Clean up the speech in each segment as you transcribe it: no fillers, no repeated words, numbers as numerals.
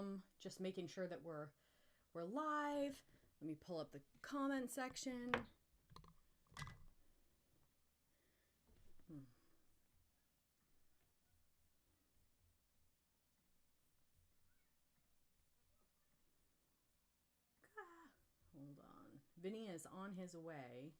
welcome. Just making sure that we're live. Let me pull up the comment section. Hold on. Vinny is on his way.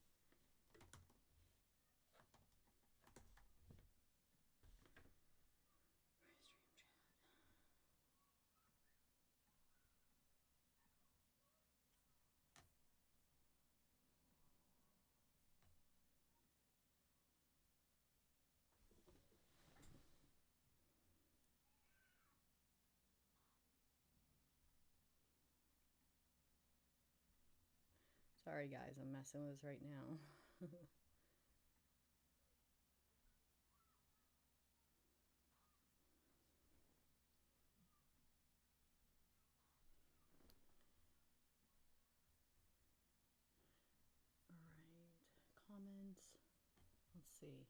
Sorry guys, I'm messing with this right now. Comments. Let's see.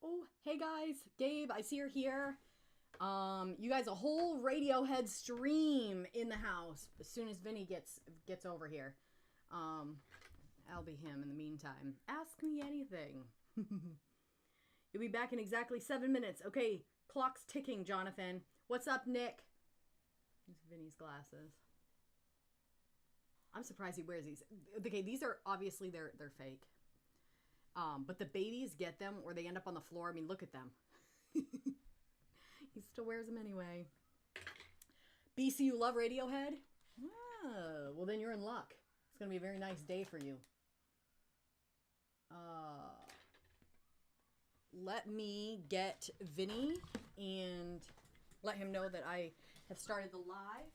Oh, hey guys, Gabe, I see you're here. You guys, a whole Radiohead stream in the house as soon as Vinny gets over here. I'll be him in the meantime. Ask me anything. You'll be back in exactly 7 minutes. Okay, clock's ticking, Jonathan. What's up, Nick? These Vinny's glasses. I'm surprised he wears these. Okay, these are obviously they're fake. But the babies get them or they end up on the floor. I mean, look at them. He still wears them anyway. BC, you love Radiohead? Oh, well then you're in luck. It's going to be a very nice day for you. Let me get Vinny and let him know that I have started the live.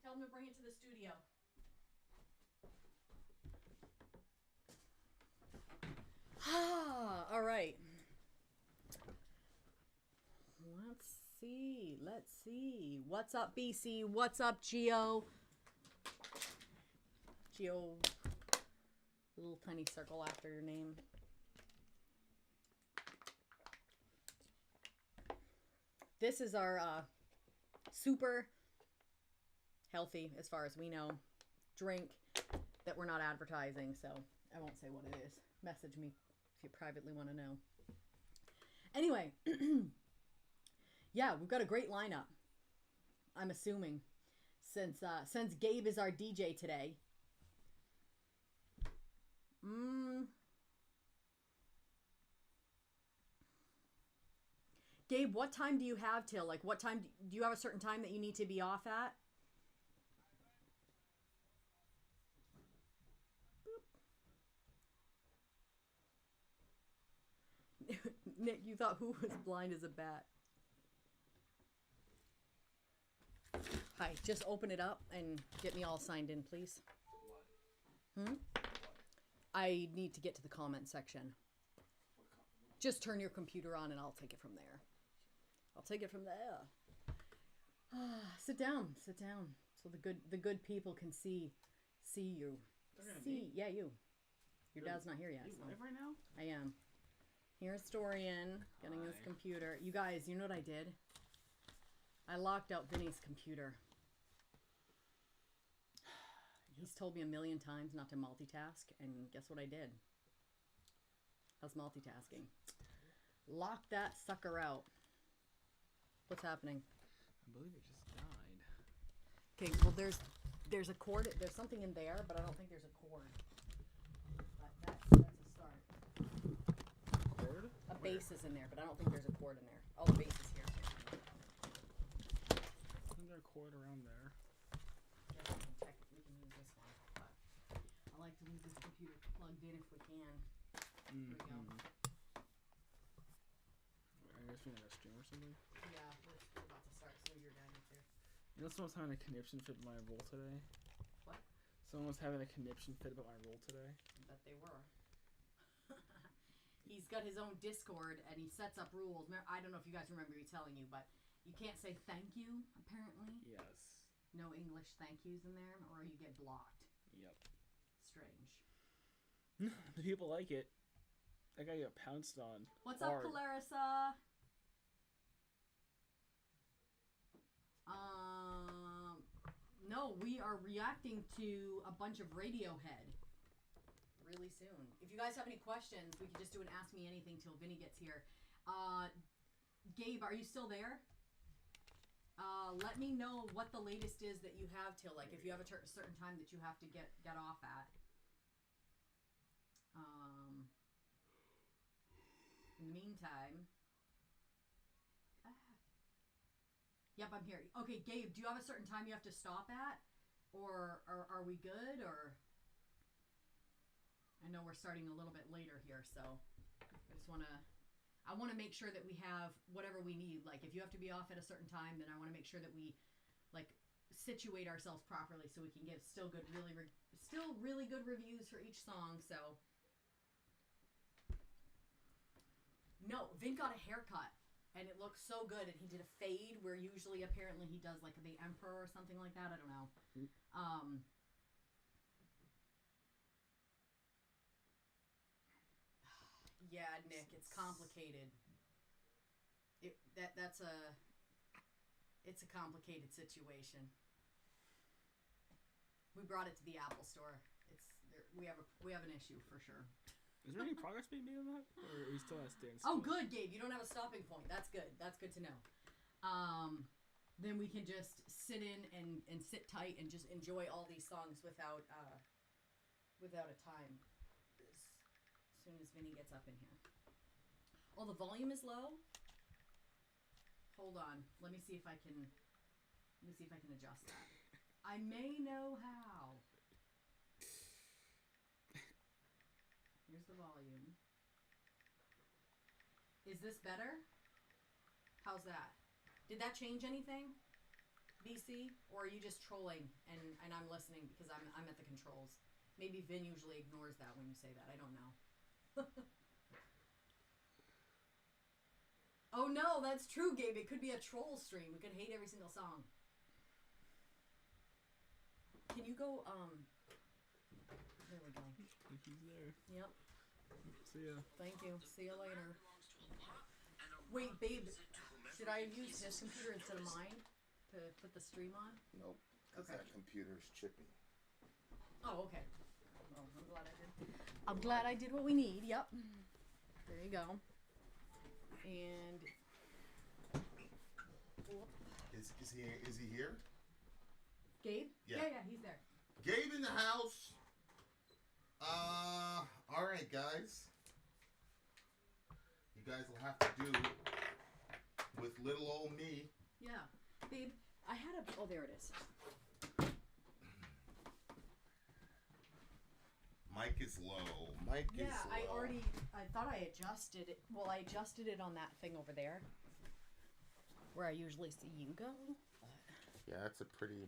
Tell him to bring it to the studio. All right. Let's see. What's up, BC? What's up, Geo? Geo, little tiny circle after your name. This is our super healthy, as far as we know, drink that we're not advertising, so I won't say what it is. Message me if you privately want to know. Anyway, yeah, we've got a great lineup, I'm assuming, since Gabe is our DJ today. Gabe, what time do you have till? Like, what time do you have a certain time that you need to be off at? Nick, you thought who was blind as a bat? Hi, just open it up and get me all signed in, please. I need to get to the comment section. Just turn your computer on and I'll take it from there. Sit down. So the good people can see you. Yeah, you. Your dad's not here yet. You live right now? I am. Here's Dorian getting his computer. You guys, you know what I did? I locked out Vinny's computer. He's told me a million times not to multitask, and guess what I did? How's multitasking? Lock that sucker out. What's happening? I believe it just died. Okay, well there's a cord. There's something in there, but I don't think there's a cord. That's a start. Cord? A base is in there, but I don't think there's a cord in there. Oh, the base is here. Isn't there a cord around there? Yeah, we can check if we can use this one. But I like to leave this computer plugged in if we can. Here we go. I guess we had a stream or something? Yeah, we're about to start. So your dad is here. You know someone's having a conniption fit about my roll today? What? Someone was having a conniption fit about my roll today. I bet they were. He's got his own Discord, and he sets up rules. I don't know if you guys remember me telling you, but you can't say thank you, apparently. Yes. No English thank yous in there, or you get blocked. Yep. Strange. The people like it. That guy got pounced on. What's hard. up, Clarissa? No, we are reacting to a bunch of Radiohead really soon. If you guys have any questions, we can just do an Ask Me Anything till Vinny gets here. Gabe, are you still there? Let me know what the latest is that you have till, like, if you have a certain time that you have to get off at. In the meantime... Yep, I'm here. Okay, Gabe, do you have a certain time you have to stop at? Or are we good? Or I know we're starting a little bit later here, so I want to make sure that we have whatever we need. Like, if you have to be off at a certain time, then I want to make sure that we, like, situate ourselves properly so we can give still really good reviews for each song. So no, Vin got a haircut. And it looks so good, and he did a fade where usually, apparently, he does, like, the Emperor or something like that. I don't know. Yeah, Nick, it's complicated. It's a complicated situation. We brought it to the Apple Store. We have an issue for sure. Is there any progress being made on that? Or are we still at standstill? Oh, good, Gabe. You don't have a stopping point. That's good. That's good to know. Then we can just sit in and sit tight and just enjoy all these songs without a time. As soon as Vinny gets up in here. Oh, the volume is low? Hold on. Let me see if I can adjust that. I may know how. Here's the volume. Is this better? How's that? Did that change anything, BC? Or are you just trolling and I'm listening because I'm at the controls? Maybe Vin usually ignores that when you say that. I don't know. Oh no, that's true, Gabe. It could be a troll stream. We could hate every single song. Can you go, there we go. He's there. Yep. See ya. Thank you. See you later. Wait, babe, should I use his computer instead of mine to put the stream on? Nope. Because Okay. that computer's chippy. Oh, okay. Well, I'm glad I did what we need. Yep. There you go. And Is he here? Gabe? Yeah. Yeah, he's there. Gabe in the house. All right, guys. You guys will have to do with little old me. Yeah. Babe, I had a... Oh, there it is. Mic is low. Mic is low. I thought I adjusted it. Well, I adjusted it on that thing over there. Where I usually see you go. But Yeah, that's a pretty...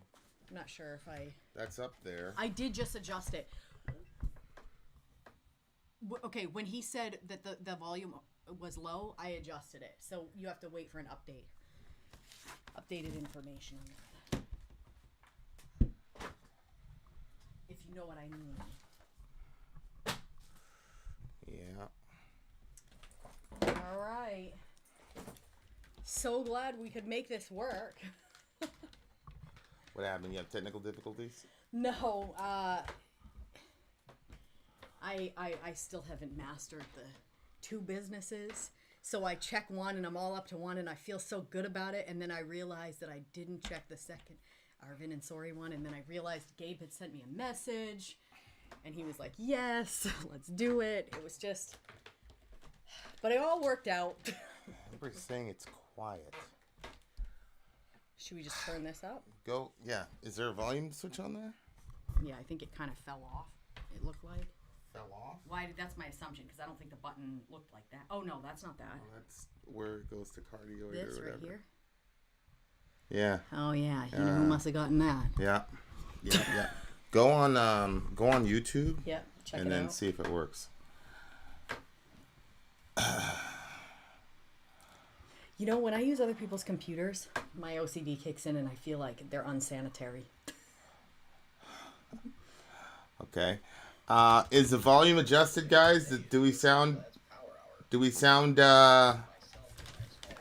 I'm not sure if I... That's up there. I did just adjust it. Okay, when he said that the volume was low, I adjusted it. So you have to wait for an update. Updated information on that. If you know what I mean. Yeah. All right. So glad we could make this work. What happened? You have technical difficulties? No, I still haven't mastered the two businesses. So I check one and I'm all up to one and I feel so good about it. And then I realized that I didn't check the second Arvin and Sori one. And then I realized Gabe had sent me a message and he was like, yes, let's do it. It was just, but it all worked out. Everybody's saying it's quiet. Should we just turn this up? Go. Yeah. Is there a volume switch on there? Yeah, I think it kind of fell off. It looked like. Fell off? Why? That's my assumption because I don't think the button looked like that. Oh no, that's not that. Oh, that's where it goes to cardioid This or right whatever. here. Yeah. Oh yeah, you know who must have gotten that. Yeah. Yeah. Yeah. Go on YouTube. Yep. Check and it then out. see if it works. You know, when I use other people's computers, my OCD kicks in and I feel like they're unsanitary. Okay. Is the volume adjusted, guys? Do we sound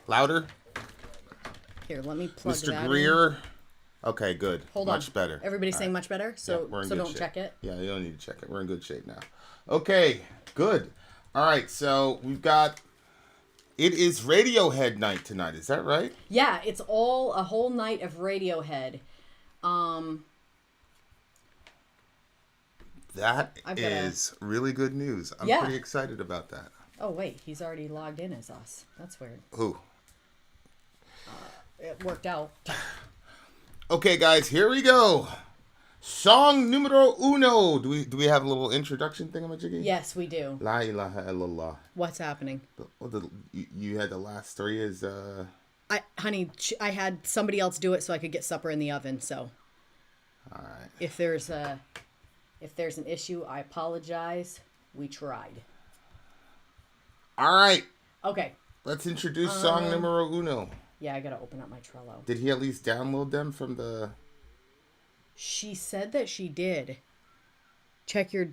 louder? Here, let me plug Mr. that Greer? Okay, good. Hold much on. better. Everybody's All saying right. much better? Yeah, we're in So good don't shape. check it? Yeah, you don't need to check it. We're in good shape now. Okay, good. All right, so we've got... It is Radiohead night tonight. Is that right? Yeah, it's all a whole night of Radiohead. That I've got is really good news. I'm Yeah. pretty excited about that. Oh, wait. He's already logged in as us. That's weird. Who? It worked out. Okay, guys, here we go. Song numero uno. Do we have a little introduction thingamajiggy? Yes, we do. La ilaha illallah. What's happening? You had the last three is Honey, I had somebody else do it so I could get supper in the oven. So, all right. if there's an issue, I apologize. We tried. All right. Okay. Let's introduce song numero uno. Yeah, I gotta open up my Trello. Did he at least download them from the... She said that she did. Check your...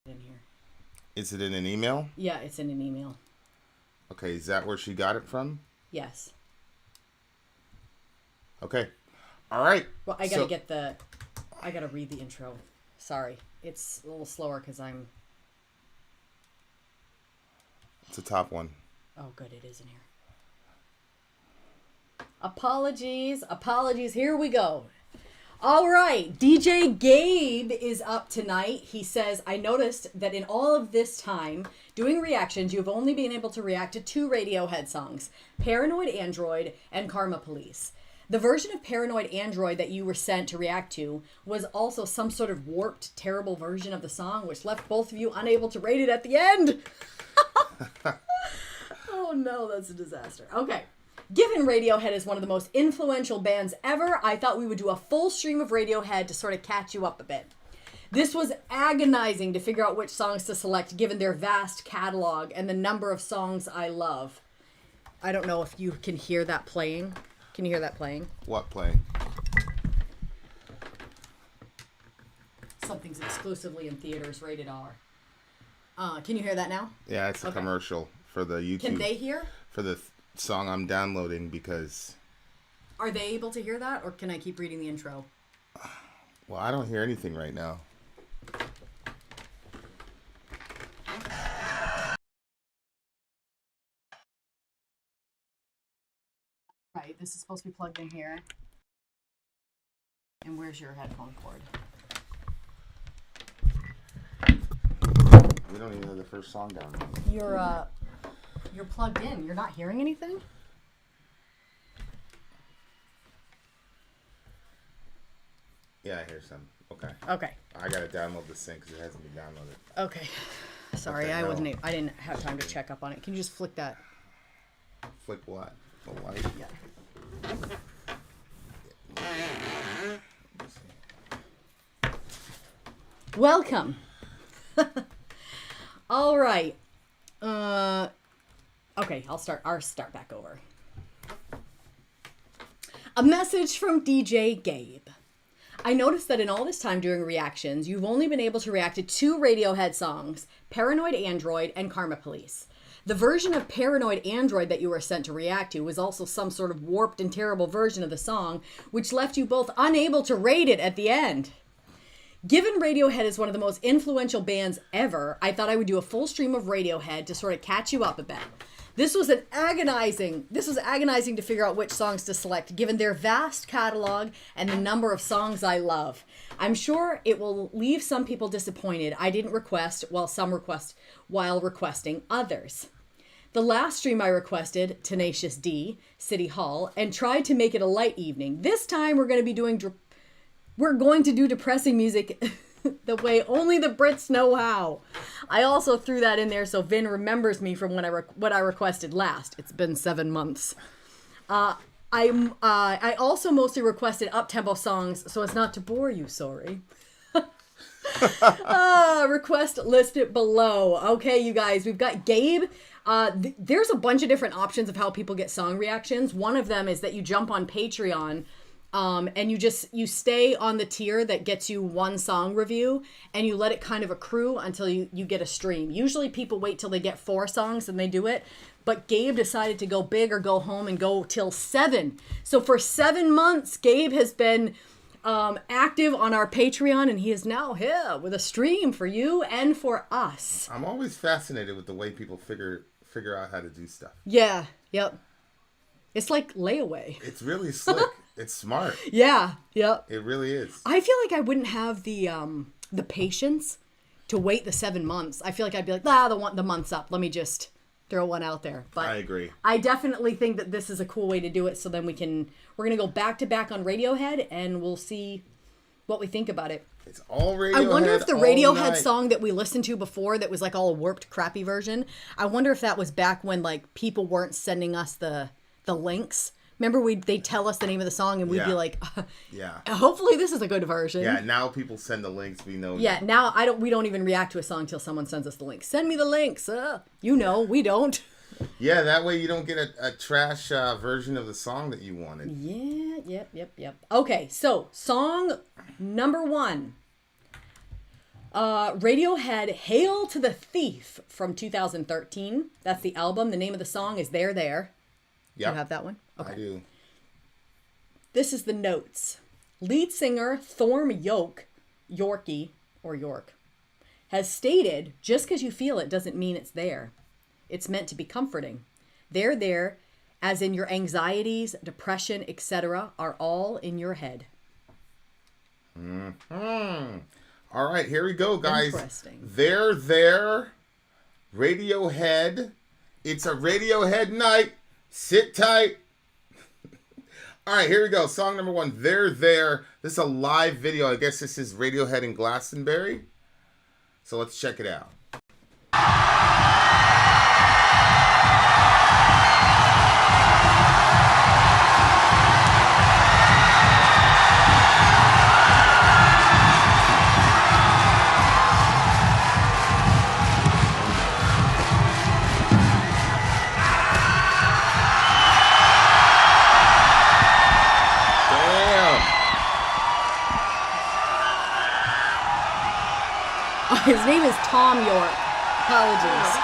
in here. Is it in an email? Yeah, it's in an email. Okay, is that where she got it from? Yes. Okay. All right. Well, I gotta I gotta read the intro. Sorry. It's a little slower because I'm... It's the top one. Oh, good, it is in here. Apologies. Here we go. All right, DJ Gabe is up tonight. He says, I noticed that in all of this time doing reactions, you've only been able to react to 2 Radiohead songs, Paranoid Android and Karma Police. The version of Paranoid Android that you were sent to react to was also some sort of warped, terrible version of the song, which left both of you unable to rate it at the end. Oh no, that's a disaster. Okay. Given Radiohead is one of the most influential bands ever, I thought we would do a full stream of Radiohead to sort of catch you up a bit. This was agonizing to figure out which songs to select given their vast catalog and the number of songs I love. I don't know if you can hear that playing. Can you hear that playing? What playing? Something's exclusively in theaters, rated R. Can you hear that now? Yeah, it's a commercial for the YouTube. Can they hear? For the song I'm downloading because... Are they able to hear that, or can I keep reading the intro? Well, I don't hear anything right now. Right, this is supposed to be plugged in here. And where's your headphone cord? We don't even have the first song down. You're plugged in. You're not hearing anything? Yeah, I hear some. Okay. Okay. I gotta download this thing because it hasn't been downloaded. Okay. Sorry, Okay, I didn't have time to check up on it. Can you just flick that? Flick what? The light? Yeah. Welcome. All right. Okay, I'll start back over. A message from DJ Gabe. I noticed that in all this time doing reactions, you've only been able to react to 2 Radiohead songs, Paranoid Android and Karma Police. The version of Paranoid Android that you were sent to react to was also some sort of warped and terrible version of the song, which left you both unable to rate it at the end. Given Radiohead is one of the most influential bands ever, I thought I would do a full stream of Radiohead to sort of catch you up a bit. This was agonizing to figure out which songs to select, given their vast catalog and the number of songs I love. I'm sure it will leave some people disappointed I didn't request while requesting others. The last stream I requested, Tenacious D, City Hall, and tried to make it a light evening. This time we're going to be doing depressing music the way only the Brits know how. I also threw that in there so Vin remembers me from when what I requested last. It's been 7 months. I also mostly requested up-tempo songs so as not to bore you, Sori. Request listed below. Okay, you guys, we've got Gabe. There's a bunch of different options of how people get song reactions. One of them is that you jump on Patreon, and you stay on the tier that gets you one song review, and you let it kind of accrue until you get a stream. Usually people wait till they get 4 songs and they do it, but Gabe decided to go big or go home and go till 7. So for 7 months, Gabe has been active on our Patreon, and he is now here with a stream for you and for us. I'm always fascinated with the way people figure out how to do stuff. Yeah, yep. It's like layaway. It's really slick. It's smart. Yeah, yep. It really is. I feel like I wouldn't have the patience to wait the 7 months. I feel like I'd be like, the month's up. Let me just throw one out there. But I agree. I definitely think that this is a cool way to do it. So then we're gonna go back to back on Radiohead, and we'll see what we think about it. It's all Radiohead. I wonder if the Radiohead song that we listened to before, that was like all a warped, crappy version. I wonder if that was back when like people weren't sending us the links. Remember, they tell us the name of the song, and we'd be like, "Yeah, hopefully this is a good version." Yeah, now people send the links. We know. Yeah, now we don't even react to a song till someone sends us the link. Send me the links. We don't. Yeah, that way you don't get a trash version of the song that you wanted. Yeah, yep. Okay, so song number 1. Radiohead, "Hail to the Thief" from 2013. That's the album. The name of the song is There. Yeah. You have that one? Okay. I do. This is the notes. Lead singer Thorm York has stated, "Just because you feel it doesn't mean it's there. It's meant to be comforting. They're there, as in your anxieties, depression, etc., are all in your head." All right, here we go, guys. Interesting. They're there. Radiohead. It's a Radiohead night. Sit tight. All right, here we go. Song number 1. They're there. This is a live video. I guess this is Radiohead in Glastonbury. So let's check it out. His name is Tom York. Apologies.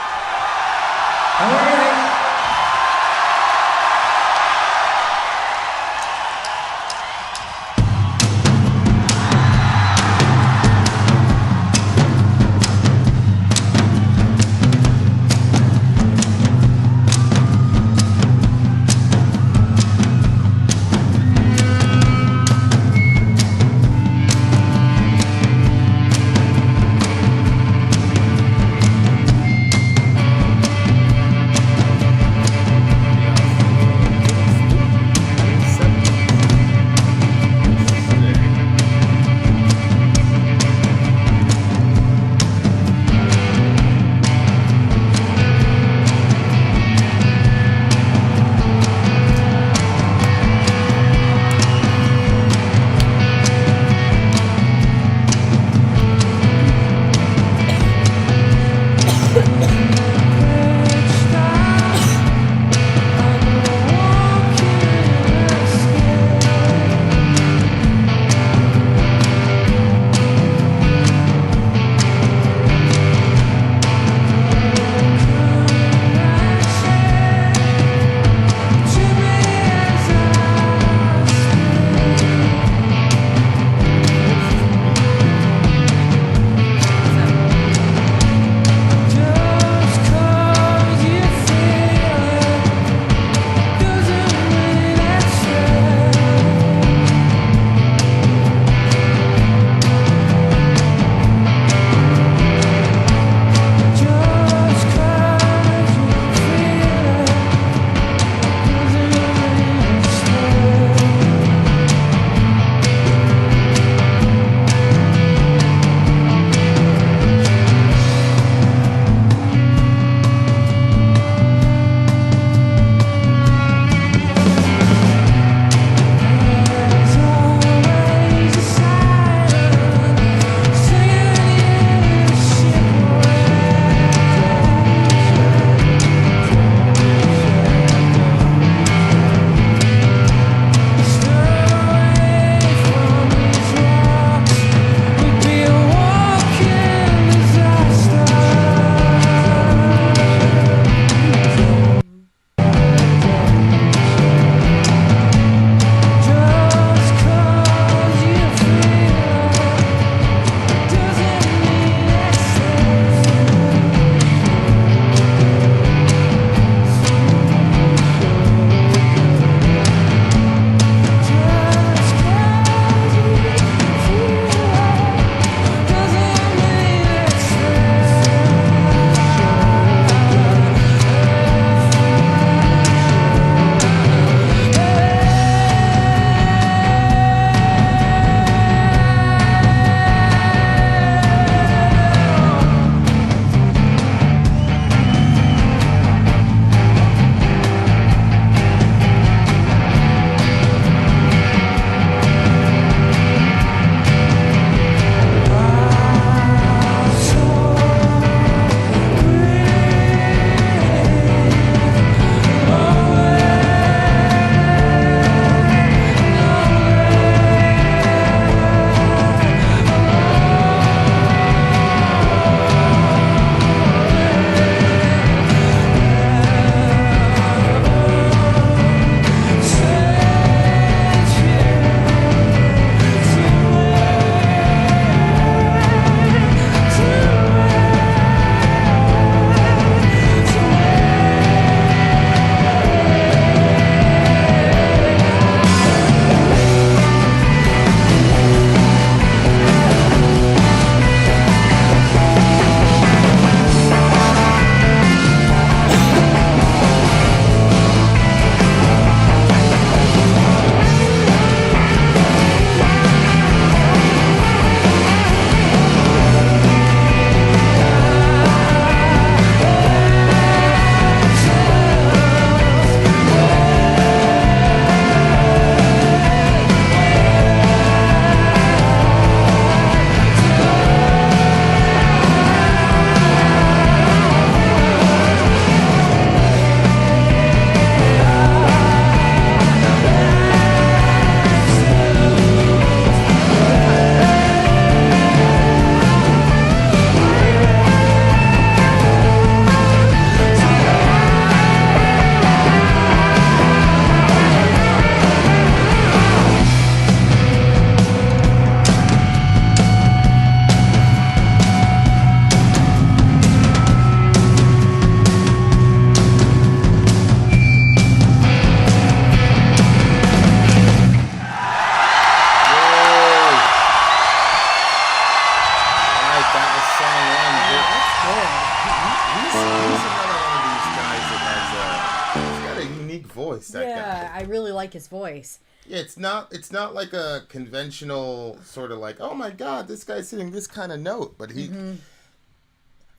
voice. That Yeah, guy. I really like his voice. Yeah, it's not like a conventional sort of like, oh my God, this guy's hitting this kind of note, but he. Mm-hmm.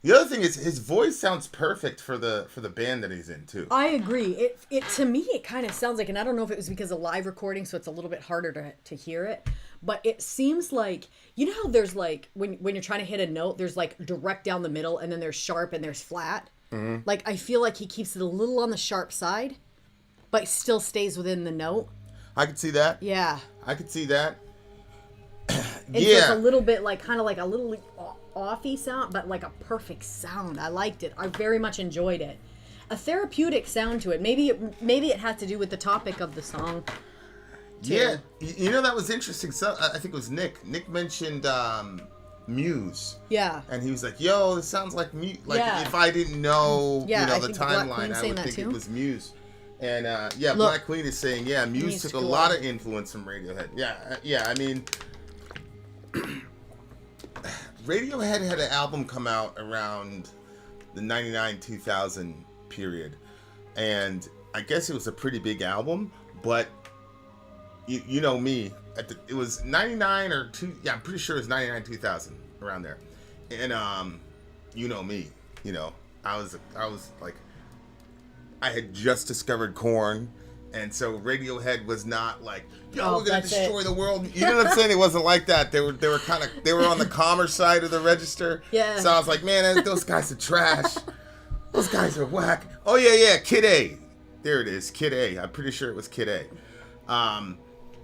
The other thing is his voice sounds perfect for the band that he's in too. I agree. It to me it kind of sounds like, and I don't know if it was because of live recording, so it's a little bit harder to hear it. But it seems like, you know how there's like when you're trying to hit a note, there's like direct down the middle, and then there's sharp and there's flat. Mm-hmm. Like I feel like he keeps it a little on the sharp side, but still stays within the note. I could see that. Yeah. I could see that. And so it's a little bit like kind of like a little offy sound, but like a perfect sound. I liked it. I very much enjoyed it. A therapeutic sound to it. Maybe it has to do with the topic of the song. Too. Yeah, you know that was interesting. So I think it was Nick. Nick mentioned Muse. Yeah. And he was like, "Yo, this sounds like Muse." Like Yeah. if I didn't know, Yeah, the I think Black timeline, Queen's I saying would that think too. it was Muse. And Look, Black Queen is saying, Muse Muse took a cool. lot of influence from Radiohead. Yeah. I mean, Radiohead had an album come out around the 99-2000 period, and I guess it was a pretty big album. But you know me, it was 99 or 2. Yeah, I'm pretty sure it was 99-2000 around there. And you know me, I was like, I had just discovered Korn, and so Radiohead was not like, yo, we're gonna destroy the world. You know what I'm saying? It wasn't like that. They were on the calmer side of the register. Yeah. So I was like, man, those guys are trash. Those guys are whack. Oh yeah, Kid A. There it is, Kid A. I'm pretty sure it was Kid A.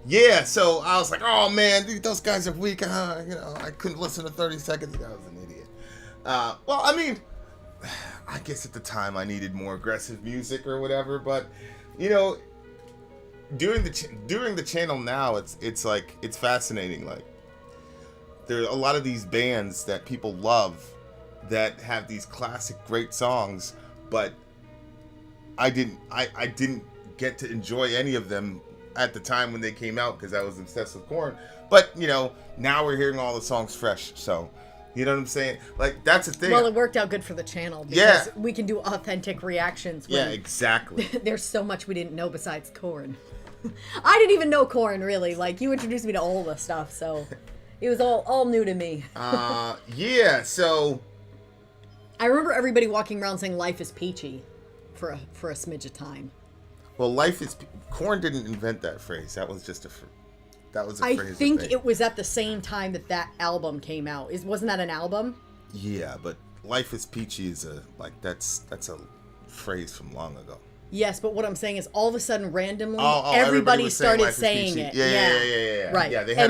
Yeah. So I was like, oh man, those guys are weak. I couldn't listen to 30 seconds. I was an idiot. Well, I mean, I guess at the time I needed more aggressive music or whatever, but during the channel now, it's like it's fascinating. Like there are a lot of these bands that people love that have these classic great songs, but I didn't get to enjoy any of them at the time when they came out because I was obsessed with Korn. But now we're hearing all the songs fresh, so. You know what I'm saying? Like, that's the thing. Well, it worked out good for the channel because we can do authentic reactions. Yeah, exactly. There's so much we didn't know besides Korn. I didn't even know Korn, really. Like, you introduced me to all the stuff, so it was all new to me. Yeah, so... I remember everybody walking around saying life is peachy for a smidge of time. Well, Korn didn't invent that phrase. That was just a phrase. I think it was at the same time that album came out. Wasn't that an album? Yeah, but "Life is Peachy" is that's a phrase from long ago. Yes, but what I'm saying is, all of a sudden, randomly, everybody started saying it. Yeah. Right. Yeah, they had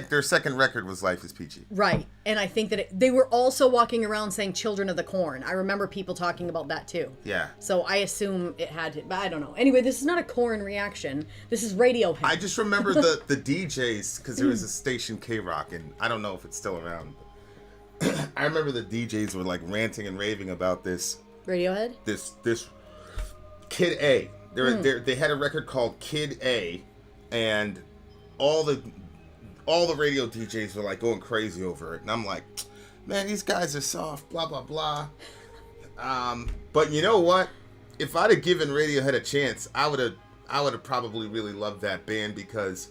their second record was "Life is Peachy." Right, and I think that they were also walking around saying "Children of the Corn." I remember people talking about that too. Yeah. So I assume it had to, but I don't know. Anyway, this is not a Korn reaction. This is Radiohead. I just remember the DJs because there was a station K-Rock, and I don't know if it's still around. But I remember the DJs were like ranting and raving about this. Radiohead. This Kid A. They had a record called Kid A, and all the radio DJs were like going crazy over it, and I'm like, man, these guys are soft, blah blah blah. But you know what? If I'd have given Radiohead a chance, I would have probably really loved that band because,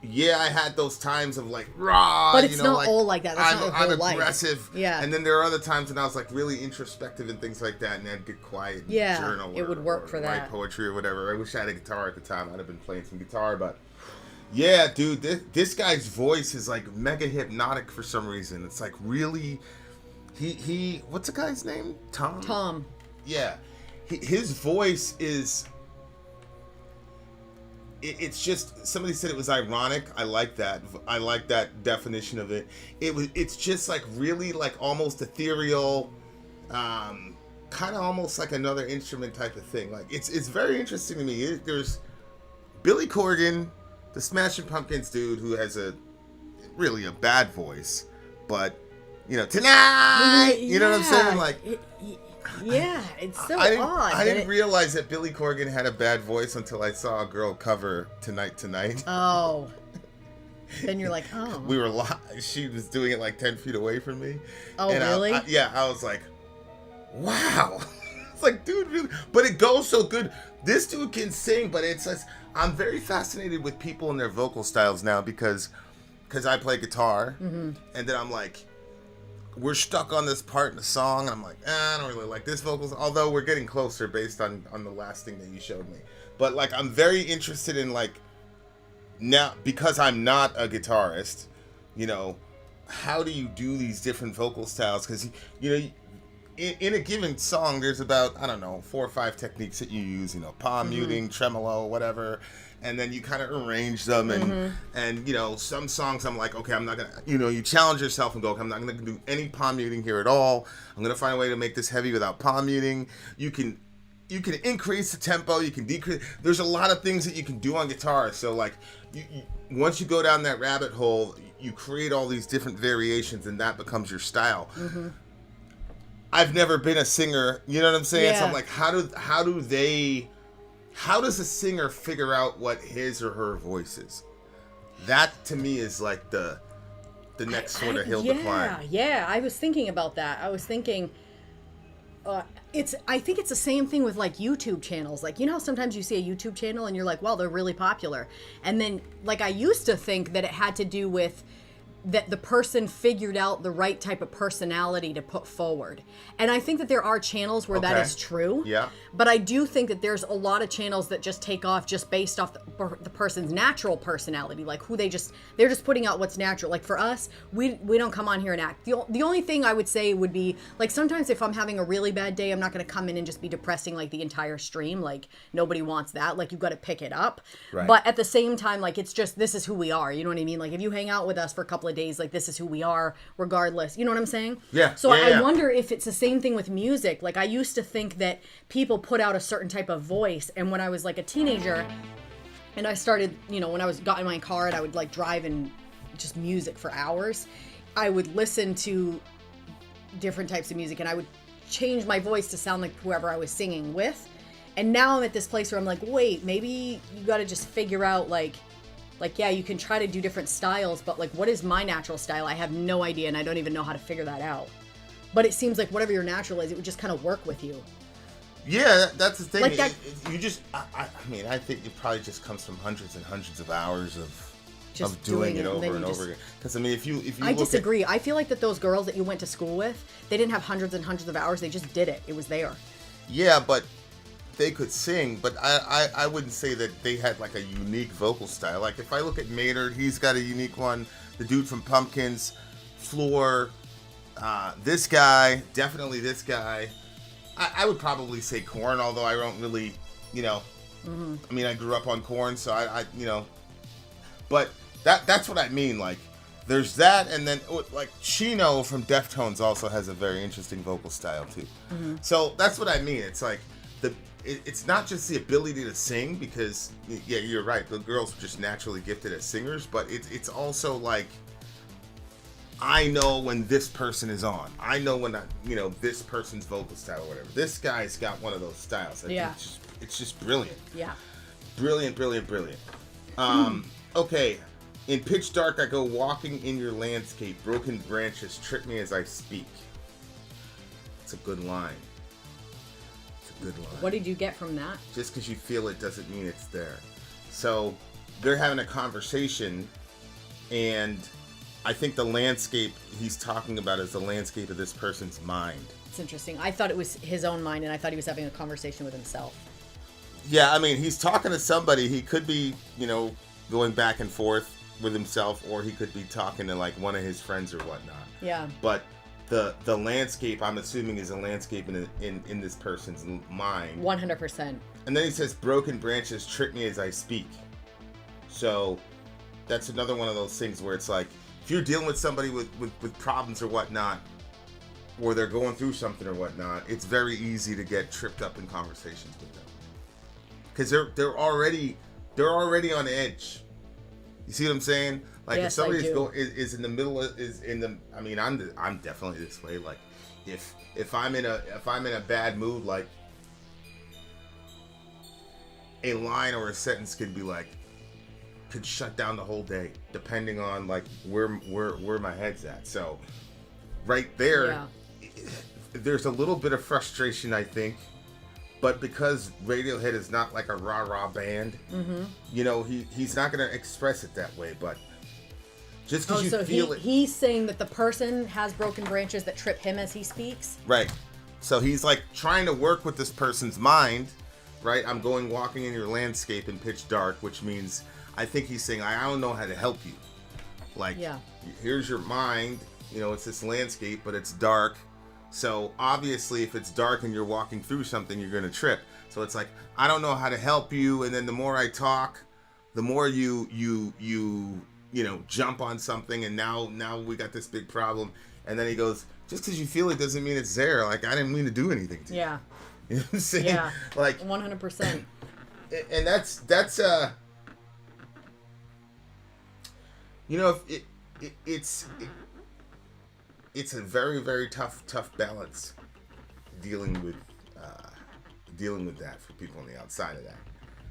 yeah, I had those times of like raw, but it's not all like that. That's I'm not aggressive, life. Yeah. And then there are other times when I was like really introspective and things like that, and I'd get quiet and journal. It would work for that. Write poetry or whatever. I wish I had a guitar at the time. I'd have been playing some guitar, but yeah, dude, this guy's voice is like mega hypnotic for some reason. It's like really, he what's the guy's name? Tom. Yeah, his voice is. It's just, somebody said it was ironic. I like that. I like that definition of it. It's just like really like almost ethereal, kind of almost like another instrument type of thing. Like it's very interesting to me. There's Billy Corgan, the Smashing Pumpkins dude, who has really a bad voice, but tonight, you know what I'm saying? Like. Yeah, it's so odd. I didn't realize that Billy Corgan had a bad voice until I saw a girl cover Tonight. Oh. Then you're like, oh. We were she was doing it like 10 feet away from me. Oh, and really? I was like, wow. It's like, dude, really? But it goes so good. This dude can sing, but I'm very fascinated with people and their vocal styles now because I play guitar, and then I'm like, we're stuck on this part in the song, and I'm like, I don't really like this vocals, although we're getting closer based on the last thing that you showed me. But like, I'm very interested in like, now, because I'm not a guitarist, you know, how do you do these different vocal styles? Because, you know, in a given song, there's about, I don't know, 4 or 5 techniques that you use, you know, palm muting, tremolo, whatever. And then you kind of arrange them. And, you know, some songs I'm like, okay, I'm not going to, you know, you challenge yourself and go, okay, I'm not going to do any palm muting here at all. I'm going to find a way to make this heavy without palm muting. You can increase the tempo, you can decrease. There's a lot of things that you can do on guitar. So, like, once you go down that rabbit hole, you create all these different variations, and that becomes your style. I've never been a singer, you know what I'm saying? Yeah. So I'm like, how does a singer figure out what his or her voice is? That to me is like the next sort of hill to climb. Yeah, I was thinking about that. I was thinking, I think it's the same thing with like YouTube channels. Like, you know how sometimes you see a YouTube channel and you're like, wow, they're really popular. And then like I used to think that it had to do with that the person figured out the right type of personality to put forward. And I think that there are channels where that is true. Yeah. But I do think that there's a lot of channels that just take off just based off the person's natural personality, like they're just putting out what's natural. Like for us, we don't come on here and act. The only thing I would say would be like sometimes if I'm having a really bad day, I'm not going to come in and just be depressing like the entire stream. Like nobody wants that. Like you've got to pick it up. Right. But at the same time, like it's just this is who we are. You know what I mean? Like if you hang out with us for a couple of days, like this is who we are regardless. You know what I'm saying? Yeah. So I wonder if it's the same thing with music. Like I used to think that people put out a certain type of voice, and when I was like a teenager and I started, you know, when I got in my car and I would like drive and just music for hours, I would listen to different types of music and I would change my voice to sound like whoever I was singing with. And now I'm at this place where I'm like, wait, maybe you got to just figure out like yeah, you can try to do different styles, but like what is my natural style? I have no idea, and I don't even know how to figure that out. But it seems like whatever your natural is, it would just kind of work with you. Yeah, that's the thing. Like that, you just, I mean, I think it probably just comes from hundreds and hundreds of hours of doing it over and over again. Because I mean, if you I disagree. I feel like that those girls that you went to school with, they didn't have hundreds and hundreds of hours. They just did it. It was there. Yeah, but they could sing. But I wouldn't say that they had like a unique vocal style. Like if I look at Maynard, he's got a unique one. The dude from Pumpkins, Floor, this guy, definitely this guy. I would probably say Korn, although I don't really, you know, I mean, I grew up on Korn, so I you know, but that's what I mean. Like, there's that, and then like Chino from Deftones also has a very interesting vocal style too. So that's what I mean. It's like it's not just the ability to sing, because yeah, you're right. The girls are just naturally gifted as singers, but it's also like, I know when this person is on. I know when you know, this person's vocal style or whatever. This guy's got one of those styles. It's just brilliant. Yeah. Brilliant. Okay. In pitch dark, I go walking in your landscape. Broken branches trip me as I speak. It's a good line. What did you get from that? Just because you feel it doesn't mean it's there. So they're having a conversation, and I think the landscape he's talking about is the landscape of this person's mind. It's interesting. I thought it was his own mind, and I thought he was having a conversation with himself. Yeah, I mean, he's talking to somebody. He could be, you know, going back and forth with himself, or he could be talking to like one of his friends or whatnot. Yeah. But the landscape, I'm assuming, is a landscape in this person's mind. 100%. And then he says, broken branches trip me as I speak. So that's another one of those things where it's like, if you're dealing with somebody with problems or whatnot, or they're going through something or whatnot, it's very easy to get tripped up in conversations with them, because they're already on edge. You see what I'm saying? Like, yes, if somebody's is in the middle of, I mean, I'm definitely this way. Like, if I'm in a bad mood, like, a line or a sentence could be like, could shut down the whole day, depending on like where my head's at. So right there, there's a little bit of frustration, I think, But because Radiohead is not like a rah-rah band, you know, he's not going to express it that way. But just because you feel it... He's saying that the person has broken branches that trip him as he speaks? Right. So he's like trying to work with this person's mind, right? I'm going walking in your landscape in pitch dark, which means I think he's saying, I don't know how to help you. Like, here's your mind, you know, it's this landscape, but it's dark. So obviously if it's dark and you're walking through something, you're going to trip. So it's like, I don't know how to help you. And then the more I talk, the more you know, jump on something. And now we got this big problem. And then he goes, just because you feel it doesn't mean it's there. Like, I didn't mean to do anything to you. Yeah. You know what I'm saying? Yeah. Like 100%. And that's you know, it's a very, very tough balance dealing with that for people on the outside of that,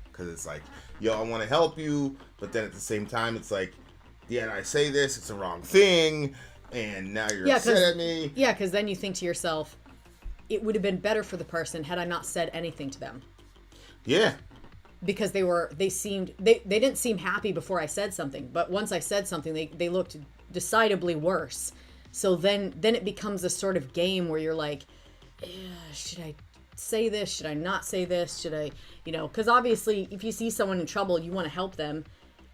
because it's like, yo, I want to help you, but then at the same time, it's like, yeah, I say this, it's the wrong thing, and now you're upset at me. Yeah, because then you think to yourself, it would have been better for the person had I not said anything to them. Yeah. Because they didn't seem happy before I said something, but once I said something, they looked decidedly worse. So then it becomes a sort of game where you're like, should I say this? Should I not say this? Should I, you know, because obviously if you see someone in trouble, you want to help them.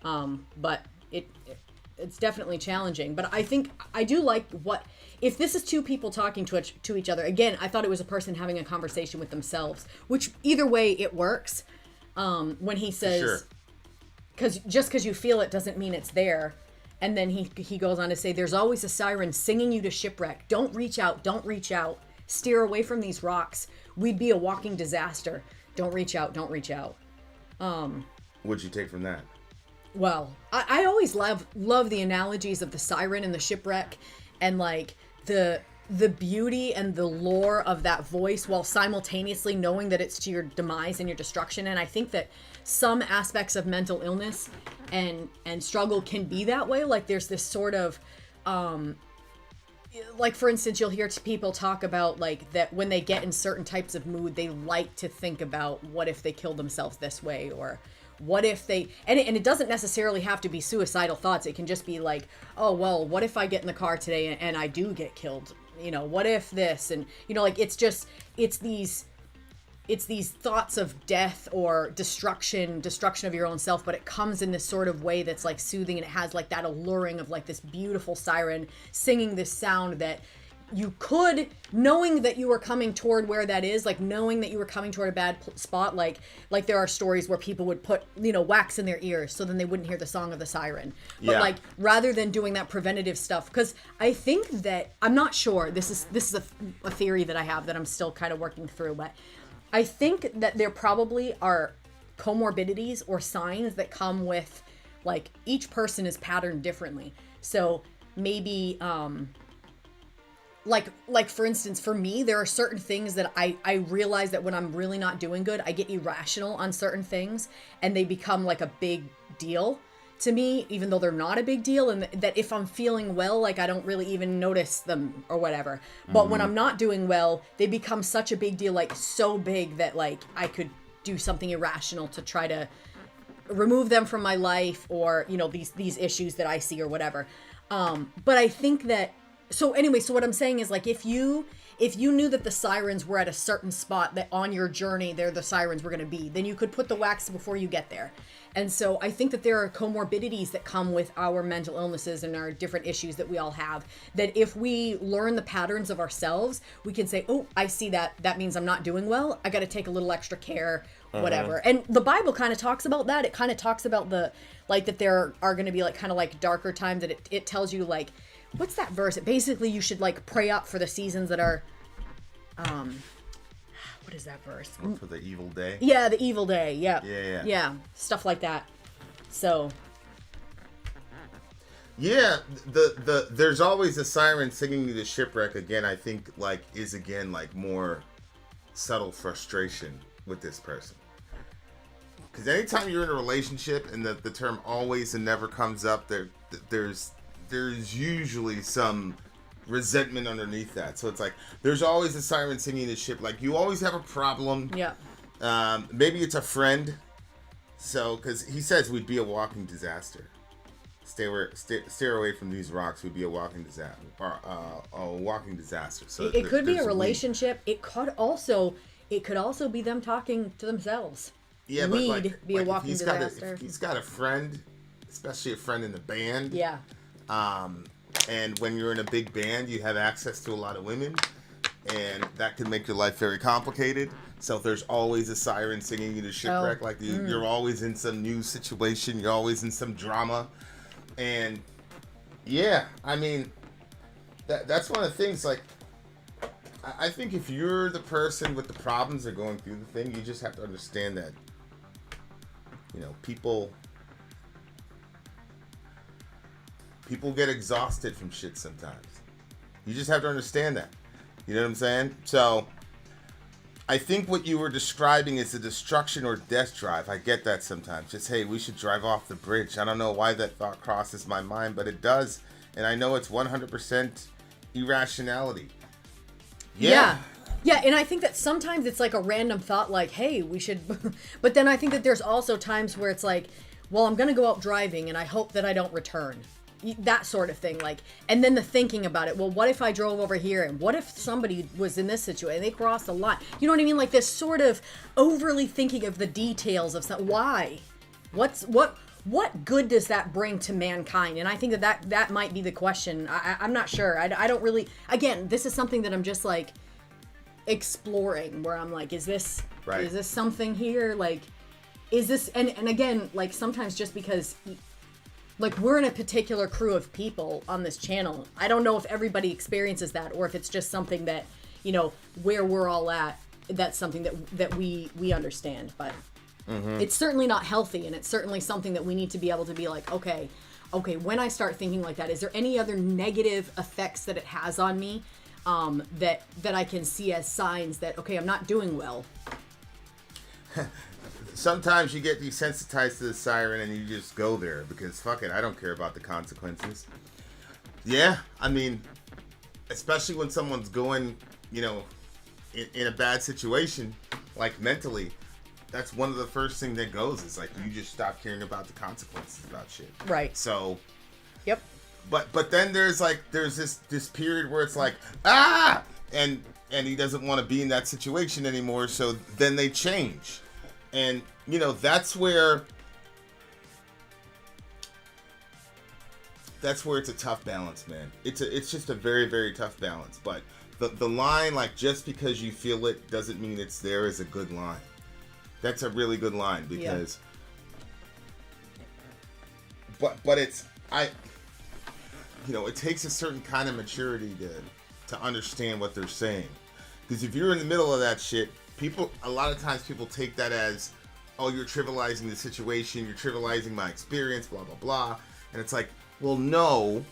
But it's definitely challenging. But I think I do like if this is two people talking to each other, again, I thought it was a person having a conversation with themselves, which either way it works. When he says, because you feel it doesn't mean it's there. And then he goes on to say, there's always a siren singing you to shipwreck. Don't reach out. Don't reach out. Steer away from these rocks. We'd be a walking disaster. Don't reach out. Don't reach out. What'd you take from that? Well, I always love the analogies of the siren and the shipwreck, and like the beauty and the lore of that voice, while simultaneously knowing that it's to your demise and your destruction. And I think that some aspects of mental illness and struggle can be that way. Like there's this sort of like, for instance, you'll hear people talk about like that when they get in certain types of mood, they like to think about what if they killed themselves this way, or what if they, and it doesn't necessarily have to be suicidal thoughts. It can just be like, oh, well, what if I get in the car today and I do get killed? You know, what if this? And, you know, like, it's these thoughts of death or destruction of your own self, but it comes in this sort of way that's like soothing, and it has like that alluring of like this beautiful siren singing this sound that you could, knowing that you were coming toward where that is, like knowing that you were coming toward a bad spot, like there are stories where people would put, you know, wax in their ears so then they wouldn't hear the song of the siren. But like, rather than doing that preventative stuff, because I think that, I'm not sure, this is a theory that I have that I'm still kind of working through, but I think that there probably are comorbidities or signs that come with, like, each person is patterned differently. So maybe, like for instance, for me, there are certain things that I realize that when I'm really not doing good, I get irrational on certain things, and they become like a big deal to me, even though they're not a big deal, and that if I'm feeling well, like I don't really even notice them or whatever. But when I'm not doing well, they become such a big deal, like so big that like I could do something irrational to try to remove them from my life, or, you know, these issues that I see or whatever. But I think that, so anyway, so what I'm saying is, like, if you knew that the sirens were at a certain spot, that on your journey there the sirens were going to be, then you could put the wax before you get there. And so I think that there are comorbidities that come with our mental illnesses and our different issues that we all have, that if we learn the patterns of ourselves, we can say, oh, I see that. That means I'm not doing well. I got to take a little extra care, whatever. And the Bible kind of talks about that. It kind of talks about that there are going to be like kind of like darker times, that it tells you, like, what's that verse? It basically, you should like pray up for the seasons that are, what is that verse? For the evil day? Yeah, the evil day. Yeah. Yeah. Stuff like that. So. Yeah, there's always a siren singing you to shipwreck. Again, I think is more subtle frustration with this person. Because anytime you're in a relationship and the term always and never comes up, there's usually some resentment underneath that. So it's like there's always a siren singing the ship. Like you always have a problem. Yeah. Maybe it's a friend. So because he says we'd be a walking disaster. Steer away from these rocks. We'd be a walking disaster. A walking disaster. So it could be a relationship. It could also be them talking to themselves. Yeah, We'd but like, be a walking disaster. If he's got a friend, especially a friend in the band. Yeah. And when you're in a big band, you have access to a lot of women, and that can make your life very complicated. So there's always a siren singing you to shipwreck. Like you're always in some new situation. You're always in some drama. And yeah, I mean, that's one of the things. Like, I think if you're the person with the problems or going through the thing, you just have to understand that, you know, people get exhausted from shit sometimes. You just have to understand that. You know what I'm saying? So I think what you were describing is the destruction or death drive. I get that sometimes. Just, hey, we should drive off the bridge. I don't know why that thought crosses my mind, but it does. And I know it's 100% irrationality. Yeah. Yeah, and I think that sometimes it's like a random thought like, hey, we should... But then I think that there's also times where it's like, well, I'm going to go out driving and I hope that I don't return. That sort of thing. Like, and then the thinking about it, well, what if I drove over here and what if somebody was in this situation, they crossed the line? You know what I mean? Like this sort of overly thinking of the details of something. Why? What good does that bring to mankind? And I think that might be the question. I'm not sure. I don't really, again, this is something that I'm just like exploring where I'm like, is this something here? Like, is this, and again, like sometimes just because like we're in a particular crew of people on this channel, I don't know if everybody experiences that or if it's just something that, you know, where we're all at, that's something that we understand, but it's certainly not healthy, and it's certainly something that we need to be able to be like, okay, when I start thinking like that, is there any other negative effects that it has on me that I can see as signs that, okay, I'm not doing well? Sometimes you get desensitized to the siren and you just go there because fuck it, I don't care about the consequences. Yeah, I mean, especially when someone's going, you know, in a bad situation, like mentally, that's one of the first thing that goes is like you just stop caring about the consequences about shit. Right. So. Yep. But then there's this period where it's like and he doesn't want to be in that situation anymore. So then they change. And, you know, that's where it's a tough balance, man. It's just a very, very tough balance. But the line, like, just because you feel it doesn't mean it's there is a good line. That's a really good line because... Yeah. But it's... You know, it takes a certain kind of maturity to understand what they're saying. Because if you're in the middle of that shit, a lot of times people take that as, oh, you're trivializing the situation, you're trivializing my experience, blah, blah, blah. And it's like, well, no,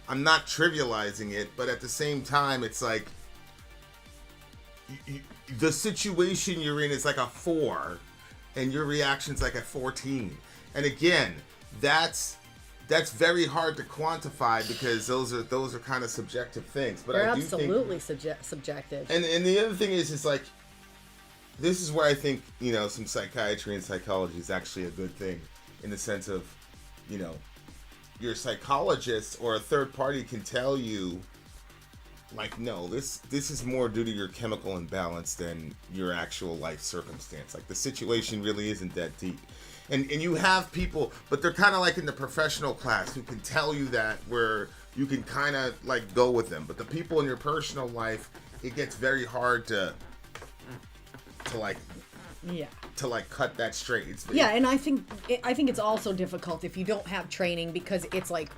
I'm not trivializing it, but at the same time, it's like, the situation you're in is like a 4, and your reaction's like a 14. And again, that's very hard to quantify because those are kind of subjective things. But they're I do absolutely subjective. And the other thing is like, this is where I think, you know, some psychiatry and psychology is actually a good thing in the sense of, you know, your psychologist or a third party can tell you, like, no, this is more due to your chemical imbalance than your actual life circumstance. Like, the situation really isn't that deep. And you have people, but they're kind of like in the professional class who can tell you that, where you can kind of like go with them. But the people in your personal life, it gets very hard to cut that straight. And I think it's also difficult if you don't have training because it's like,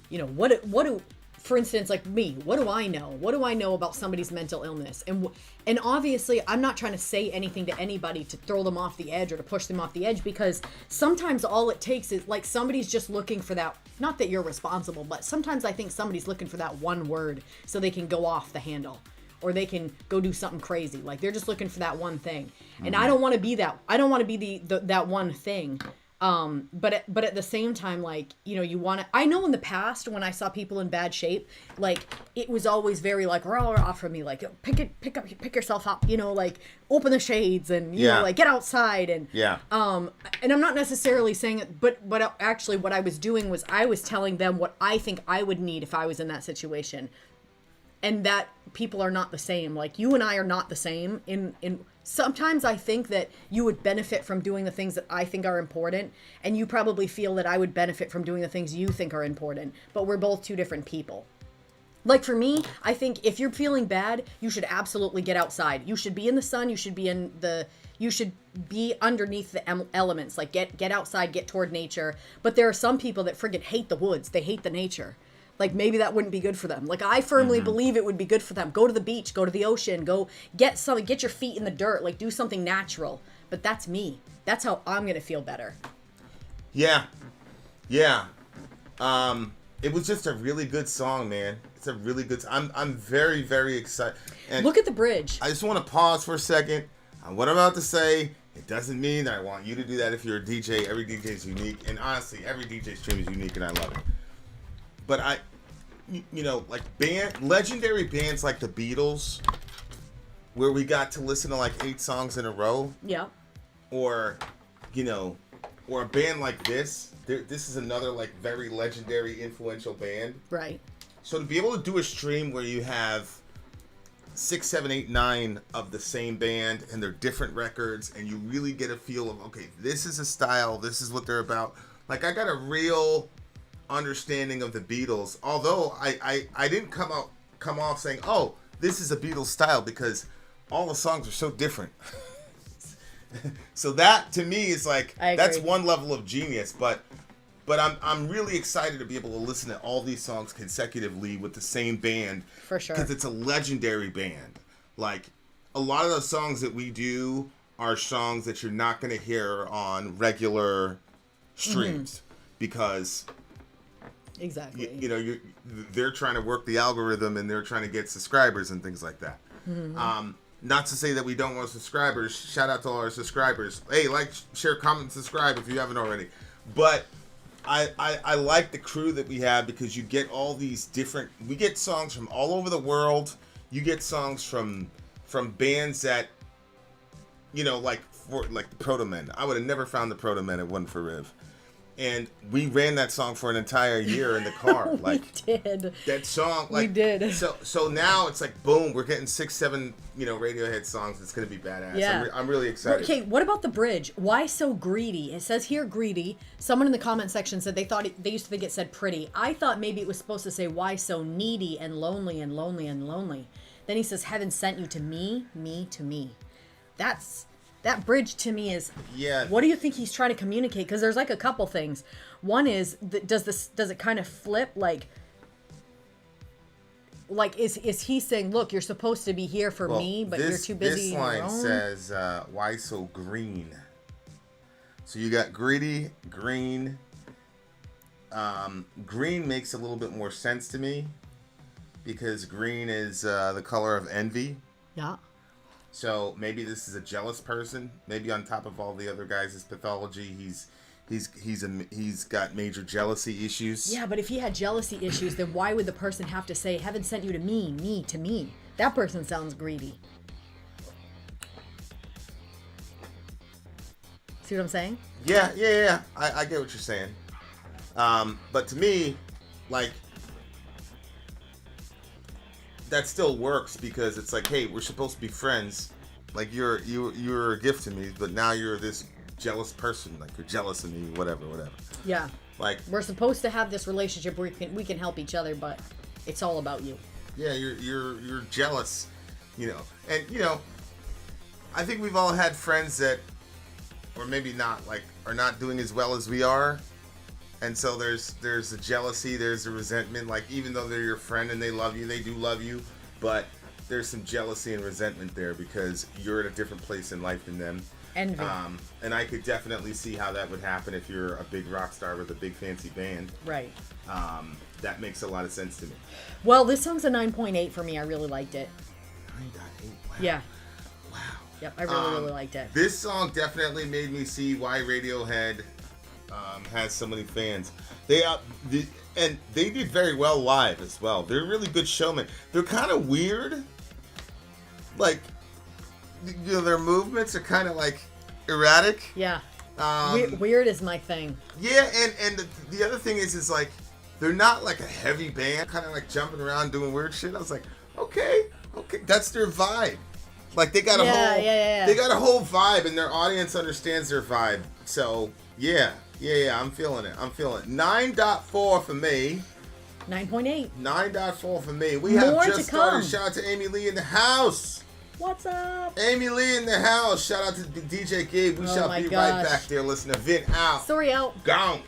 you know, what do for instance, like me, what do I know? What do I know about somebody's mental illness? And obviously, I'm not trying to say anything to anybody to throw them off the edge or to push them off the edge, because sometimes all it takes is like somebody's just looking for that, not that you're responsible, but sometimes I think somebody's looking for that one word so they can go off the handle or they can go do something crazy. Like they're just looking for that one thing. And I don't want to be that. I don't want to be the that one thing. But at the same time, like, you know, you want to, I know in the past when I saw people in bad shape, like, it was always very like rah rah from me, like, pick yourself up, you know, like, open the shades and you know, like, get outside and and I'm not necessarily saying it, but actually what I was doing was I was telling them what I think I would need if I was in that situation, and that people are not the same. Like, you and I are not the same in sometimes I think that you would benefit from doing the things that I think are important, and you probably feel that I would benefit from doing the things you think are important, but we're both two different people. Like, for me, I think if you're feeling bad, you should absolutely get outside. You should be in the sun, you should be underneath the elements, like get outside, get toward nature. But there are some people that friggin' hate the woods, they hate the nature. Like, maybe that wouldn't be good for them. Like, I firmly believe it would be good for them. Go to the beach, go to the ocean, go get your feet in the dirt, like, do something natural. But that's me. That's how I'm going to feel better. Yeah. Yeah. It was just a really good song, man. It's a really good I'm very, very excited. And look at the bridge. I just want to pause for a second on what I'm about to say. It doesn't mean that I want you to do that if you're a DJ. Every DJ is unique. And honestly, every DJ stream is unique, and I love it. But you know, like legendary bands like the Beatles, where we got to listen to like 8 songs in a row. Yeah. Or, you know, or a band like this. This is another like very legendary, influential band. Right. So to be able to do a stream where you have 6, 7, 8, 9 of the same band and they're different records, and you really get a feel of, okay, this is a style, this is what they're about. Like, I got a real understanding of the Beatles, although I didn't come off saying, oh, this is a Beatles style, because all the songs are so different. So that to me is like, that's one level of genius, but I'm really excited to be able to listen to all these songs consecutively with the same band, for sure, because it's a legendary band. Like, a lot of the songs that we do are songs that you're not going to hear on regular streams, because exactly, you know, they're trying to work the algorithm, and they're trying to get subscribers and things like that. Not to say that we don't want subscribers. Shout out to all our subscribers. Hey, like, share, comment, subscribe if you haven't already. But I like the crew that we have, because you get all these different. We get songs from all over the world. You get songs from bands that, you know, like the Proto Men. I would have never found the Proto Men if it wasn't for Riv. And we ran that song for an entire year in the car. Like, we did. That song, like, we did. So now it's like, boom, we're getting 6, 7, you know, Radiohead songs. It's gonna be badass. Yeah. I'm really excited. Okay, what about the bridge? Why so greedy? It says here greedy. Someone in the comment section said they thought they used to think it said pretty. I thought maybe it was supposed to say why so needy and lonely and lonely and lonely. Then he says heaven sent you to me to me. That bridge to me is, yeah. What do you think he's trying to communicate? Because there's like a couple things. One is, does it kind of flip? Like is he saying, look, you're supposed to be here for me, but you're too busy. This line says, why so green? So you got greedy, green. Green makes a little bit more sense to me, because green is the color of envy. Yeah. So maybe this is a jealous person. Maybe on top of all the other guys' pathology, he's got major jealousy issues. Yeah, but if he had jealousy issues, then why would the person have to say, heaven sent you to me to me? That person sounds greedy. See what I'm saying? Yeah. I get what you're saying. But to me, like, that still works, because it's like, hey, we're supposed to be friends. Like, you're a gift to me, but now you're this jealous person. Like, you're jealous of me, whatever. Yeah. Like, we're supposed to have this relationship where we can help each other, but it's all about you. Yeah, you're jealous, you know. And you know, I think we've all had friends that, or maybe not, like, are not doing as well as we are. And so there's the jealousy, there's the resentment. Like, even though they're your friend and they love you, they do love you, but there's some jealousy and resentment there, because you're at a different place in life than them. Envy. And I could definitely see how that would happen if you're a big rock star with a big fancy band. Right. That makes a lot of sense to me. Well, this song's a 9.8 for me. I really liked it. 9.8. Wow. Yeah. Wow. Yep, I really liked it. This song definitely made me see why Radiohead has so many fans. And they did very well live as well. They're really good showmen. They're kind of weird. Like, you know, their movements are kind of like erratic. Yeah. Weird is my thing. Yeah, and the other thing is like, they're not like a heavy band, kind of like jumping around doing weird shit. I was like, okay, that's their vibe. Like they got a they got a whole vibe, and their audience understands their vibe. So yeah, I'm feeling it. 9.4 for me. 9.8. 9.4 for me. We have More just to started. come. Shout out to Amy Lee in the house. What's up? Amy Lee in the house. Shout out to DJ Gabe. We shall be right back there. Listener, Vin out. Sori out. Gone.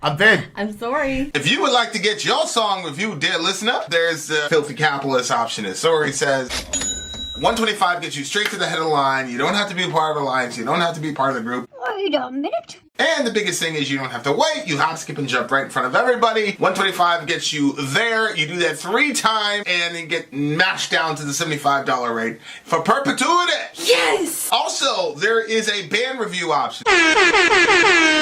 I'm Ben. I'm Sori. If you would like to get your song reviewed, dear listener, there's the Filthy Capitalist option. As Sori says, 125 gets you straight to the head of the line. You don't have to be a part of the alliance. You don't have to be part of the group. Wait a minute. And the biggest thing is you don't have to wait. You hop, skip, and jump right in front of everybody. 125 gets you there. You do that 3 times, and then get mashed down to the $75 rate for perpetuity. Yes! Also, there is a band review option.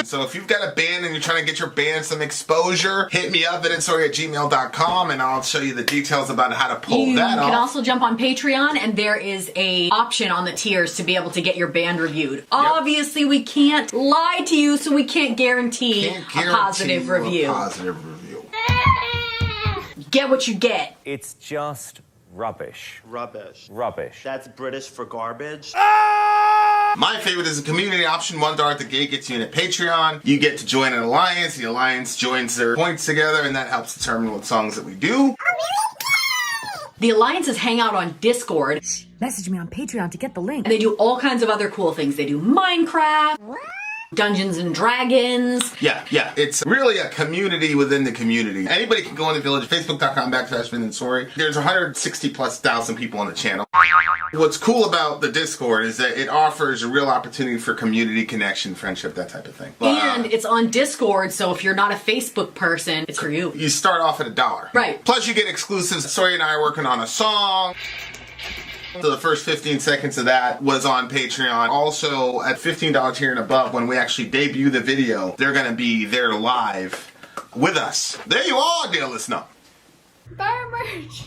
So if you've got a band and you're trying to get your band some exposure, hit me up at itsori@gmail.com, and I'll show you the details about how to pull that off. You can also jump on Patreon, and there is a option on the tiers to be able to get your band reviewed. Obviously, we can't lie to you, so we can't guarantee a positive review. Get what you get. It's just rubbish. Rubbish. That's British for garbage. My favorite is the community option. $1 at the gate gets you in at Patreon. You get to join an alliance. The alliance joins their points together, and that helps determine what songs that we do. The alliances hang out on Discord. Message me on Patreon to get the link. And they do all kinds of other cool things. They do Minecraft, Dungeons and Dragons. Yeah. It's really a community within the community. Anybody can go in the village, facebook.com/Vin and Sori. There's 160,000+ people on the channel. What's cool about the Discord is that it offers a real opportunity for community connection, friendship, that type of thing. And it's on Discord, so if you're not a Facebook person, it's for you. You start off at $1. Right. Plus you get exclusives. Sori and I are working on a song. So the first 15 seconds of that was on Patreon. Also, at $15 tier and above, when we actually debut the video, they're going to be there live with us. There you are, dear listener. Buy our merch.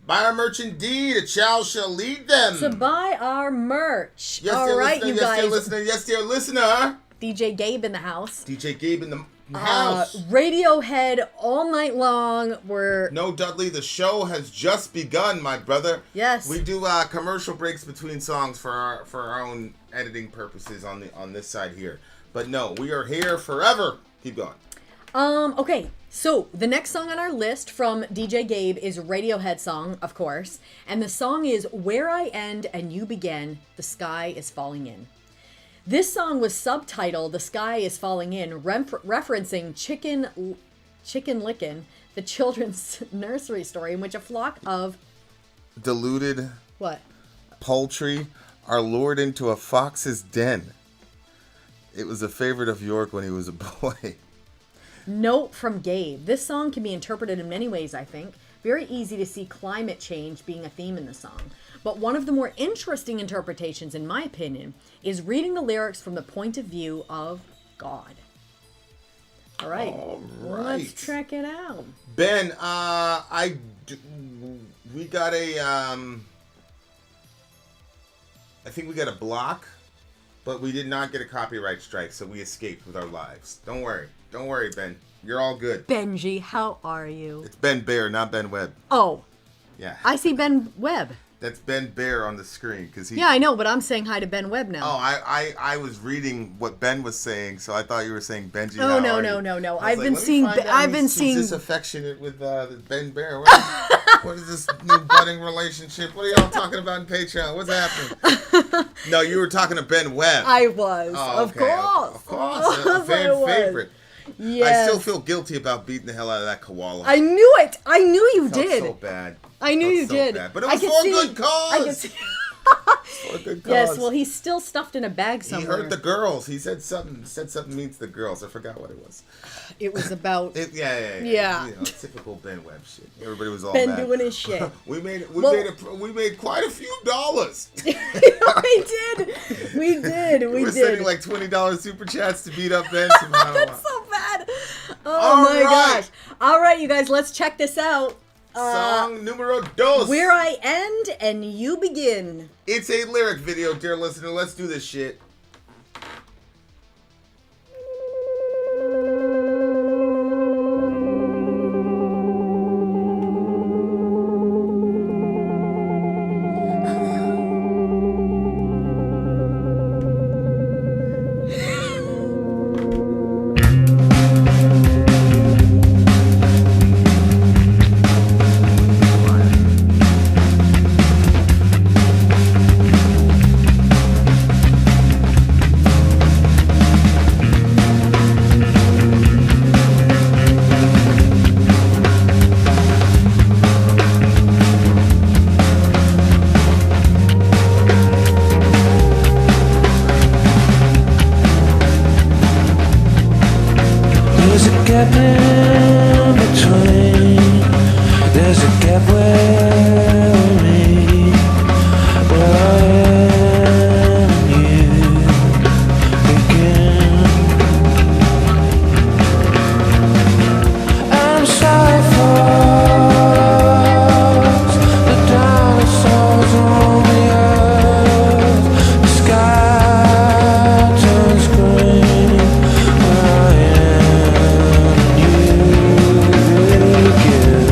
Buy our merch indeed. A child shall lead them. To buy our merch. Yes, All dear right, listener, you yes, guys. dear listener. Yes, dear listener. DJ Gabe in the house. DJ Gabe in the house. Radiohead all night long. No, Dudley, the show has just begun, my brother. Yes. We do commercial breaks between songs for our own editing purposes on this side here. But no, we are here forever. Keep going. Okay, so the next song on our list from DJ Gabe is a Radiohead song, of course. And the song is Where I End and You Begin, The Sky is Falling In. This song was subtitled The Sky is Falling In, referencing Chicken Licken, the children's nursery story in which a flock of... Deluded What? poultry are lured into a fox's den. It was a favorite of York when he was a boy. Note from Gabe. This song can be interpreted in many ways, I think. Very easy to see climate change being a theme in the song. But one of the more interesting interpretations, in my opinion, is reading the lyrics from the point of view of God. All right. Let's check it out. Ben, we got a, I think we got a block, but we did not get a copyright strike, so we escaped with our lives. Don't worry, Ben. You're all good. Benji, how are you? It's Ben Bear, not Ben Webb. Oh. Yeah. I see Ben Webb. That's Ben Bear on the screen because he. Yeah, I know, but I'm saying hi to Ben Webb now. Oh, I was reading what Ben was saying, so I thought you were saying Benji. Oh no! I've been seeing. He's disaffectionate with Ben Bear. What is this new budding relationship? What are y'all talking about in Patreon? What's happening? No, you were talking to Ben Webb. I was, oh, of okay. course, of course, a fan favorite. Yes. I still feel guilty about beating the hell out of that koala. I knew it. I knew you Felt did. so bad. I knew you so did. Bad. But it was for a good cause. For a good cause. Yes, well, he's still stuffed in a bag He somewhere. hurt the girls. He said something means the girls. I forgot what it was. It was about Yeah. Yeah. You know, typical Ben Webb shit. Everybody was all Ben mad. doing his shit. we made quite a few dollars. We did. We We're did. sending like $20 super chats to beat up Ben somehow. That's so bad. Oh All my right. gosh. All right, you guys, let's check this out. Song numero dos. Where I end and you begin. It's a lyric video, dear listener. Let's do this shit. There's a gap in between. There's a gap where we meet. Where I am and you begin. I'm sorry folks. The dinosaurs roam the earth. The sky turns green. Where I am and you begin.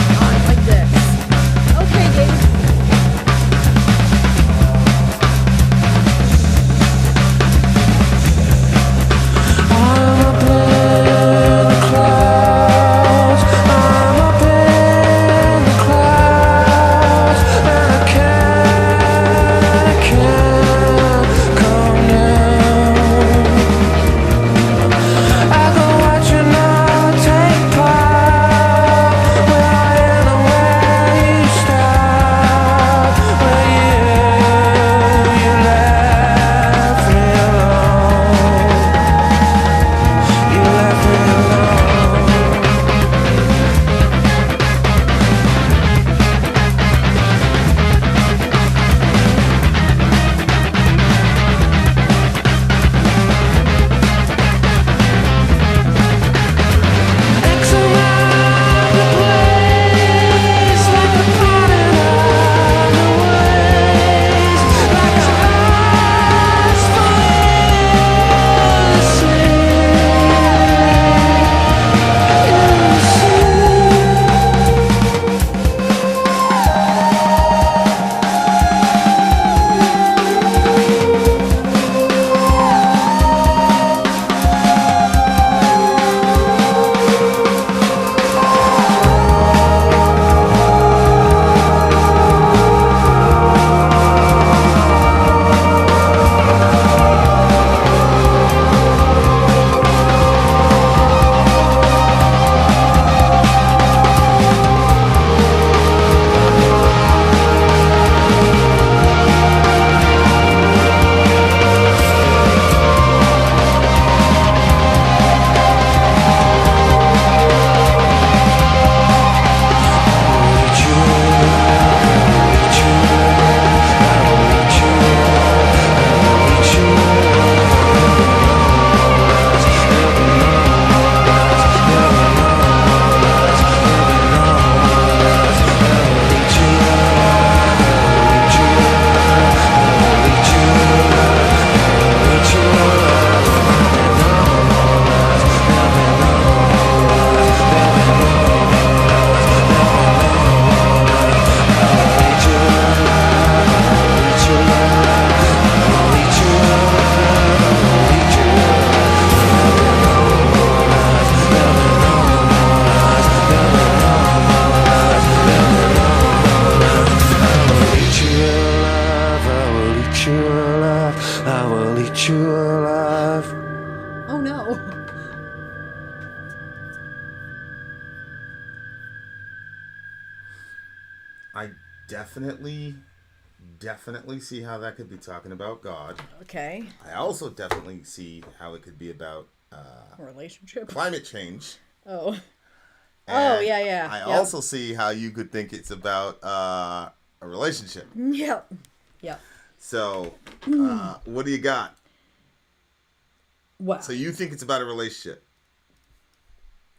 I like this. Okay, Dave. I'm up in the clouds. I'm up in the clouds, and I can't come down. I go watching all take part. Where I am and where you start. Where you left me alone. You left me alone. X around the place, like a planet on the waves, like a heart's Oh no. I definitely see how that could be talking about God. Okay. I also definitely see how it could be about Relationship. climate change. Oh. And yeah. I Yep. also see how you could think it's about a relationship. Yep. So, what do you got? What? So you think it's about a relationship?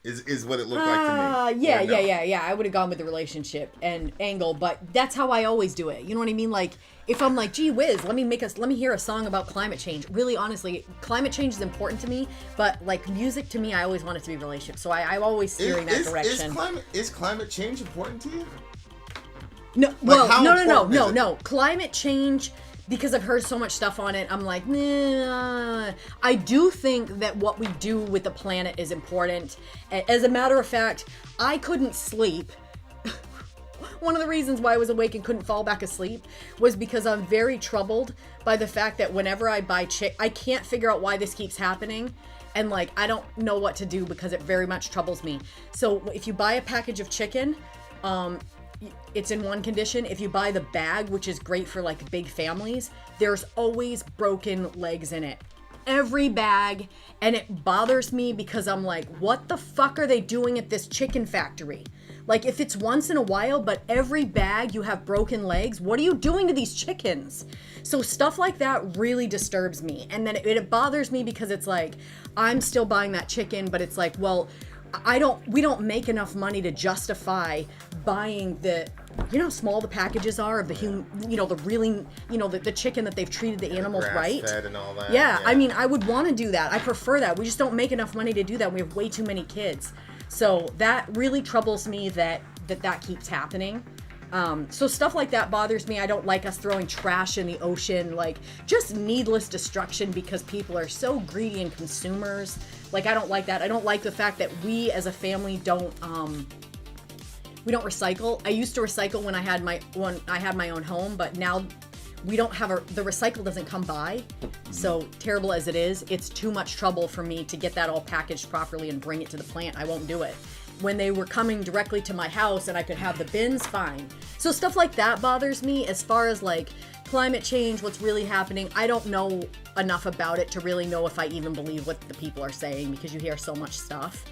Is what it looked like to me? Yeah. Or no? I would have gone with the relationship and angle, but that's how I always do it. You know what I mean? Like, if I'm like, gee whiz, let me hear a song about climate change. Really, honestly, climate change is important to me, but like music to me, I always want it to be relationship. So I'm always steering that direction. Is climate change important to you? No, Like, well, how important is it? no. Climate change, because I've heard so much stuff on it, I'm like, nah. I do think that what we do with the planet is important. As a matter of fact, I couldn't sleep. One of the reasons why I was awake and couldn't fall back asleep was because I'm very troubled by the fact that whenever I buy I can't figure out why this keeps happening. And like, I don't know what to do because it very much troubles me. So if you buy a package of chicken, it's in one condition. If you buy the bag, which is great for like big families, there's always broken legs in it. Every bag. And it bothers me because I'm like, what the fuck are they doing at this chicken factory? Like, if it's once in a while, but every bag you have broken legs, what are you doing to these chickens? So stuff like that really disturbs me. And then it bothers me because it's like, I'm still buying that chicken, but it's like, well, we don't make enough money to justify buying the, you know how small the packages are of the the chicken that they've treated the animals right. Grass-fed and all that. Yeah, I mean, I would want to do that. I prefer that. We just don't make enough money to do that. We have way too many kids. So that really troubles me that keeps happening. So stuff like that bothers me. I don't like us throwing trash in the ocean, like just needless destruction because people are so greedy and consumers. Like, I don't like that. I don't like the fact that we as a family don't recycle. I used to recycle when I had my own home, but now we don't have the recycle doesn't come by. So terrible as it is, it's too much trouble for me to get that all packaged properly and bring it to the plant. I won't do it. When they were coming directly to my house and I could have the bins, fine. So stuff like that bothers me. As far as like climate change, what's really happening, I don't know enough about it to really know if I even believe what the people are saying because you hear so much stuff.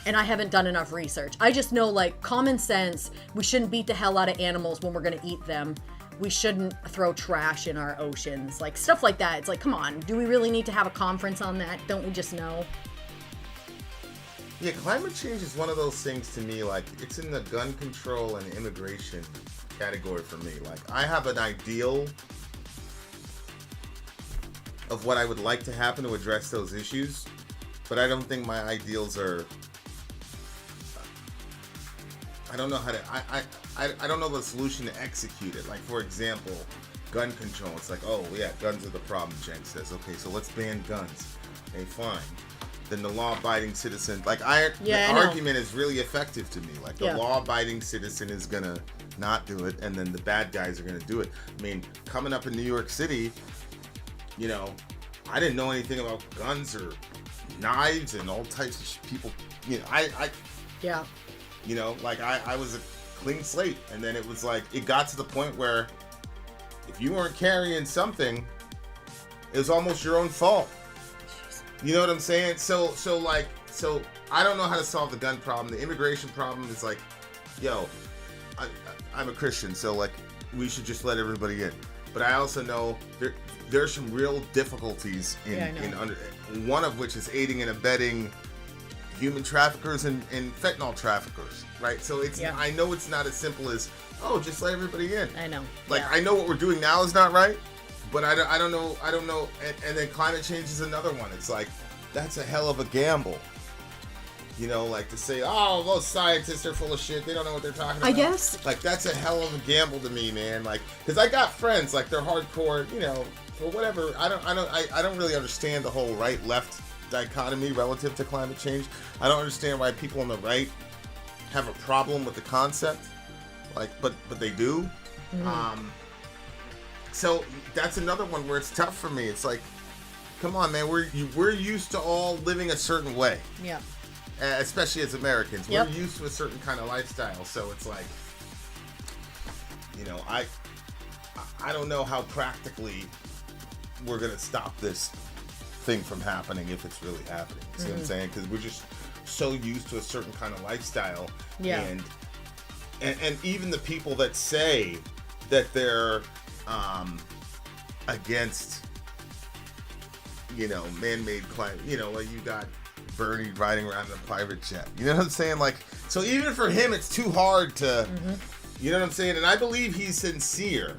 And I haven't done enough research. I just know, like, common sense, we shouldn't beat the hell out of animals when we're gonna eat them. We shouldn't throw trash in our oceans. Like, stuff like that. It's like, come on, do we really need to have a conference on that? Don't we just know? Yeah, climate change is one of those things to me, like, it's in the gun control and immigration category for me. Like, I have an ideal of what I would like to happen to address those issues, but I don't think my ideals are... I don't know how to... I don't know the solution to execute it. Like, for example, gun control. It's like, oh, yeah, guns are the problem, Jenk says. Okay, so let's ban guns. Okay, fine. Then the law-abiding citizen... Like, the argument is really effective to me. Like, the law-abiding citizen is going to not do it, and then the bad guys are going to do it. I mean, coming up in New York City, you know, I didn't know anything about guns or knives and all types of people. You know, Yeah. You know, like, I was a clean slate, and then it was like, it got to the point where if you weren't carrying something, it was almost your own fault. You know what I'm saying? So I don't know how to solve the gun problem. The immigration problem is like, yo, I'm a Christian, so like, we should just let everybody in. But I also know there's some real difficulties one of which is aiding and abetting human traffickers and fentanyl traffickers, right? So it's I know it's not as simple as, oh, just let everybody in. I know. Like, I know what we're doing now is not right, but I don't know. And then climate change is another one. It's like, that's a hell of a gamble. You know, like to say, oh, those scientists are full of shit. They don't know what they're talking about. I guess. Like, that's a hell of a gamble to me, man. Like, because I got friends, like, they're hardcore, you know, for whatever. I don't really understand the whole right-left dichotomy relative to climate change. I don't understand why people on the right have a problem with the concept. Like, but they do. Mm-hmm. So that's another one where it's tough for me. It's like, come on, man. We're used to all living a certain way. Yeah. Especially as Americans, we're used to a certain kind of lifestyle. So it's like, you know, I don't know how practically we're gonna stop this thing from happening if it's really happening. See what I'm saying? Because we're just so used to a certain kind of lifestyle. Yeah. And even the people that say that they're against, you know, man-made climate, you know, like you got Bernie riding around in a private jet. You know what I'm saying? Like, so even for him, it's too hard to, you know what I'm saying? And I believe he's sincere.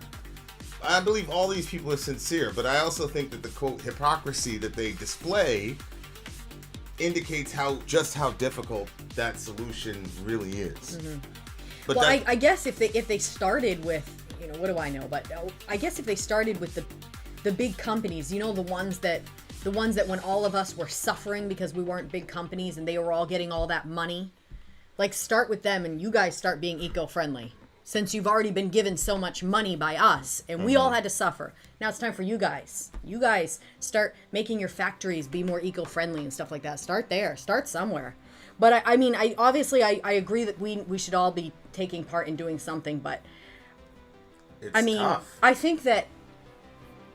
I believe all these people are sincere, but I also think that the quote hypocrisy that they display indicates just how difficult that solution really is. But well, I guess if they started with, you know, what do I know? But I guess if they started with the big companies, you know, the ones that when all of us were suffering because we weren't big companies and they were all getting all that money, like start with them and you guys start being eco-friendly. Since you've already been given so much money by us and we all had to suffer. Now it's time for you guys. You guys start making your factories be more eco-friendly and stuff like that. Start there. Start somewhere. But I mean, I agree that we should all be taking part in doing something, but it's tough. I think that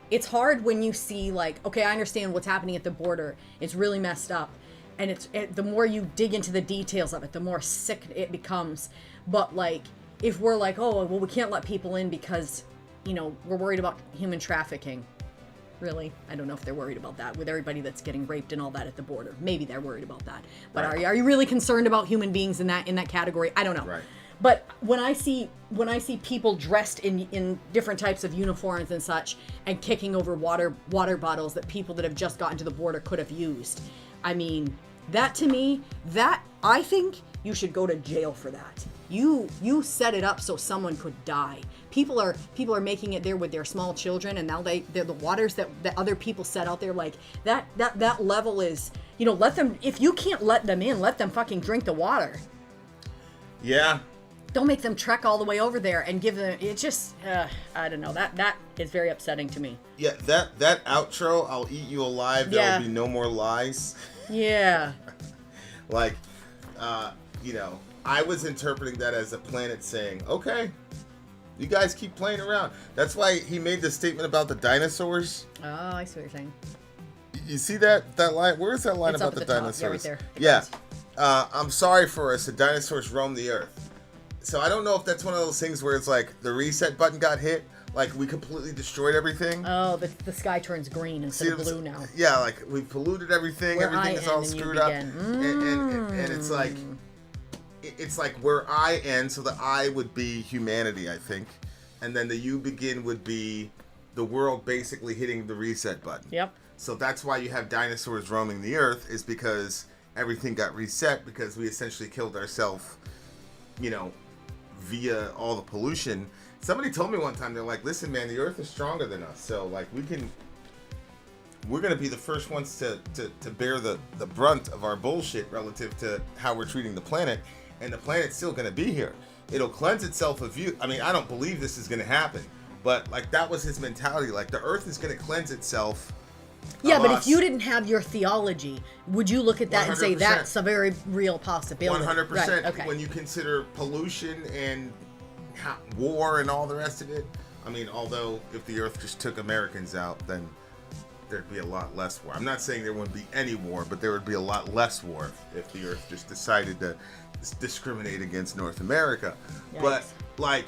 it's hard when you see like, okay, I understand what's happening at the border. It's really messed up. And the more you dig into the details of it, the more sick it becomes. But like, if we're like, oh, well, we can't let people in because, you know, we're worried about human trafficking. Really? I don't know if they're worried about that with everybody that's getting raped and all that at the border. Maybe they're worried about that. But Right. are you really concerned about human beings in that category? I don't know. Right. But when I see people dressed in different types of uniforms and such and kicking over water bottles that people that have just gotten to the border could have used, I mean, that to me, I think you should go to jail for that. You set it up so someone could die. People are making it there with their small children, and now they're the waters that other people set out there, like that level is, you know, let them, if you can't let them in, let them fucking drink the water. Yeah. Don't make them trek all the way over there and give them, it's just, I don't know, that is very upsetting to me. Yeah, that outro, I'll eat you alive, there will be no more lies. Yeah. Like, you know, I was interpreting that as a planet saying, okay, you guys keep playing around. That's why he made the statement about the dinosaurs. Oh, I see what you're saying. You see that line? Where's that line It's about up the at the top. dinosaurs? Yeah, right Yeah. there. I'm sorry for us. The dinosaurs roam the earth. So I don't know if that's one of those things where it's like the reset button got hit, like we completely destroyed everything. Oh, the sky turns green instead of blue now. Yeah, like we polluted everything. Where everything I is all end and you screwed up, begin. and it's like where I end. So the I would be humanity, I think, and then the you begin would be the world basically hitting the reset button. Yep. So that's why you have dinosaurs roaming the earth, is because everything got reset because we essentially killed ourselves, you know, via all the pollution. Somebody told me one time, they're like, listen, man, the earth is stronger than us. So like we're going to be the first ones to bear the brunt of our bullshit relative to how we're treating the planet. And the planet's still going to be here. It'll cleanse itself of you. I mean, I don't believe this is going to happen, but like that was his mentality. Like the earth is going to cleanse itself. Yeah, but if you didn't have your theology, would you look at that and say 100%. that's a very real possibility? 100%. Right, okay. When you consider pollution and war and all the rest of it. I mean, although if the earth just took Americans out, then there'd be a lot less war. I'm not saying there wouldn't be any war, but there would be a lot less war if the earth just decided to discriminate against North America. Yikes. But like,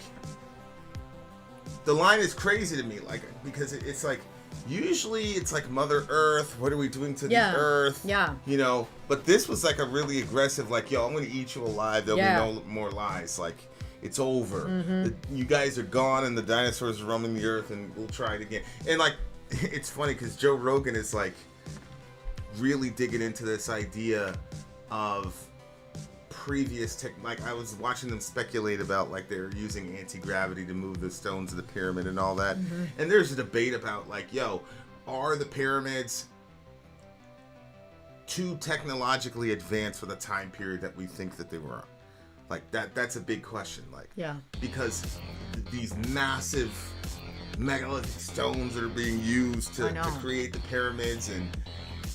the line is crazy to me, like, because it's like, usually it's like Mother Earth, what are we doing to the earth? Yeah. You know, but this was like a really aggressive, like, yo, I'm going to eat you alive. There'll be no more lies. Like, it's over. You guys are gone and the dinosaurs are roaming the earth and we'll try it again. And like, it's funny because Joe Rogan is like really digging into this idea of previous tech. Like, I was watching them speculate about like they're using anti-gravity to move the stones of the pyramid and all that. And there's a debate about like, yo, are the pyramids too technologically advanced for the time period that we think that they were? Like that's a big question. Like, Yeah. because these massive megalithic stones that are being used to create the pyramids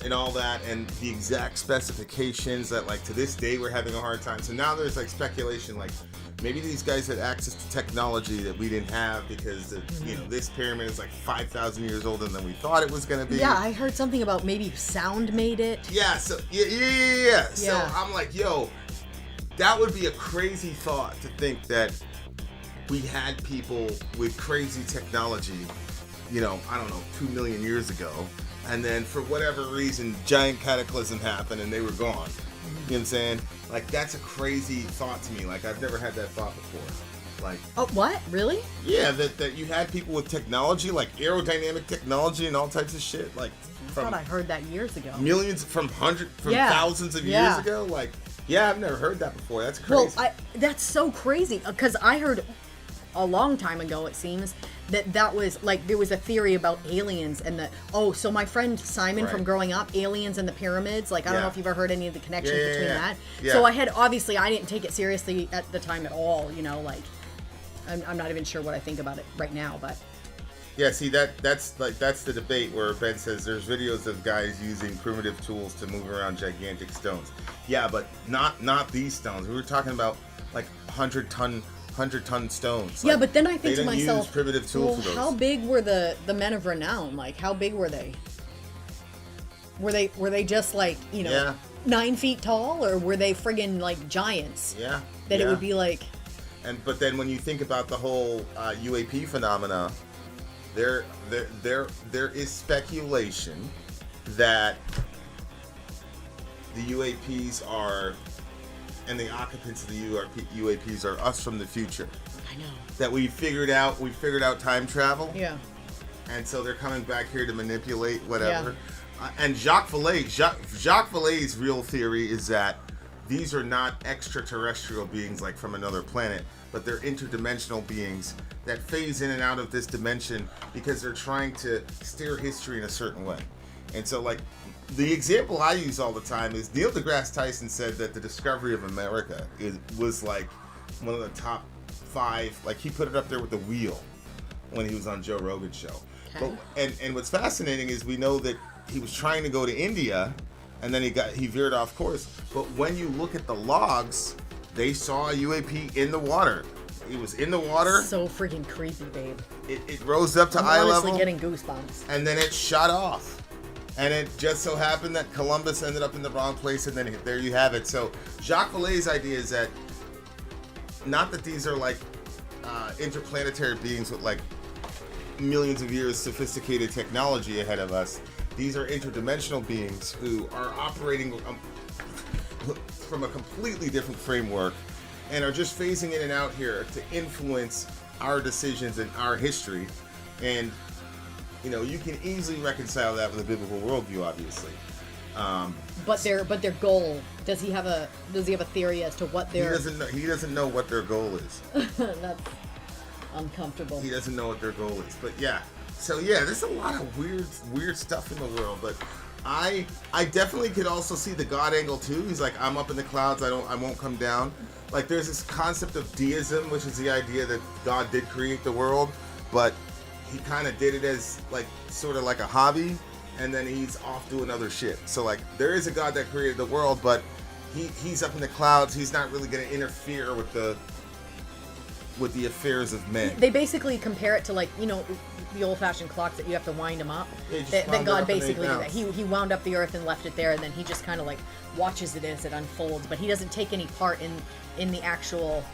and all that, and the exact specifications that like to this day we're having a hard time. So now there's like speculation like, maybe these guys had access to technology that we didn't have because you know, this pyramid is like 5,000 years older than we thought it was going to be. Yeah, I heard something about maybe sound made it. Yeah, so yeah. So I'm like, yo, that would be a crazy thought to think that we had people with crazy technology, you know, I don't know, 2 million years ago, and then for whatever reason, giant cataclysm happened and they were gone. You know what I'm saying? Like, that's a crazy thought to me. Like, I've never had that thought before. Like, Oh, what? Really? yeah, that you had people with technology, like aerodynamic technology and all types of shit, like I from thought I heard that years ago. millions, from thousands of years ago. Like, yeah, I've never heard that before. That's crazy. Well, that's so crazy because I heard a long time ago, it seems, that was like there was a theory about aliens and so my friend Simon from growing up, aliens and the pyramids, like I don't know if you've ever heard any of the connections between that. Yeah. So I didn't take it seriously at the time at all, you know, like I'm not even sure what I think about it right now, but yeah, see, that's the debate where Ben says there's videos of guys using primitive tools to move around gigantic stones. Yeah, but not these stones. We were talking about like 100-ton stones. yeah, Like, but then I think to they didn't myself, use primitive tools for those. how big were the men of renown? Like, how big were they? Were they just like, you know, Yeah. 9 feet tall, or were they friggin' like giants? Yeah. That yeah. it would be like. But then when you think about the whole UAP phenomena, there is speculation that the UAPs are, and the occupants of the UAPs are us from the future. I know. That we figured out time travel. Yeah. And so they're coming back here to manipulate whatever. And Jacques Vallée's real theory is that these are not extraterrestrial beings like from another planet, but they're interdimensional beings that phase in and out of this dimension because they're trying to steer history in a certain way. And so, like, the example I use all the time is Neil deGrasse Tyson said that the discovery of America was like one of the top 5. Like, he put it up there with the wheel when he was on Joe Rogan's show. Okay. But, and what's fascinating is we know that he was trying to go to India, and then he veered off course. But when you look at the logs, they saw a UAP in the water. It was in the water. So freaking creepy, babe. It rose up to I'm eye honestly level, getting goosebumps. and then it shot off. And it just so happened that Columbus ended up in the wrong place, and then there you have it. So Jacques Vallée's idea is that not that these are like interplanetary beings with like millions of years sophisticated technology ahead of us. These are interdimensional beings who are operating from a completely different framework and are just phasing in and out here to influence our decisions and our history. And you know, you can easily reconcile that with a biblical worldview, obviously. But their goal, does he have a theory as to what their He doesn't know what their goal is. That's uncomfortable. He doesn't know what their goal is. But yeah. So yeah, there's a lot of weird stuff in the world, but I definitely could also see the God angle too. He's like, I'm up in the clouds, I won't come down. Like, there's this concept of deism, which is the idea that God did create the world, but he kind of did it as like sort of like a hobby, and then he's off doing other shit. So like, there is a God that created the world, but he's up in the clouds. He's not really going to interfere with the affairs of men. They basically compare it to, like, you know, the old-fashioned clocks that you have to wind them up. Yeah, just That wound it God up and basically they did that. He wound up the earth and left it there, and then he just kind of like watches it as it unfolds, but he doesn't take any part in the actual.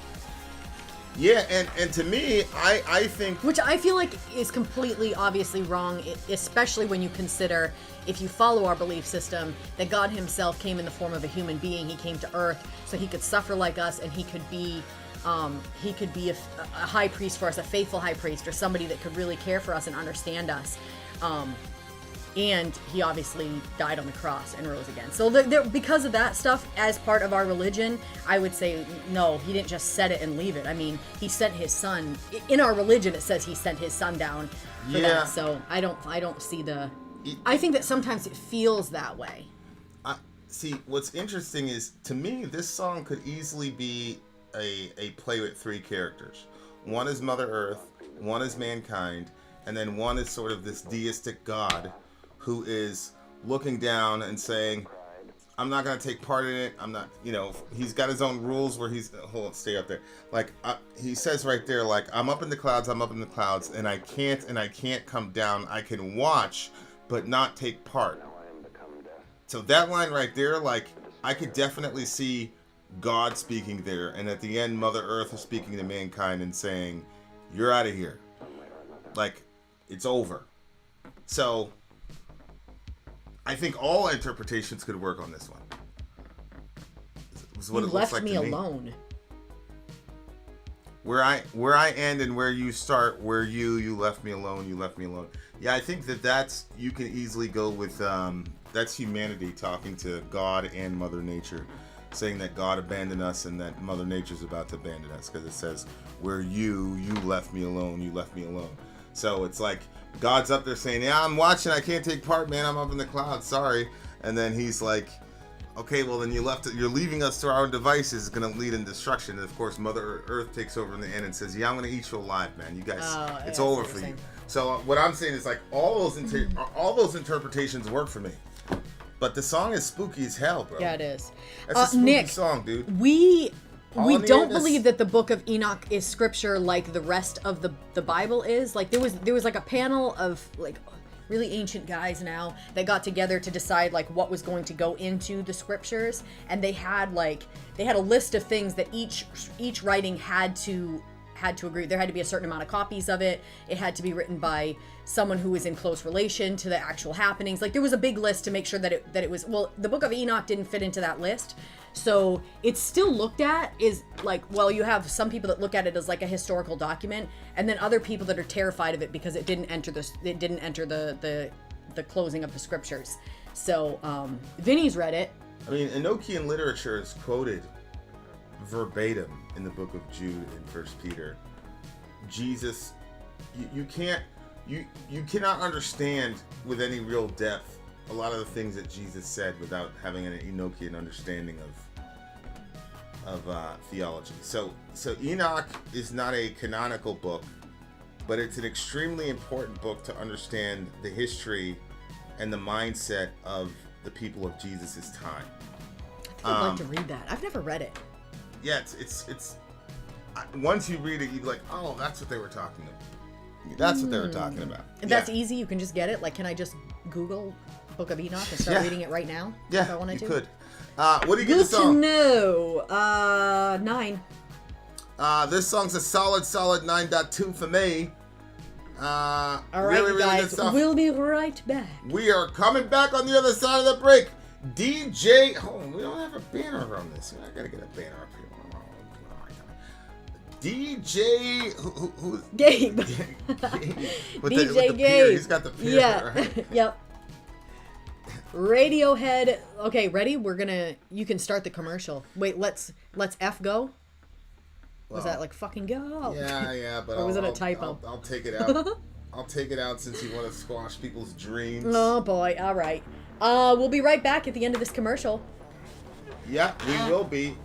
Yeah, and to me, I think, Which I feel like is completely obviously wrong, especially when you consider, if you follow our belief system, that God himself came in the form of a human being. He came to earth so he could suffer like us, and he could be a high priest for us, a faithful high priest, or somebody that could really care for us and understand us. And he obviously died on the cross and rose again. So because of that stuff, as part of our religion, I would say, no, he didn't just set it and leave it. I mean, he sent his son. In our religion, it says he sent his son down for that. So I don't see I think that sometimes it feels that way. see, what's interesting is, to me, this song could easily be a play with 3 characters. One is Mother Earth, one is mankind, and then one is sort of this deistic God who is looking down and saying, I'm not gonna take part in it. I'm not, he's got his own rules where he's, hold on, stay up there. Like, he says right there, like, I'm up in the clouds, and I can't come down. I can watch, but not take part. So that line right there, like, I could definitely see God speaking there, and at the end, Mother Earth is speaking to mankind and saying, you're out of here. Like, it's over. So, I think all interpretations could work on this one. Is what You it looks left like me to me. alone. Where I end and where you start, where you left me alone, Yeah, I think that's, you can easily go with, that's humanity talking to God and Mother Nature, saying that God abandoned us and that Mother Nature's about to abandon us, because it says, where you left me alone. So it's like, God's up there saying, yeah, I'm watching, I can't take part, man, I'm up in the clouds, sorry. And then he's like, okay, well then you're leaving us to our own devices, it's going to lead in destruction. And of course, Mother Earth takes over in the end and says, yeah, I'm going to eat you alive, man. You guys, it's over for you. So what I'm saying is, like, all those interpretations work for me. But the song is spooky as hell, bro. Yeah, it is. That's a spooky Nick, song, dude. We don't this- believe that the Book of Enoch is scripture like the rest of the Bible is. Like, there was like a panel of like really ancient guys now that got together to decide like what was going to go into the scriptures, and they had a list of things that each writing had to agree. There had to be a certain amount of copies of it. It had to be written by someone who was in close relation to the actual happenings. Like, there was a big list to make sure that it was, well, the Book of Enoch didn't fit into that list. So it's still looked at is like, well, you have some people that look at it as like a historical document, and then other people that are terrified of it because it didn't enter the closing of the scriptures. So Vinny's read it. I mean, Enochian literature is quoted verbatim in the book of Jude and First Peter. Jesus, you cannot understand with any real depth a lot of the things that Jesus said without having an Enochian understanding of theology. So Enoch is not a canonical book, but it's an extremely important book to understand the history and the mindset of the people of Jesus' time. I think I'd like to read that. I've never read it. Yeah, it's once you read it, you'd be like, oh, that's what they were talking about. That's what they were talking about. That's easy. You can just get it. Like, can I just Google Book of Enoch and start reading it right now? Yeah, if I wanted you to? could. What do you give the Good to song? know. 9. This song's a solid 9.2 for me. All right, really, really guys. good stuff. We'll be right back. We are coming back on the other side of the break. DJ, hold on, we don't have a banner on this. I gotta get a banner up here. DJ, who's Gabe. with DJ the Gabe. Peer. He's got the peer. Yeah. Right? Yep. Radiohead. Okay, ready? You can start the commercial. Wait, let's F go. Was that like fucking go? Yeah, but Or was it a typo? I'll take it out. I'll take it out since you want to squash people's dreams. Oh boy. All right. We'll be right back at the end of this commercial. Yeah, we will be.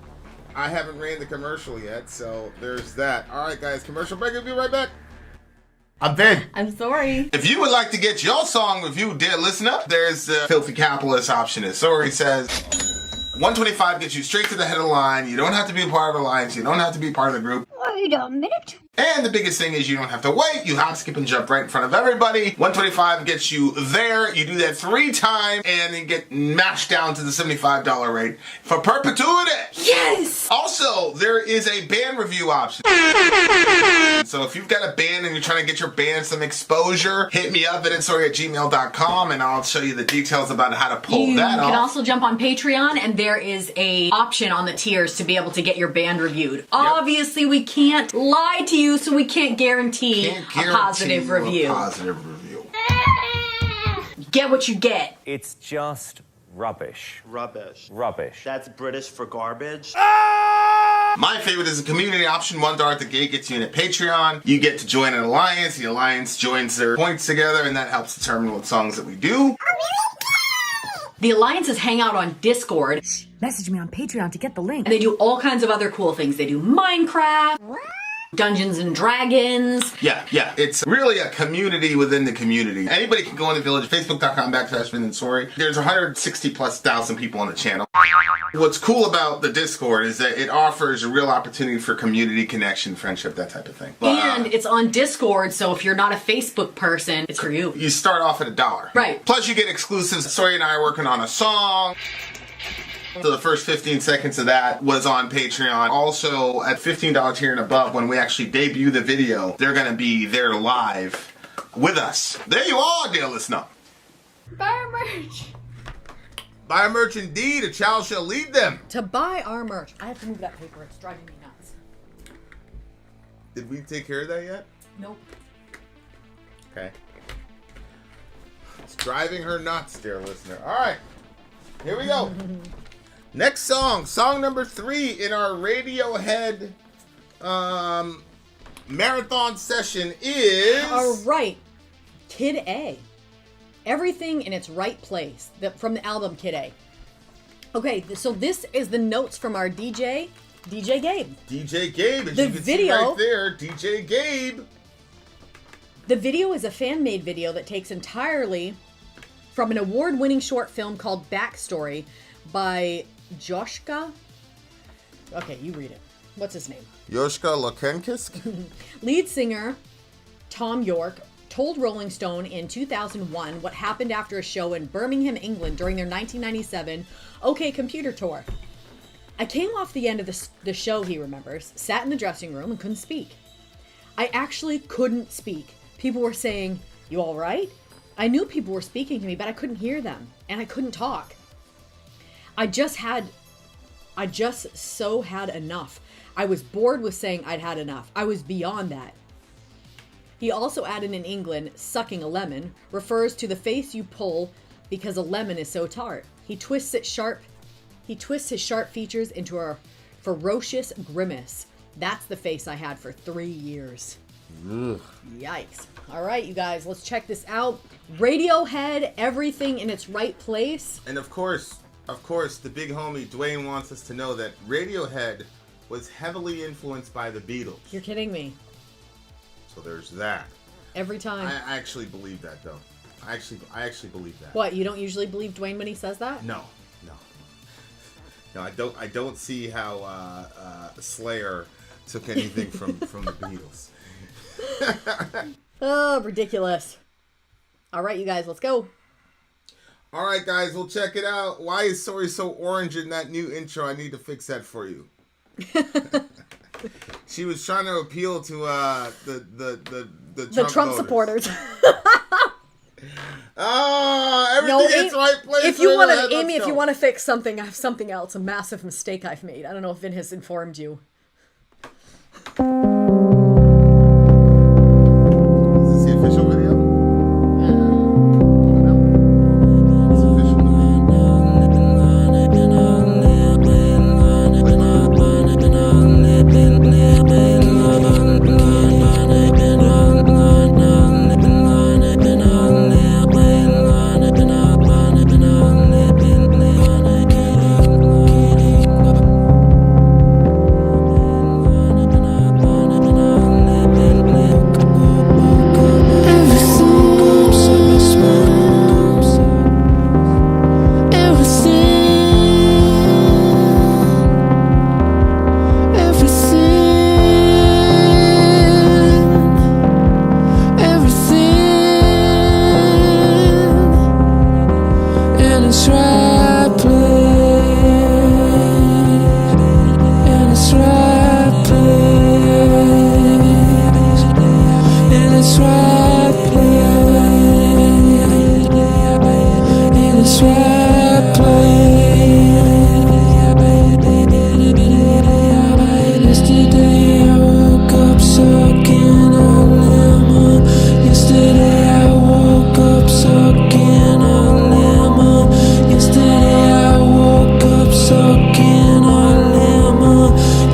I haven't ran the commercial yet, so there's that. All right, guys, commercial break. We'll be right back. I'm Ben. I'm sorry. If you would like to get your song reviewed, dear listener, there's the Filthy Capitalist option. As Sori says, $125 gets you straight to the head of the line. You don't have to be a part of the alliance. You don't have to be part of the group. Wait a minute. And the biggest thing is you don't have to wait. You hop, skip, and jump right in front of everybody. $125 gets you there. You do that 3 times, and you get mashed down to the $75 rate for perpetuity. Yes! Also, there is a band review option. So if you've got a band and you're trying to get your band some exposure, hit me up at itsori@gmail.com, and I'll show you the details about how to pull that off. You can also jump on Patreon, and there is a option on the tiers to be able to get your band reviewed. Obviously, we can't lie to you, so we can't guarantee a positive review. Get what you get. It's just rubbish. Rubbish. Rubbish. That's British for garbage. My favorite is the community option. $1 at the gate gets you in at Patreon. You get to join an alliance. The alliance joins their points together, and that helps determine what songs that we do. The alliances hang out on Discord. Message me on Patreon to get the link. And they do all kinds of other cool things. They do Minecraft. Dungeons and Dragons. Yeah. It's really a community within the community. Anybody can go in the village, facebook.com/Vin and Sori. There's 160,000+ people on the channel. What's cool about the Discord is that it offers a real opportunity for community connection, friendship, that type of thing. And it's on Discord, so if you're not a Facebook person, it's for you. You start off at $1. Right. Plus you get exclusives. Sori and I are working on a song. So the first 15 seconds of that was on Patreon. Also, at $15 tier and above, when we actually debut the video, they're going to be there live with us. There you are, dear listener. Buy our merch. Buy our merch indeed. A child shall lead them. To buy our merch. I have to move that paper. It's driving me nuts. Did we take care of that yet? Nope. Okay. It's driving her nuts, dear listener. All right. Here we go. Next song number 3 in our Radiohead marathon session is... All right. Kid A. Everything in its right place. From the album Kid A. Okay, so this is the notes from our DJ Gabe. DJ Gabe, as The you can see video- right there, DJ Gabe. The video is a fan-made video that takes entirely from an award-winning short film called Backstory by Joshka. Okay, you read it. What's his name? Yoshka Lakenkisk? Lead singer Tom York told Rolling Stone in 2001 what happened after a show in Birmingham, England during their 1997 OK Computer tour. I came off the end of the show, he remembers, sat in the dressing room and couldn't speak. I actually couldn't speak. People were saying, "You all right?" I knew people were speaking to me, but I couldn't hear them, and I couldn't talk. I just so had enough. I was bored with saying I'd had enough. I was beyond that. He also added in England, sucking a lemon refers to the face you pull because a lemon is so tart. He twists his sharp features into a ferocious grimace. That's the face I had for 3 years. Ugh. Yikes. All right, you guys, let's check this out. Radiohead, everything in its right place. And of course, the big homie Dwayne wants us to know that Radiohead was heavily influenced by the Beatles. You're kidding me. So there's that. Every time. I actually believe that, though. I actually believe that. What, you don't usually believe Dwayne when he says that? No, I don't see how Slayer took anything from the Beatles. Oh, ridiculous. All right, you guys, let's go. All right, guys, we'll check it out. Why is Sori so orange in that new intro? I need to fix that for you. She was trying to appeal to the Trump supporters. Oh, everything in its right place. If you want to, Amy, Amy, if you want to fix something, I have something else. A massive mistake I've made. I don't know if Vin has informed you. Is this the official video? It's official.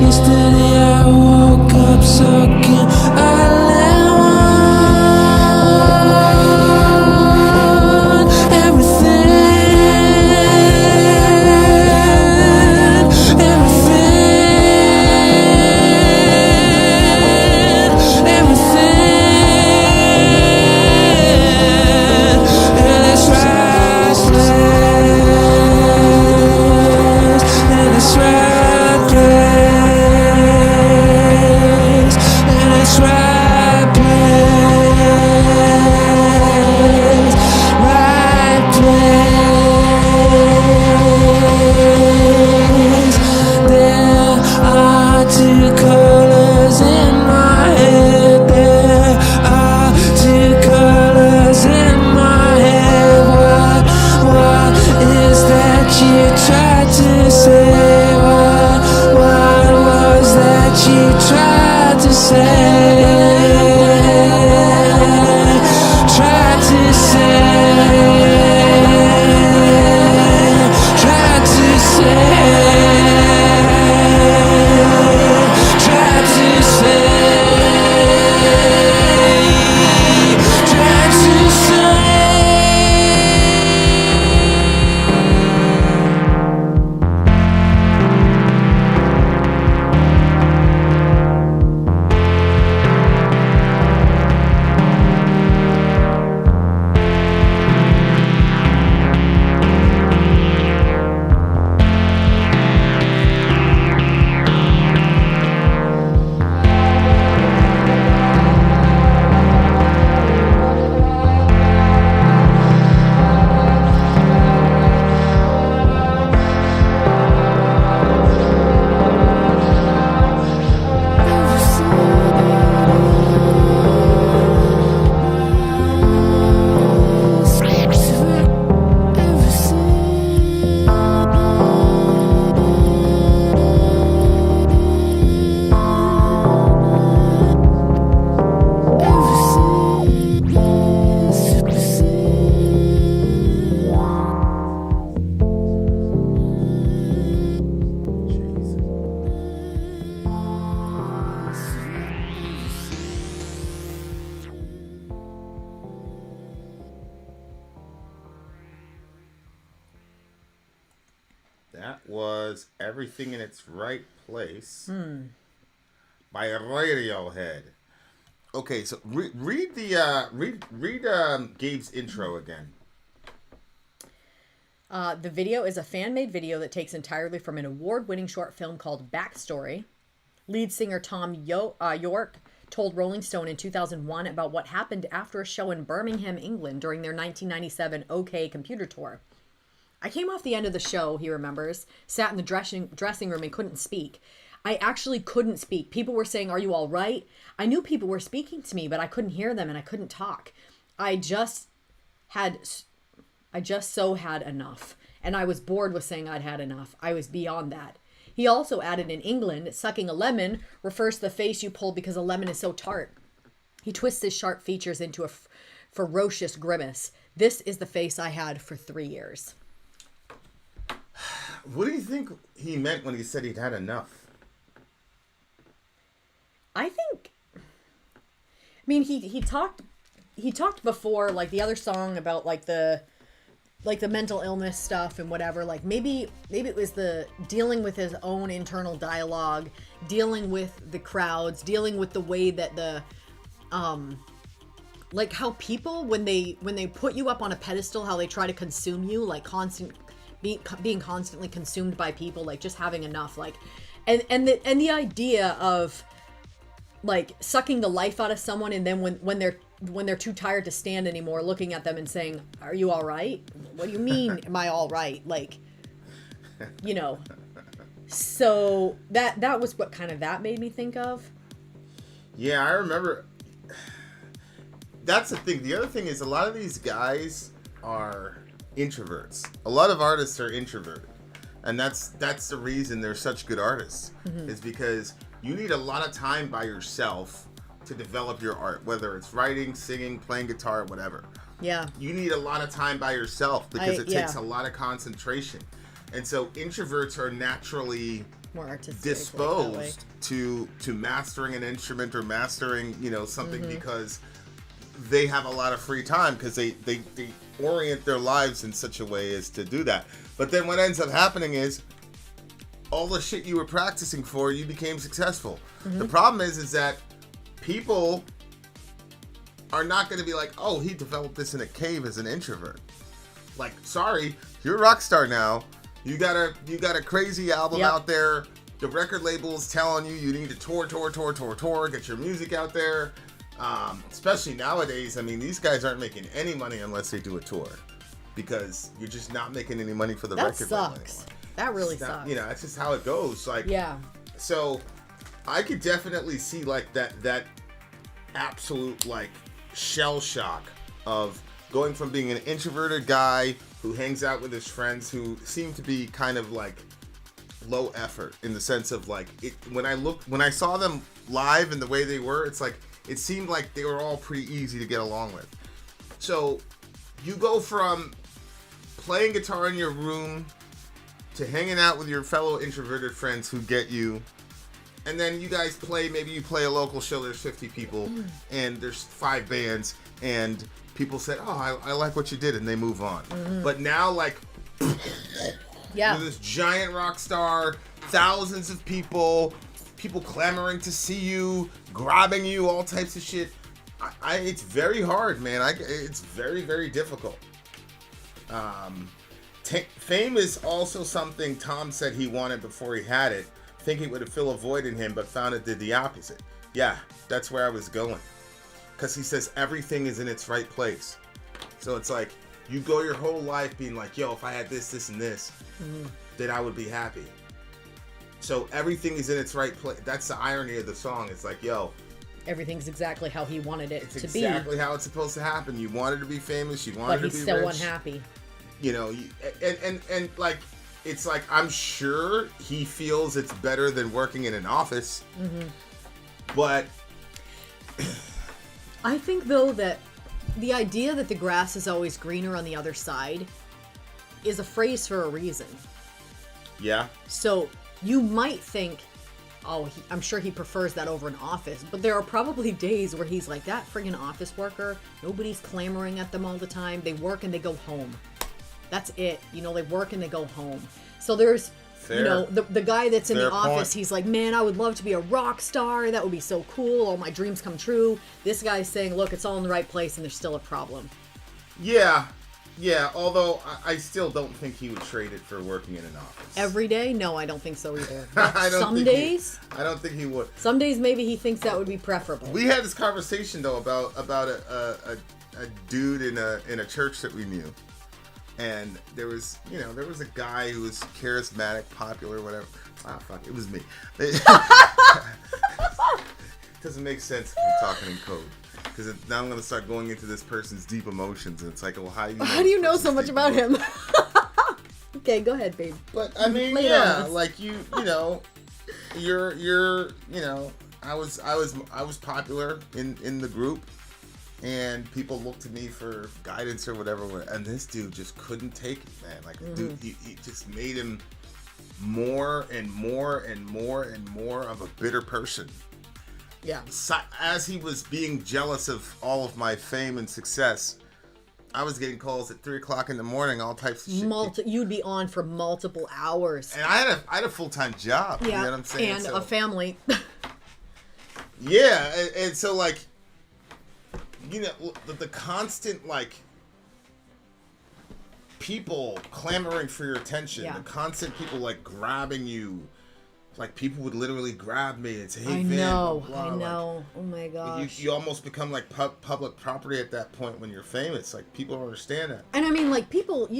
Yesterday I woke up sucking a lemon. was Everything in Its Right Place by Radiohead. Okay, so read Gabe's intro again. The video is a fan-made video that takes entirely from an award-winning short film called Backstory. Lead singer Tom York told Rolling Stone in 2001 about what happened after a show in Birmingham, England during their 1997 OK Computer Tour. I came off the end of the show, he remembers, sat in the dressing room and couldn't speak. I actually couldn't speak. People were saying, "Are you all right?" I knew people were speaking to me, but I couldn't hear them and I couldn't talk. I just so had enough. And I was bored with saying I'd had enough. I was beyond that. He also added, in England, sucking a lemon refers to the face you pull because a lemon is so tart. He twists his sharp features into a ferocious grimace. This is the face I had for 3 years. What do you think he meant when he said he'd had enough? I mean, he talked before, like the other song about like the mental illness stuff and whatever. Like maybe it was the dealing with his own internal dialogue, dealing with the crowds, dealing with the way that the like how people when they put you up on a pedestal, how they try to consume you, like being constantly consumed by people, like just having enough, like and the idea of like sucking the life out of someone, and then when they're too tired to stand anymore, looking at them and saying, "Are you all right?" What do you mean, am I all right? Like, you know. So that was what kind of that made me think of. Yeah, I remember. That's the thing. The other thing is a lot of these guys are introverts. A lot of artists are introverted. And that's the reason they're such good artists. Mm-hmm. Is because you need a lot of time by yourself to develop your art, whether it's writing, singing, playing guitar, whatever. Yeah. You need a lot of time by yourself because it takes a lot of concentration. And so introverts are naturally more disposed to mastering an instrument or mastering, something because they have a lot of free time because they orient their lives in such a way as to do that. But then what ends up happening is all the shit you were practicing for, you became successful. Mm-hmm. The problem is that people are not going to be like, "Oh, he developed this in a cave as an introvert." Like, sorry, you're a rock star now. You got a crazy album out there. The record label is telling you need to tour, get your music out there. Especially nowadays, I mean, these guys aren't making any money unless they do a tour, because you're just not making any money for the record label anymore. That really sucks. That's just how it goes. Like, so I could definitely see like that absolute like shell shock of going from being an introverted guy who hangs out with his friends who seem to be kind of like low effort in the sense of like when I saw them live and the way they were, it's like it seemed like they were all pretty easy to get along with. So you go from playing guitar in your room to hanging out with your fellow introverted friends who get you, and then you guys maybe you play a local show, there's 50 people and there's 5 bands, and people say, "Oh, I like what you did," and they move on. Mm-hmm. But now, like, you're this giant rock star, thousands of people clamoring to see you, grabbing you, all types of shit. It's very hard, man. It's very, very difficult. Fame is also something Tom said he wanted before he had it, thinking it would fill a void in him, but found it did the opposite. Yeah, that's where I was going. Because he says everything is in its right place. So it's like, you go your whole life being like, "Yo, if I had this, this, and this, then I would be happy." So everything is in its right place. That's the irony of the song. It's like, yo, everything's exactly how he wanted it to be. It's exactly how it's supposed to happen. You wanted to be famous. You wanted to be rich. But he's still unhappy. And like, it's like, I'm sure he feels it's better than working in an office. Mm-hmm. But I think, though, that the idea that the grass is always greener on the other side is a phrase for a reason. Yeah. So you might think, "Oh, I'm sure he prefers that over an office." But there are probably days where he's like, "That friggin' office worker, nobody's clamoring at them all the time. They work and they go home. That's it. They work and they go home." So there's You know, the guy that's in the Fair point. office, he's like, man, I would love to be a rock star. That would be so cool. All my dreams come true. This guy's saying, look, it's all in the right place and there's still a problem. Yeah. Although I still don't think he would trade it for working in an office. Every day? No, I don't think so either. I don't Some think days? I don't think he would. Some days maybe he thinks that would be preferable. We had this conversation though about a dude in a church that we knew. And there was a guy who was charismatic, popular, whatever. Ah, fuck, it was me. It doesn't make sense if I'm talking in code. Because now I'm going to start going into this person's deep emotions. And it's like, well, how do you know so much about him? Okay, go ahead, babe. But, I mean, Lay it on yeah, us. like, you're, I was popular in the group. And people looked to me for guidance or whatever, and this dude just couldn't take it, man. Like, dude, he just made him more and more and more and more of a bitter person. Yeah. So, as he was being jealous of all of my fame and success, I was getting calls at 3 o'clock in the morning, all types of shit. You'd be on for multiple hours. And I had a full-time job, you know what I'm saying? And a family. Yeah, and so, like, you know, the constant, like, people clamoring for your attention, the constant people, like, grabbing you. Like, people would literally grab me and say, hey, Vin, blah, blah. I know. Like, oh, my gosh. you almost become, like, public property at that point when you're famous. Like, people don't understand that. And I mean, like, people,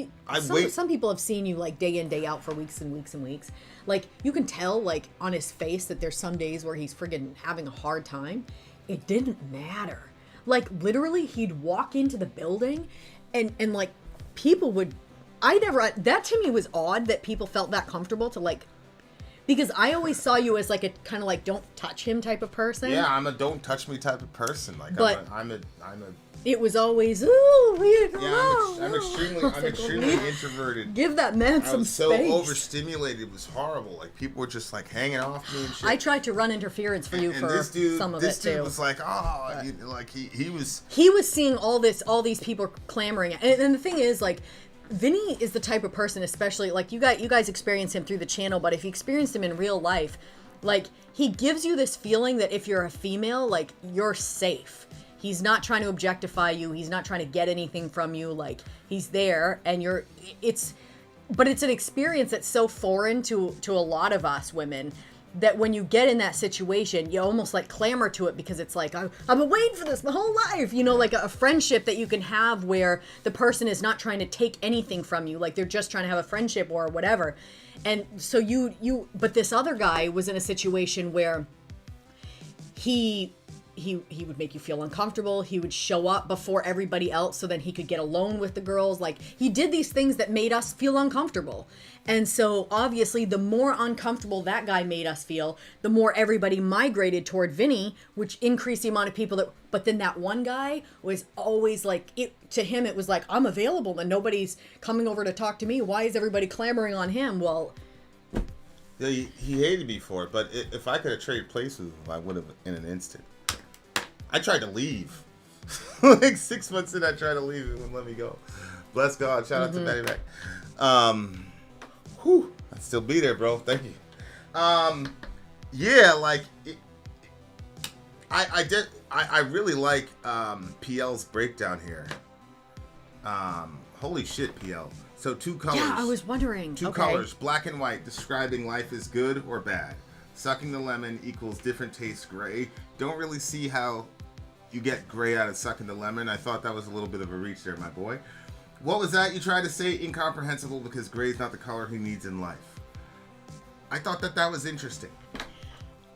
some people have seen you, like, day in, day out for weeks and weeks and weeks. Like, you can tell, like, on his face that there's some days where he's friggin' having a hard time. It didn't matter. Like, literally, he'd walk into the building and like, people would... That to me was odd that people felt that comfortable to, like... Because I always saw you as, like, a kind of, like, don't touch him type of person. Yeah, I'm a don't touch me type of person. Like, but I'm a... It was always, ooh, weird. Yeah, I'm extremely introverted. Give that man some so space. overstimulated, it was horrible. Like, people were just, like, hanging off me and shit. I tried to run interference for you and for some of it, too. This dude was like, oh, like, he was... He was seeing all these people clamoring. And the thing is, like, Vinny is the type of person, especially, like, you guys experience him through the channel, but if you experience him in real life, like, he gives you this feeling that if you're a female, like, you're safe. He's not trying to objectify you. He's not trying to get anything from you. Like, he's there, and but it's an experience that's so foreign to a lot of us women that when you get in that situation, you almost, like, clamor to it because it's like, I've been waiting for this my whole life. You know, like a friendship that you can have where the person is not trying to take anything from you. Like, they're just trying to have a friendship or whatever. And so but this other guy was in a situation where he would make you feel uncomfortable. He would show up before everybody else so then he could get alone with the girls. Like, he did these things that made us feel uncomfortable. And so, obviously, the more uncomfortable that guy made us feel, the more everybody migrated toward Vinny, which increased the amount of people that... But then that one guy was always like... To him, it was like, I'm available and nobody's coming over to talk to me. Why is everybody clamoring on him? Well... Yeah, he hated me for it, but if I could have traded places with him, I would have in an instant. I tried to leave. Like 6 months in, I tried to leave. It wouldn't let me go. Bless God. Shout out to Betty Mac. I'd still be there, bro. Thank you. Yeah, like, I really like PL's breakdown here. Holy shit, PL. So 2 colors. Yeah, I was wondering. Two colors, black and white, describing life as good or bad. Sucking the lemon equals different tastes gray. Don't really see how you get gray out of sucking the lemon. I thought that was a little bit of a reach there, my boy. What was that you tried to say? Incomprehensible because gray is not the color he needs in life. I thought that was interesting.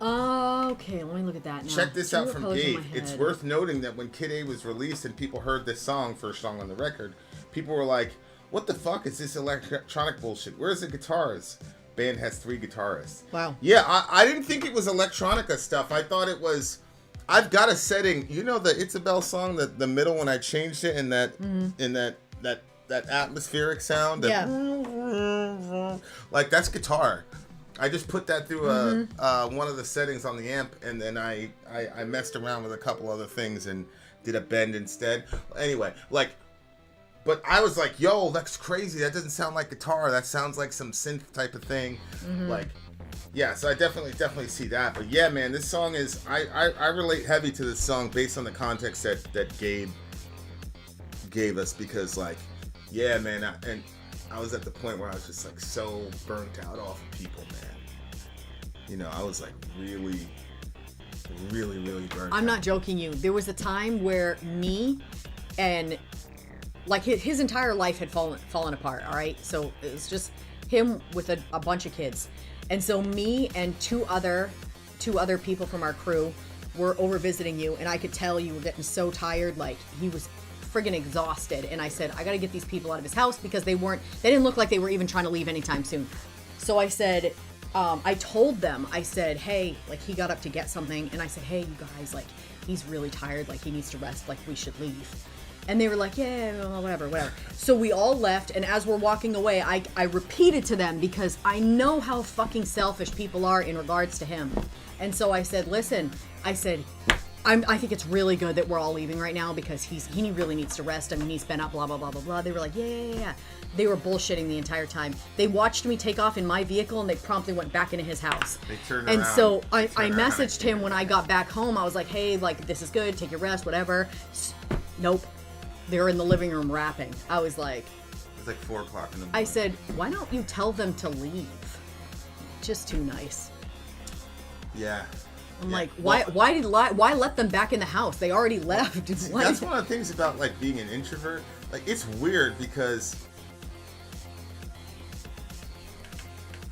Okay, let me look at that now. Check this out from Gabe. It's worth noting that when Kid A was released and people heard this song, first song on the record, people were like, what the fuck is this electronic bullshit? Where's the guitars? Band has 3 guitarists. Wow. Yeah, I didn't think it was electronica stuff. I thought it was... I've got a setting. You know the It's a Bell song, the middle when I changed it in that that atmospheric sound? Yeah. Like, that's guitar. I just put that through one of the settings on the amp, and then I messed around with a couple other things and did a bend instead. Anyway, like, but I was like, yo, that's crazy. That doesn't sound like guitar. That sounds like some synth type of thing. Like, yeah, so I definitely see that. But yeah, man, this song is, I relate heavy to this song based on the context that Gabe gave us, because like, yeah, man, I was at the point where I was just like so burnt out off of people, man. I was like really burnt out. I'm not joking you. There was a time where me and like his entire life had fallen apart, all right? So it was just him with a bunch of kids. And so me and two other people from our crew were over visiting you, and I could tell you were getting so tired, like he was friggin' exhausted. And I said, I gotta get these people out of his house because they didn't look like they were even trying to leave anytime soon. So I said, I told them, I said, hey, like he got up to get something, and I said, hey, you guys, like he's really tired, like he needs to rest, like we should leave. And they were like, yeah, whatever. So we all left, and as we're walking away, I repeated to them, because I know how fucking selfish people are in regards to him. And so I said, listen, I said, I think it's really good that we're all leaving right now, because he really needs to rest. I mean, he's been up, blah, blah, blah, blah, blah. They were like, yeah. They were bullshitting the entire time. They watched me take off in my vehicle, and they promptly went back into his house. They turned and around. so I messaged him when I got back home. I was like, hey, like, this is good. Take your rest, whatever. Nope. They were in the living room rapping. I was like... It's like 4 o'clock in the morning. I said, why don't you tell them to leave? Just too nice. Yeah. I'm like, why let them back in the house? They already left. See, that's one of the things about like being an introvert. Like, it's weird because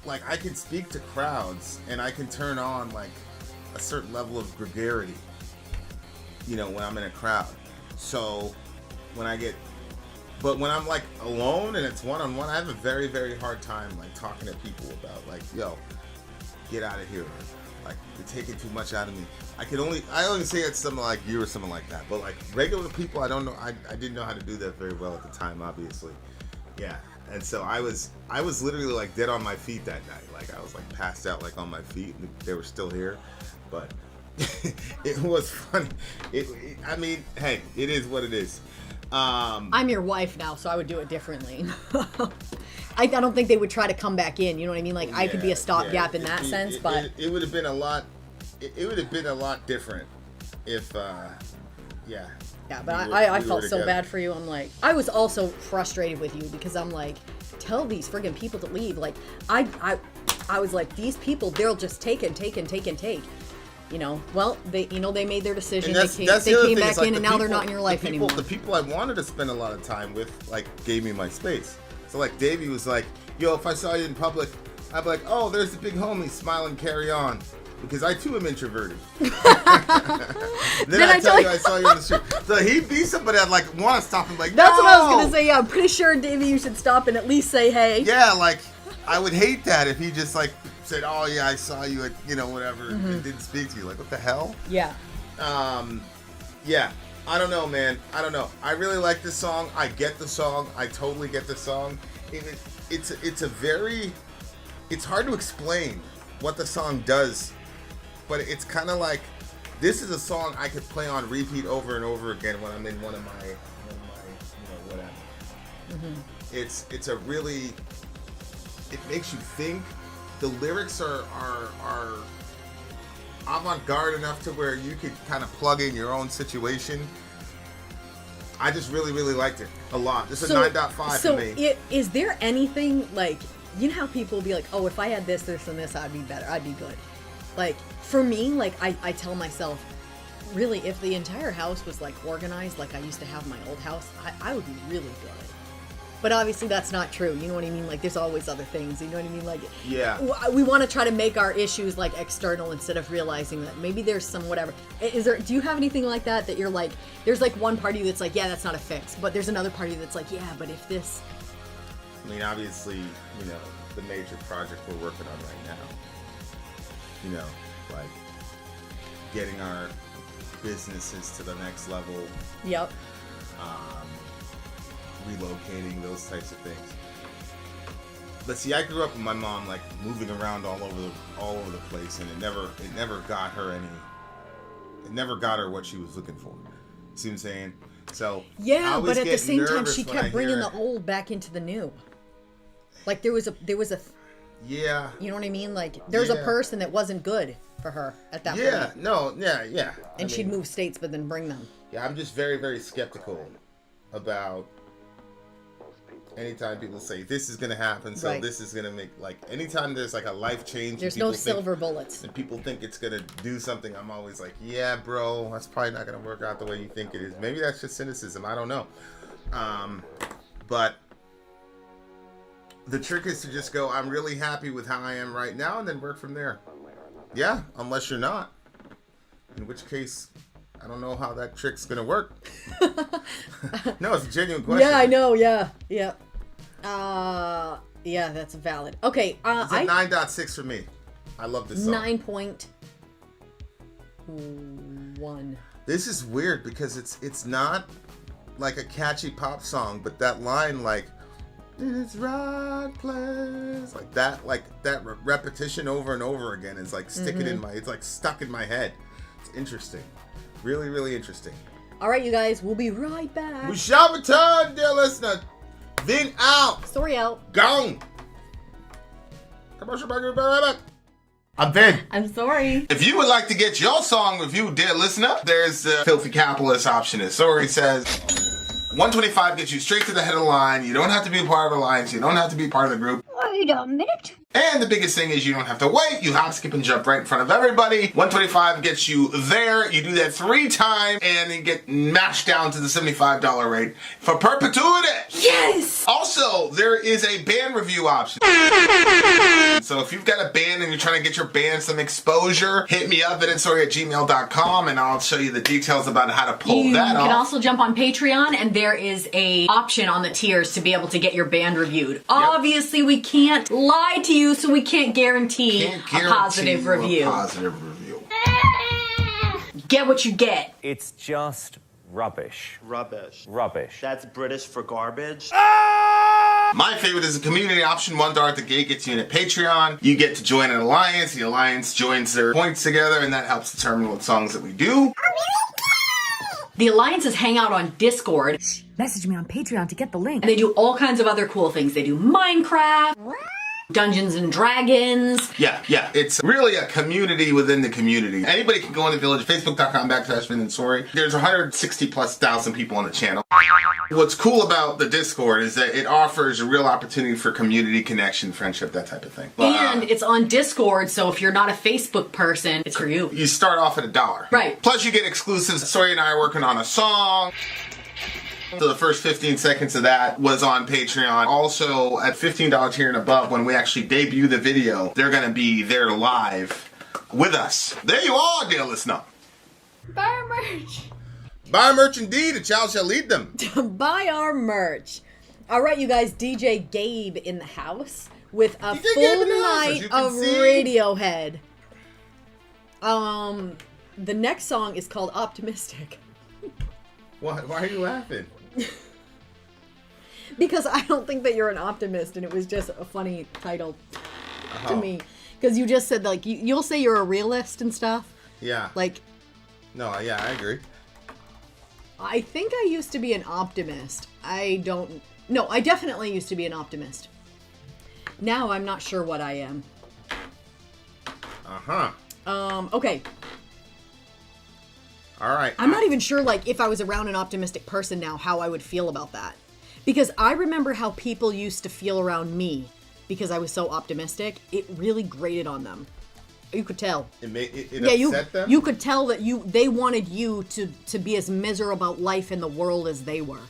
like I can speak to crowds and I can turn on like a certain level of gregarity, when I'm in a crowd. So when I'm like alone and it's one-on-one, I have a very, very hard time like talking to people about like, yo, get out of here. Like, you're taking too much out of me. I only say it to someone like you or someone like that. But like regular people, I don't know. I didn't know how to do that very well at the time, obviously. Yeah. And so I was literally like dead on my feet that night. Like I was like passed out like on my feet, and they were still here. But it was funny. I mean, hey, it is what it is. I'm your wife now, so I would do it differently. I don't think they would try to come back in. You know what I mean? Like, I could be a stopgap in that sense, but it would have been a lot. It would have been a lot different if, yeah. Yeah, but I felt so bad for you. I'm like, I was also frustrated with you because I'm like, tell these friggin' people to leave. Like, I was like, these people, they'll just take. Well, they made their decision. They came back in, and now they're not in your life anymore. The people I wanted to spend a lot of time with, like, gave me my space. So, like, Davey was like, yo, if I saw you in public, I'd be like, oh, there's the big homie, smile and carry on. Because I, too, am introverted. Then I tell you I saw you in the street. So he'd be somebody I'd, like, want to stop and, like, That's no! what I was going to say. Yeah, I'm pretty sure, Davey, you should stop and at least say hey. Yeah, like, I would hate that if he just, like, said, oh, yeah, I saw you at, whatever, and didn't speak to you. Like, what the hell? Yeah. Yeah. I don't know, man. I don't know. I really like this song. I get the song. I totally get the song. It's hard to explain what the song does, but it's kind of like, this is a song I could play on repeat over and over again when I'm in one of my whatever. Mm-hmm. It's a really, it makes you think. The lyrics are avant-garde enough to where you could kind of plug in your own situation. I just really, really liked it a lot. This is a 9.5 for me. Is there anything, like, you know how people will be like, oh, if I had this, and this, I'd be better. I'd be good. Like, for me, like, I tell myself, really, if the entire house was, like, organized like I used to have my old house, I would be really good. But obviously that's not true. You know what I mean? Like, there's always other things. You know what I mean? Like, yeah. We want to try to make our issues like external instead of realizing that maybe there's some whatever. Do you have anything like that you're like, there's like one party that's like, yeah, that's not a fix, but there's another party that's like, yeah, but if this. I mean, obviously, the major project we're working on right now. Like getting our businesses to the next level. Yep. Relocating, those types of things. But see, I grew up with my mom like moving around all over the place, and it never got her what she was looking for. See what I'm saying? So I Yeah, always but at the get same time, nervous she when I kept bringing hear the old back into the new. Like there was a, Yeah. you know what I mean? Like there's a Yeah. person that wasn't good for her at that Yeah. point. No. Yeah. And she'd move states, but then bring them. Yeah, I'm just very, very skeptical about anytime people say this is gonna happen, so Right. this is gonna make, like, anytime there's like a life change. There's and people no silver bullets. And people think it's gonna do something. I'm always like, yeah, bro, that's probably not gonna work out the way you think it is. Maybe that's just cynicism. I don't know. But the trick is to just go, I'm really happy with how I am right now, and then work from there. Yeah, unless you're not. In which case, I don't know how that trick's gonna work. No, it's a genuine question. Yeah, I know. Yeah. Yeah, that's valid. Okay. It's a 9.6 for me. I love this song. 9.1. This is weird because it's not like a catchy pop song, but that line, like, it's right place, like that repetition over and over again is like sticking in my, it's like stuck in my head. It's interesting. Really, really interesting. All right, you guys, we'll be right back. We shall return, dear listener. Vin out. Story out. Gone. Commercial break. We'll be right back. I'm Vin. I'm sorry. If you would like to get your song reviewed, dear listener, there's the filthy capitalist option. As Sori says, 125 gets you straight to the head of the line. You don't have to be a part of the alliance. You don't have to be part of the group. Wait a minute. And the biggest thing is you don't have to wait. You hop, skip, and jump right in front of everybody. 125 gets you there. You do that 3 times, and you get mashed down to the $75 rate for perpetuity. Yes! Also, there is a band review option. So if you've got a band and you're trying to get your band some exposure, hit me up at insori@gmail.com, and I'll show you the details about how to pull You that off. can also jump on Patreon, and there is a option on the tiers to be able to get your band reviewed. Obviously, we can't lie to you, so we can't guarantee, a positive review. Get what you get. It's just rubbish. Rubbish. Rubbish. That's British for garbage. My favorite is the community option. $1 at the gate gets you in at Patreon. You get to join an alliance. The alliance joins their points together, and that helps determine what songs that we do. The alliances hang out on Discord, Message me on Patreon to get the link. and they do all kinds of other cool things. They do Minecraft, Dungeons and Dragons. Yeah. It's really a community within the community. Anybody can go in the village, facebook.com/Vin and Sori. There's 160,000+ people on the channel. What's cool about the Discord is that it offers a real opportunity for community connection, friendship, that type of thing. And it's on Discord, so if you're not a Facebook person, it's for you. You start off at $1. Right. Plus you get exclusives. Sori and I are working on a song. So the first 15 seconds of that was on Patreon. Also, at $15 tier and above, when we actually debut the video, they're going to be there live with us. There you are, dear listener. Buy our merch. Buy our merch indeed, a child shall lead them. Buy our merch. All right, you guys, DJ Gabe in the house with a DJ Gabe full in the house, as night you can of see. Radiohead. The next song is called Optimistic. Why are you laughing? Because I don't think that you're an optimist, and it was just a funny title to Oh. me. Because you just said, like, you'll say you're a realist and stuff. Yeah. Like, No, yeah, I agree. I think I used to be an optimist. I definitely used to be an optimist. Now I'm not sure what I am. Uh-huh. Okay. All right. I'm not even sure, like, if I was around an optimistic person now, how I would feel about that. Because I remember how people used to feel around me because I was so optimistic. It really grated on them. You could tell. It Yeah, upset them? you could tell that they wanted you to be as miserable about life in the world as they were.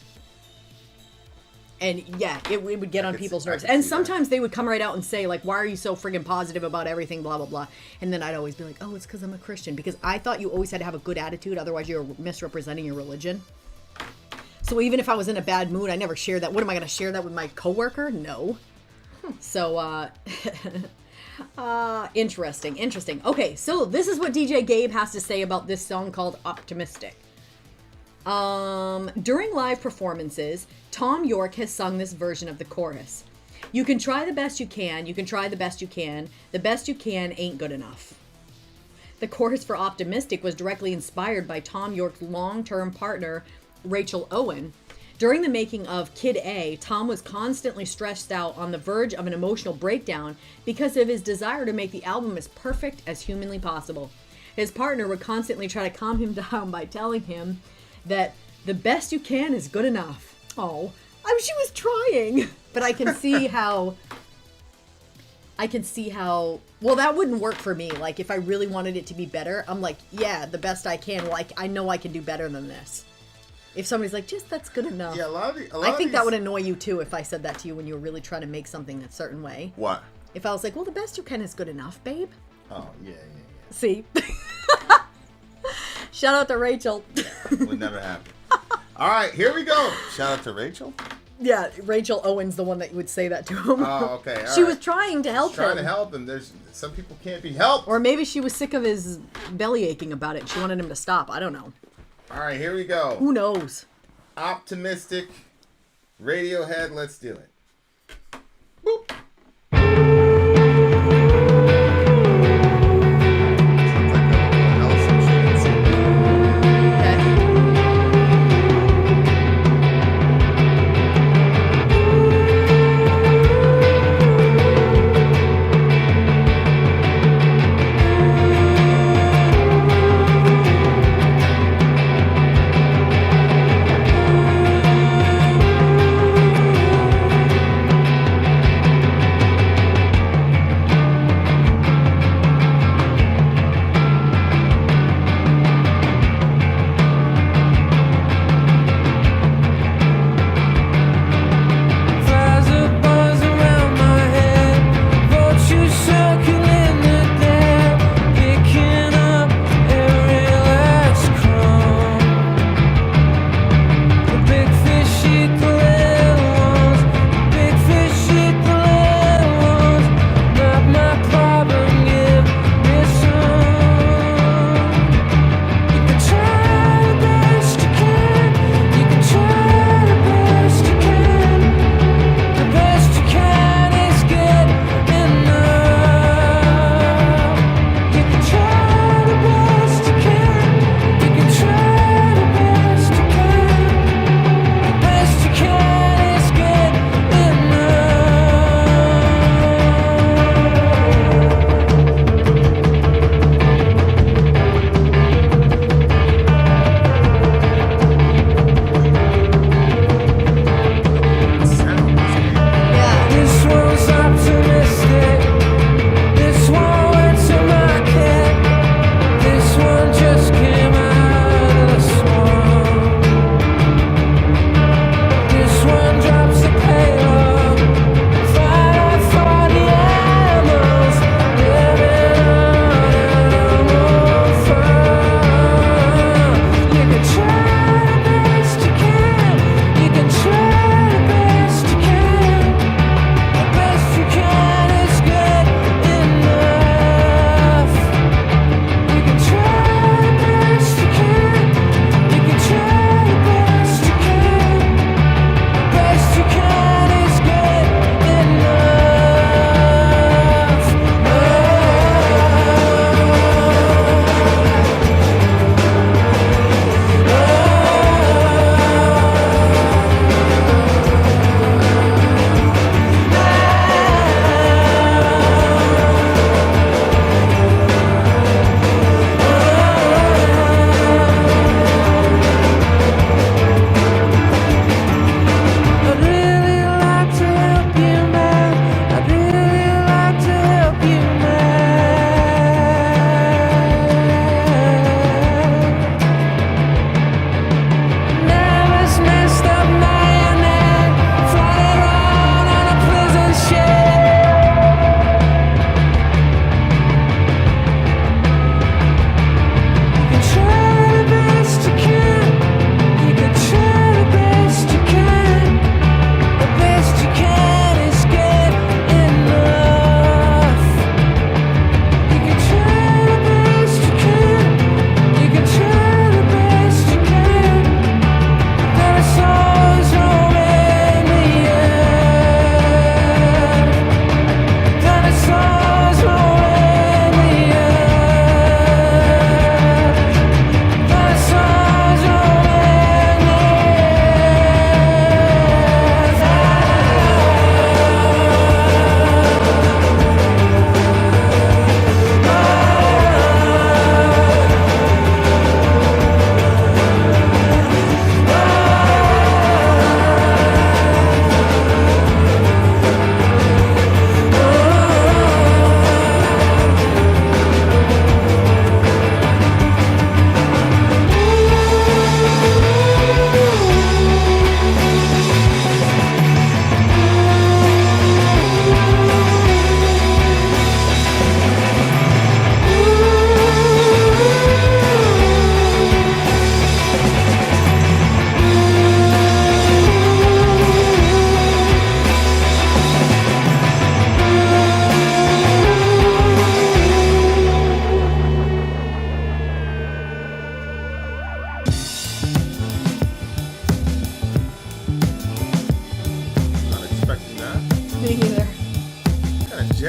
And yeah, it would get on people's nerves. And sometimes they would come right out and say, like, why are you so friggin' positive about everything, blah, blah, blah. And then I'd always be like, oh, it's because I'm a Christian. Because I thought you always had to have a good attitude, otherwise you're misrepresenting your religion. So even if I was in a bad mood, I never shared that. What am I going to share that with my coworker? No. So, interesting. Okay, so this is what DJ Gabe has to say about this song called Optimistic. During live performances, Tom York has sung this version of the chorus. You can try the best you can, you can try the best you can ain't good enough. The chorus for Optimistic was directly inspired by Tom York's long-term partner, Rachel Owen. During the making of Kid A, Tom was constantly stressed out on the verge of an emotional breakdown because of his desire to make the album as perfect as humanly possible. His partner would constantly try to calm him down by telling him that the best you can is good enough. Oh, she was trying. But I can see how, well, that wouldn't work for me. Like, if I really wanted it to be better, I'm like, yeah, the best I can. Like, I know I can do better than this. If somebody's like, just that's good enough. Yeah, I think that would annoy you too if I said that to you when you were really trying to make something a certain way. What? If I was like, well, the best you can is good enough, babe. Oh, yeah. See? Shout out to Rachel. Would never happen. All right, here we go. Shout out to Rachel. Yeah, Rachel Owen's the one that would say that to him. Oh, okay. She was trying to help him. Trying to help him. There's some people can't be helped. Or maybe she was sick of his belly aching about it. She wanted him to stop. I don't know. All right, here we go. Who knows? Optimistic. Radiohead, let's do it. Boop.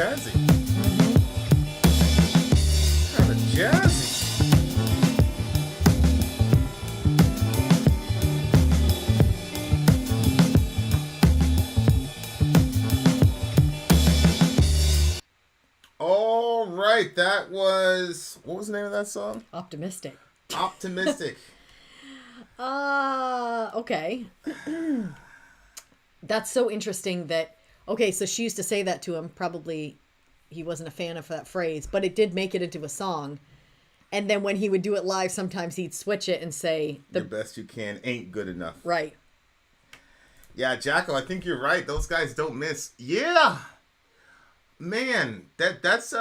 jazzy. Kind of jazzy. All right, that was, what was the name of that song? Optimistic. Optimistic. Okay. That's so interesting that, okay, so she used to say that to him. Probably he wasn't a fan of that phrase, but it did make it into a song. And then when he would do it live, sometimes he'd switch it and say, the best you can ain't good enough. Right. Yeah, Jacko, I think you're right. Those guys don't miss. Yeah. Man, that's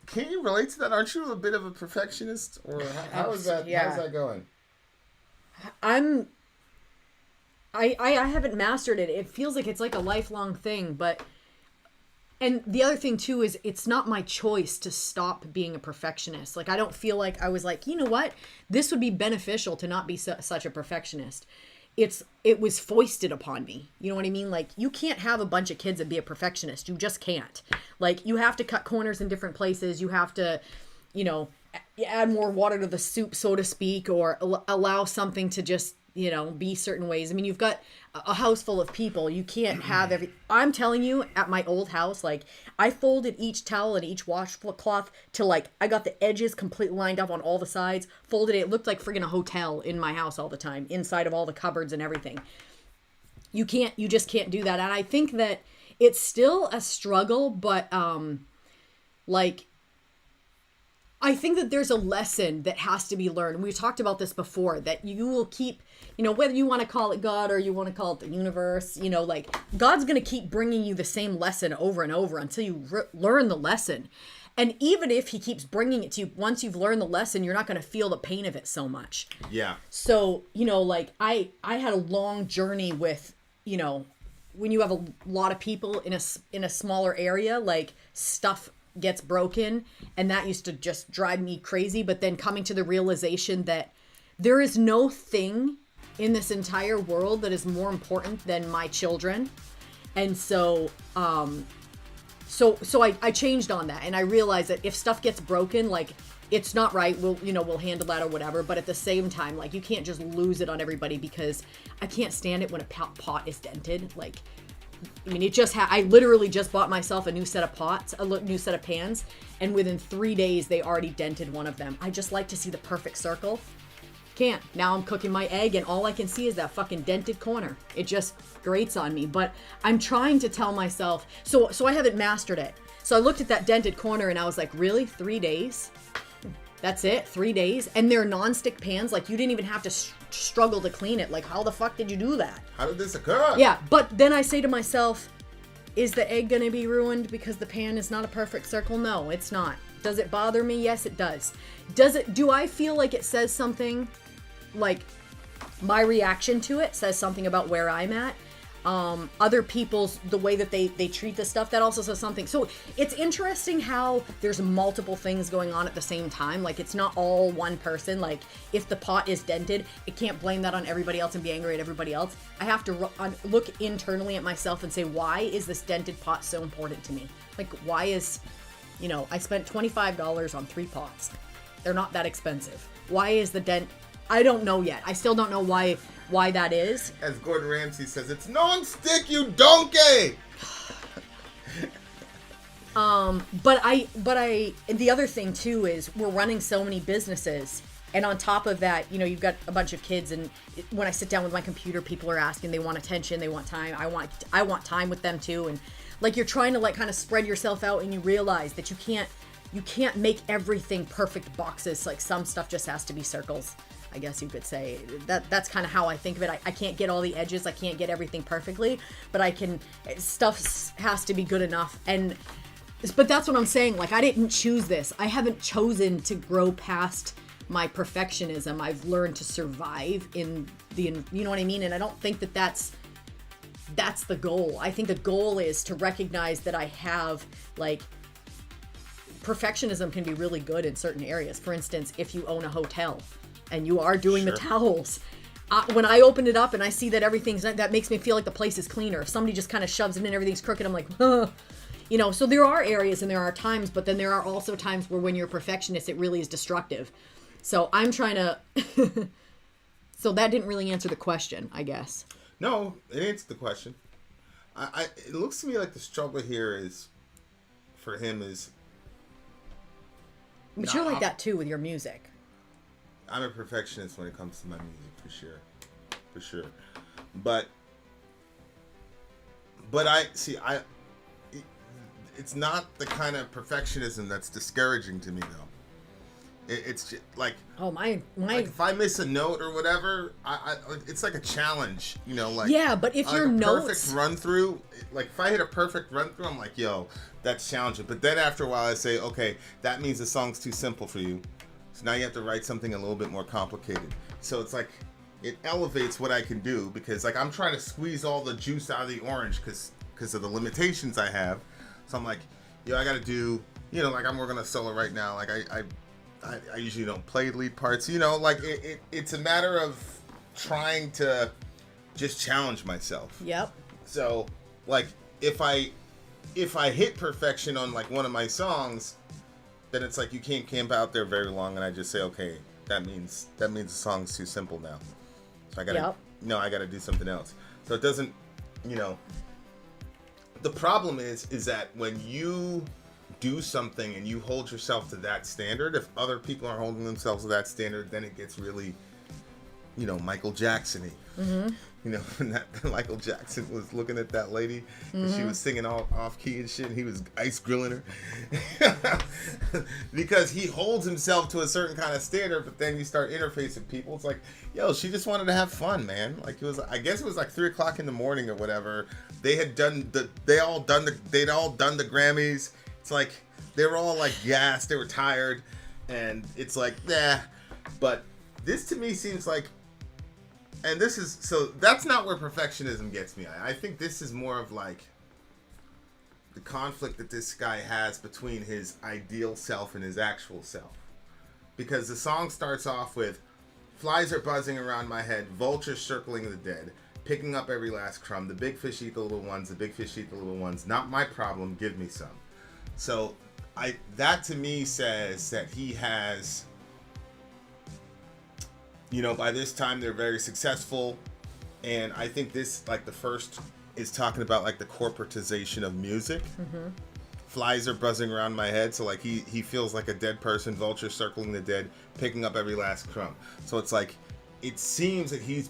can you relate to that? Aren't you a bit of a perfectionist? Or how is that? Yeah. How's that going? I haven't mastered it. It feels like it's like a lifelong thing, but and the other thing too is it's not my choice to stop being a perfectionist. Like I don't feel like I was like, you know what? This would be beneficial to not be such a perfectionist. It was foisted upon me. You know what I mean? Like you can't have a bunch of kids and be a perfectionist. You just can't. Like you have to cut corners in different places. You have to, you know, add more water to the soup, so to speak, or allow something to just, you know, be certain ways. I mean, you've got a house full of people. You can't have I'm telling you, at my old house, like I folded each towel and each washcloth to like, I got the edges completely lined up on all the sides, folded it. It looked like friggin' a hotel in my house all the time, inside of all the cupboards and everything. You just can't do that. And I think that it's still a struggle, but like, I think that there's a lesson that has to be learned. We talked about this before, that you will keep, you know, whether you want to call it God or you want to call it the universe, you know, like God's going to keep bringing you the same lesson over and over until you learn the lesson. And even if he keeps bringing it to you, once you've learned the lesson, you're not going to feel the pain of it so much. Yeah. So, you know, like I had a long journey with, you know, when you have a lot of people in a smaller area, like stuff gets broken, and that used to just drive me crazy. But then coming to the realization that there is no thing in this entire world that is more important than my children. And so I changed on that, and I realized that if stuff gets broken, like it's not right, we'll handle that or whatever. But at the same time, like you can't just lose it on everybody, because I can't stand it when a pot is dented. Like, I mean, I literally just bought myself a new set of pots, a new set of pans, and within 3 days they already dented one of them. I just like to see the perfect circle. Can't. Now I'm cooking my egg and all I can see is that fucking dented corner. It just grates on me. But I'm trying to tell myself, so I haven't mastered it. So I looked at that dented corner and I was like, really? 3 days? That's it? 3 days? And they're non-stick pans. Like you didn't even have to struggle to clean it. Like how the fuck did you do that? How did this occur? Yeah, but then I say to myself, is the egg gonna be ruined because the pan is not a perfect circle? No, it's not. Does it bother me? Yes, it does. Do I feel like it says something, like my reaction to it says something about where I'm at? Other people's, the way that they treat the stuff, that also says something. So it's interesting how there's multiple things going on at the same time. Like it's not all one person. Like if the pot is dented, it can't blame that on everybody else and be angry at everybody else. I have to look internally at myself and say, why is this dented pot so important to me? Like why is, you know, I spent $25 on 3 pots. They're not that expensive. Why is the dent? I don't know yet. I still don't know why that is. As Gordon Ramsay says, it's non-stick, you donkey! But the other thing too is we're running so many businesses, and on top of that, you know, you've got a bunch of kids, and when I sit down with my computer, people are asking, they want attention, they want time. I want time with them too, and like you're trying to like kind of spread yourself out, and you realize that you can't make everything perfect boxes. Like some stuff just has to be circles, I guess you could say. That's kind of how I think of it. I can't get all the edges, I can't get everything perfectly, but stuff has to be good enough. But that's what I'm saying. Like I didn't choose this. I haven't chosen to grow past my perfectionism. I've learned to survive in you know what I mean? And I don't think that that's the goal. I think the goal is to recognize that I have, like, perfectionism can be really good in certain areas. For instance, if you own a hotel and you are doing the towels, when I open it up and I see that everything's, that makes me feel like the place is cleaner. If somebody just kind of shoves it in, everything's crooked, I'm like, You know, so there are areas and there are times, but then there are also times where when you're a perfectionist, it really is destructive. So I'm trying to... So that didn't really answer the question, I guess. No, it answered the question. It looks to me like the struggle here is, for him, is... But you're like that too with your music. I'm a perfectionist when it comes to my music, for sure. But it's not the kind of perfectionism that's discouraging to me, though. It's just like, my like if I miss a note or whatever, it's like a challenge, you know, like, yeah, but if like your a notes perfect run through, like if I hit a perfect run through, I'm like, yo, that's challenging. But then after a while I say, okay, that means the song's too simple for you, so now you have to write something a little bit more complicated. So it's like it elevates what I can do, because like I'm trying to squeeze all the juice out of the orange because of the limitations I have. So I'm like, yo, I gotta do, you know, like I'm working on a solo right now, like I usually don't play lead parts, you know, like it's a matter of trying to just challenge myself. Yep. So like if I hit perfection on like one of my songs, then it's like you can't camp out there very long, and I just say, okay, that means the song's too simple now. So I gotta do something else. So it doesn't, you know, the problem is that when you do something and you hold yourself to that standard, if other people are holding themselves to that standard, then it gets really, you know, Michael Jackson-y. Mm-hmm. You know, when that Michael Jackson was looking at that lady and she was singing all off key and shit, and he was ice grilling her because he holds himself to a certain kind of standard. But then you start interfacing people, it's like, yo, she just wanted to have fun, man. Like, it was, I guess it was like 3 o'clock in the morning or whatever. They'd all done the Grammys. It's like they were all like gassed, they were tired, and it's like, nah. But this to me seems like, and this is, so that's not where perfectionism gets me. I think this is more of like the conflict that this guy has between his ideal self and his actual self. Because the song starts off with, flies are buzzing around my head, vultures circling the dead, picking up every last crumb, the big fish eat the little ones, the big fish eat the little ones, not my problem, give me some. So that to me says that he has, you know, by this time they're very successful, and I think this, like, the first is talking about like the corporatization of music. Mm-hmm. Flies are buzzing around my head, so like he feels like a dead person, vulture circling the dead, picking up every last crumb. So it's like, it seems that he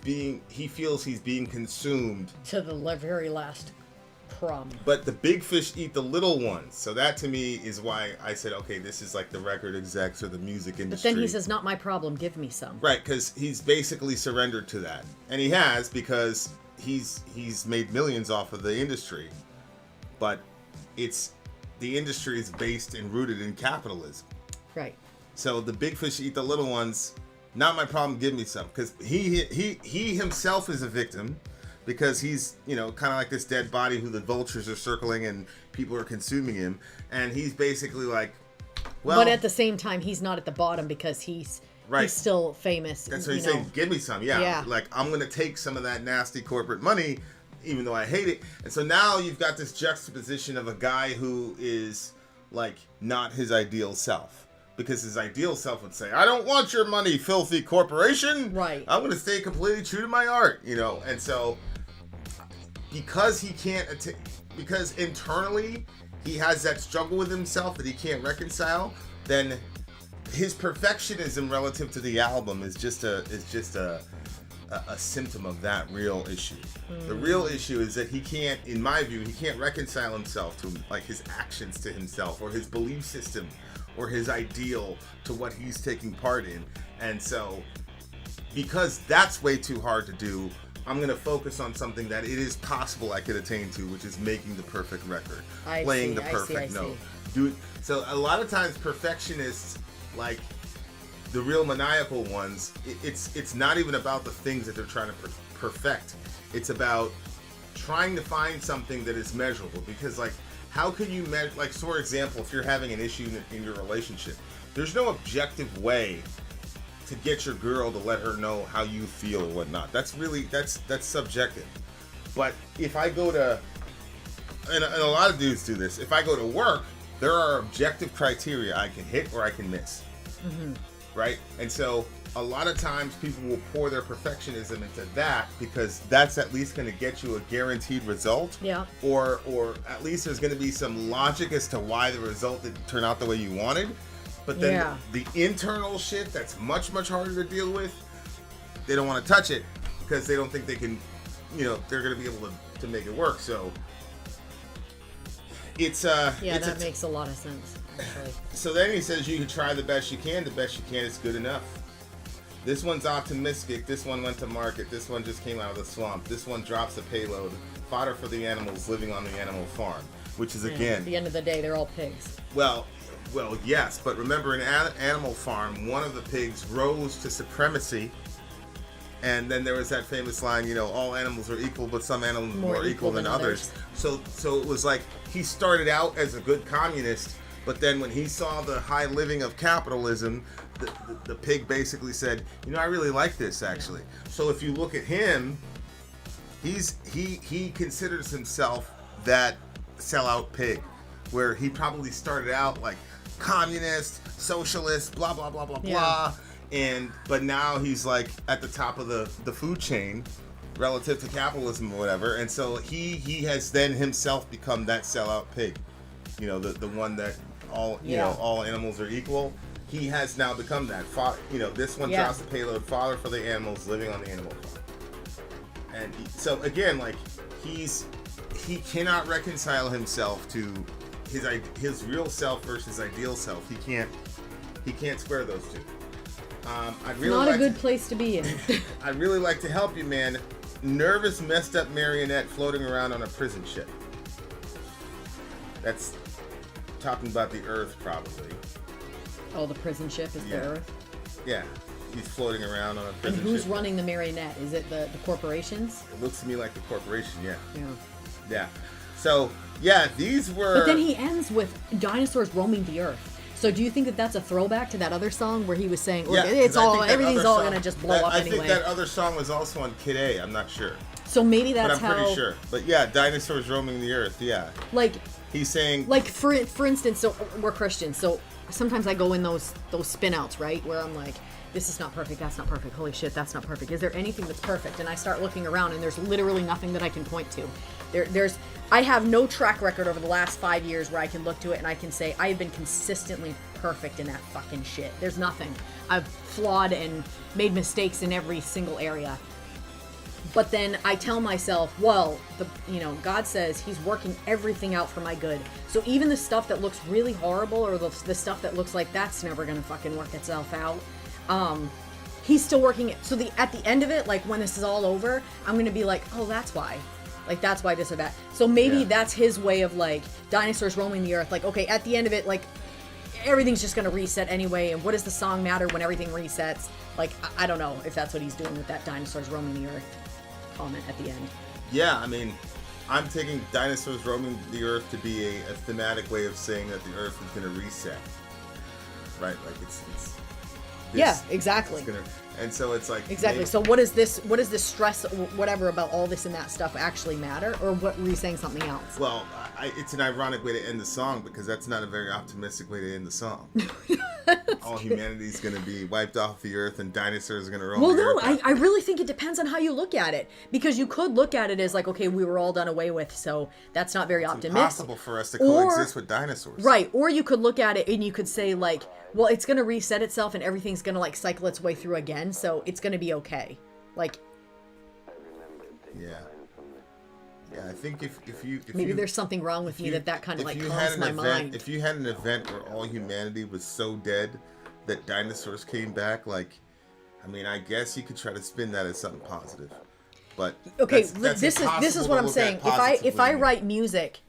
feels he's being consumed to the very last crumb. But the big fish eat the little ones. So that to me is why I said, okay, this is like the record execs or the music industry. But then he says, not my problem, give me some. Right, because he's basically surrendered to that. And he has, because he's made millions off of the industry. But the industry is based and rooted in capitalism. Right. So the big fish eat the little ones, not my problem, give me some. Because he himself is a victim. Because he's, you know, kind of like this dead body who the vultures are circling and people are consuming him. And he's basically like, well... But at the same time, he's not at the bottom because he's still famous. That's what he's saying, give me some, yeah. Like, I'm going to take some of that nasty corporate money, even though I hate it. And so now you've got this juxtaposition of a guy who is, like, not his ideal self. Because his ideal self would say, I don't want your money, filthy corporation. Right. I'm going to stay completely true to my art, you know. And so... because he can't, because internally he has that struggle with himself that he can't reconcile, then his perfectionism relative to the album is just a symptom of that real issue. The real issue is that he can't, in my view, he can't reconcile himself to like his actions to himself, or his belief system, or his ideal to what he's taking part in. And so, because that's way too hard to do, I'm going to focus on something that it is possible I could attain to, which is making the perfect record, playing the perfect note. So a lot of times perfectionists, like the real maniacal ones, it's not even about the things that they're trying to perfect. It's about trying to find something that is measurable. Because like, how can you measure, like, so for example, if you're having an issue in your relationship, there's no objective way to get your girl to let her know how you feel or whatnot. That's subjective. But if I go to and a lot of dudes do this. If I go to work, there are objective criteria I can hit or I can miss. Right? And so a lot of times people will pour their perfectionism into that because that's at least going to get you a guaranteed result. Yeah. Or at least there's going to be some logic as to why the result didn't turn out the way you wanted. But then the internal shit that's much, much harder to deal with, they don't want to touch it because they don't think they can, they're going to be able to make it work. So it's that makes a lot of sense, actually. So then he says you can try the best you can. The best you can is good enough. This one's optimistic. This one went to market. This one just came out of the swamp. This one drops a payload. Fodder for the animals living on the animal farm, which is again. At the end of the day, they're all pigs. Well, yes, but remember, in an animal farm, one of the pigs rose to supremacy, and then there was that famous line, all animals are equal, but some animals are more equal than others. So it was like he started out as a good communist, but then when he saw the high living of capitalism, the pig basically said, I really like this actually. So if you look at him, he considers himself that sellout pig, where he probably started out like communist, socialist, blah blah blah blah blah, but now he's like at the top of the food chain relative to capitalism or whatever, and so he has then himself become that sellout pig, the one that all all animals are equal. He has now become that. This one drops the payload, father for the animals living on the animal farm, and so again, like he cannot reconcile himself to his real self versus ideal self. He can't square those two. I'd really not a good place to be in. I'd really like to help you, man. Nervous, messed up marionette floating around on a prison ship. That's talking about the Earth, probably. Oh, the prison ship is the Earth? Yeah. He's floating around on a prison ship. And who's running the marionette? Is it the corporations? It looks to me like the corporation, yeah. Yeah. So, these were... But then he ends with dinosaurs roaming the Earth. So do you think that that's a throwback to that other song where he was saying, everything's all going to just blow up anyway? I think that other song was also on Kid A. I'm not sure. So maybe that's how... But I'm pretty sure. But dinosaurs roaming the Earth, Like... He's saying... Like, for instance, so we're Christians, so sometimes I go in those spin-outs, right? Where I'm like, this is not perfect, that's not perfect, holy shit, that's not perfect. Is there anything that's perfect? And I start looking around and there's literally nothing that I can point to. I have no track record over the last 5 years where I can look to it and I can say, I have been consistently perfect in that fucking shit. There's nothing. I've flawed and made mistakes in every single area. But then I tell myself, well, God says he's working everything out for my good. So even the stuff that looks really horrible or the stuff that looks like that's never going to fucking work itself out, he's still working it. So at the end of it, like when this is all over, I'm going to be like, oh, that's why. Like, that's why this or that. So maybe that's his way of like dinosaurs roaming the earth. Like, okay, at the end of it, like everything's just going to reset anyway. And what does the song matter when everything resets? Like, I don't know if that's what he's doing with that dinosaurs roaming the earth comment at the end. Yeah, I mean, I'm taking dinosaurs roaming the earth to be a thematic way of saying that the earth is going to reset. Right? Like it's exactly. And so it's like exactly. So what is this stress, whatever about all this and that stuff actually matter, or what were you saying something else? Well, it's an ironic way to end the song because that's not a very optimistic way to end the song. All humanity is going to be wiped off the earth and dinosaurs are going to roam. Well, no, I really think it depends on how you look at it, because you could look at it as like, okay, we were all done away with, so that's not very optimistic. It's impossible for us to coexist with dinosaurs. Right, or you could look at it and you could say like, well, it's going to reset itself and everything's going to like cycle its way through again, so it's going to be okay. Like, yeah, I think if maybe there's something wrong with me that kind of like calms my mind. If you had an event where all humanity was so dead that dinosaurs came back, like, I mean, I guess you could try to spin that as something positive. But okay, this is what I'm saying. If I write music,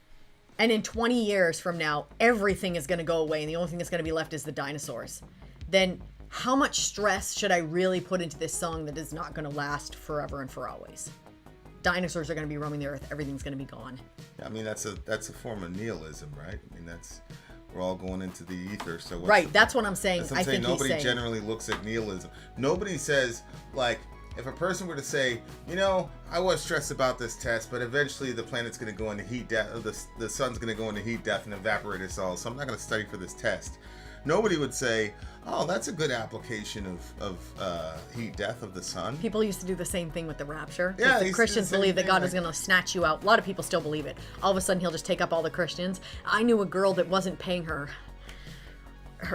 and in 20 years from now, everything is going to go away, and the only thing that's going to be left is the dinosaurs, then how much stress should I really put into this song that is not going to last forever and for always? Dinosaurs are going to be roaming the earth. Everything's going to be gone. I mean, that's a form of nihilism, right? I mean, we're all going into the ether. So right, that's what I'm saying. Nobody generally looks at nihilism. Nobody says like, if a person were to say, you know, I was stressed about this test, but eventually the planet's going to go into heat death, the sun's going to go into heat death and evaporate us all, so I'm not going to study for this test. Nobody would say, oh, that's a good application of heat death of the sun. People used to do the same thing with the rapture. Yeah, the Christians believe that God is going to snatch you out. A lot of people still believe it. All of a sudden, he'll just take up all the Christians. I knew a girl that wasn't paying her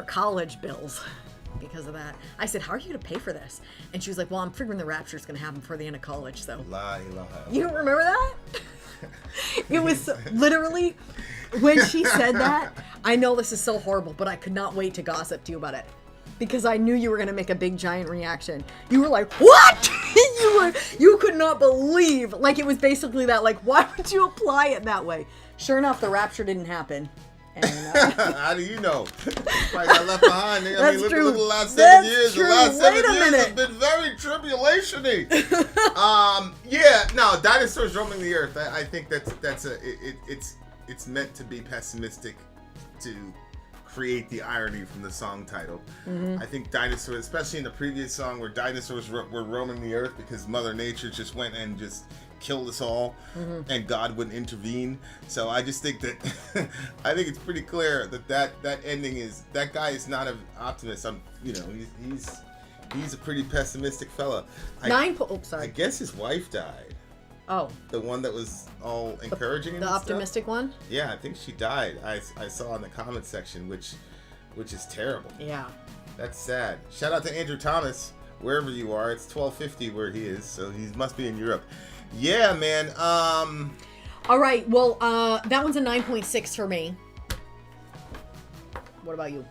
college bills because of that. I said, how are you going to pay for this? And she was like, well, I'm figuring the rapture is going to happen before the end of college, so. La ilaha. You don't remember that? It was literally, when she said that, I know this is so horrible, but I could not wait to gossip to you about it. Because I knew you were going to make a big giant reaction. You were like, what? You could not believe. Like, it was basically that, like, why would you apply it that way? Sure enough, the rapture didn't happen. And, how do you know? Probably got left behind. I mean, look true. at the last 7 years. True. The last Wait 7 a years minute. have been very tribulation-y. Yeah, no, dinosaurs roaming the earth. I think it's meant to be pessimistic to create the irony from the song title. Mm-hmm. I think dinosaurs, especially in the previous song where dinosaurs were roaming the earth because Mother Nature just went and just killed us all, and God wouldn't intervene. So I just think that I think it's pretty clear that ending is, that guy is not an optimist. He's a pretty pessimistic fella. I guess his wife died. Oh. The one that was all encouraging. The optimistic one? Yeah, I think she died. I saw in the comment section, which is terrible. Yeah. That's sad. Shout out to Andrew Thomas, wherever you are. It's 12:50 where he is, so he must be in Europe. Yeah, man. All right. Well, that one's a 9.6 for me. What about you?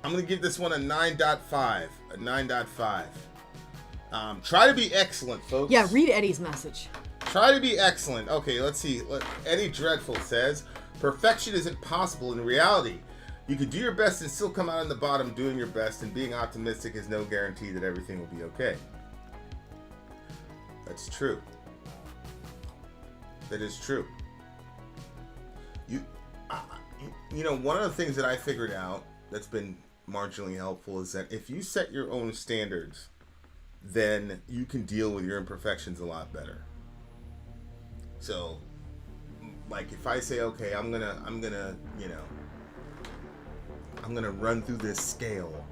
I'm gonna give this one a 9.5. A 9.5. Try to be excellent, folks. Yeah, read Eddie's message. Try to be excellent. Okay, let's see. Eddie Dreadful says, perfection isn't possible in reality. You could do your best and still come out on the bottom doing your best, and being optimistic is no guarantee that everything will be okay. That's true. That is true. You know, one of the things that I figured out that's been marginally helpful is that if you set your own standards, then you can deal with your imperfections a lot better. So, like, if I say, okay, I'm gonna run through this scale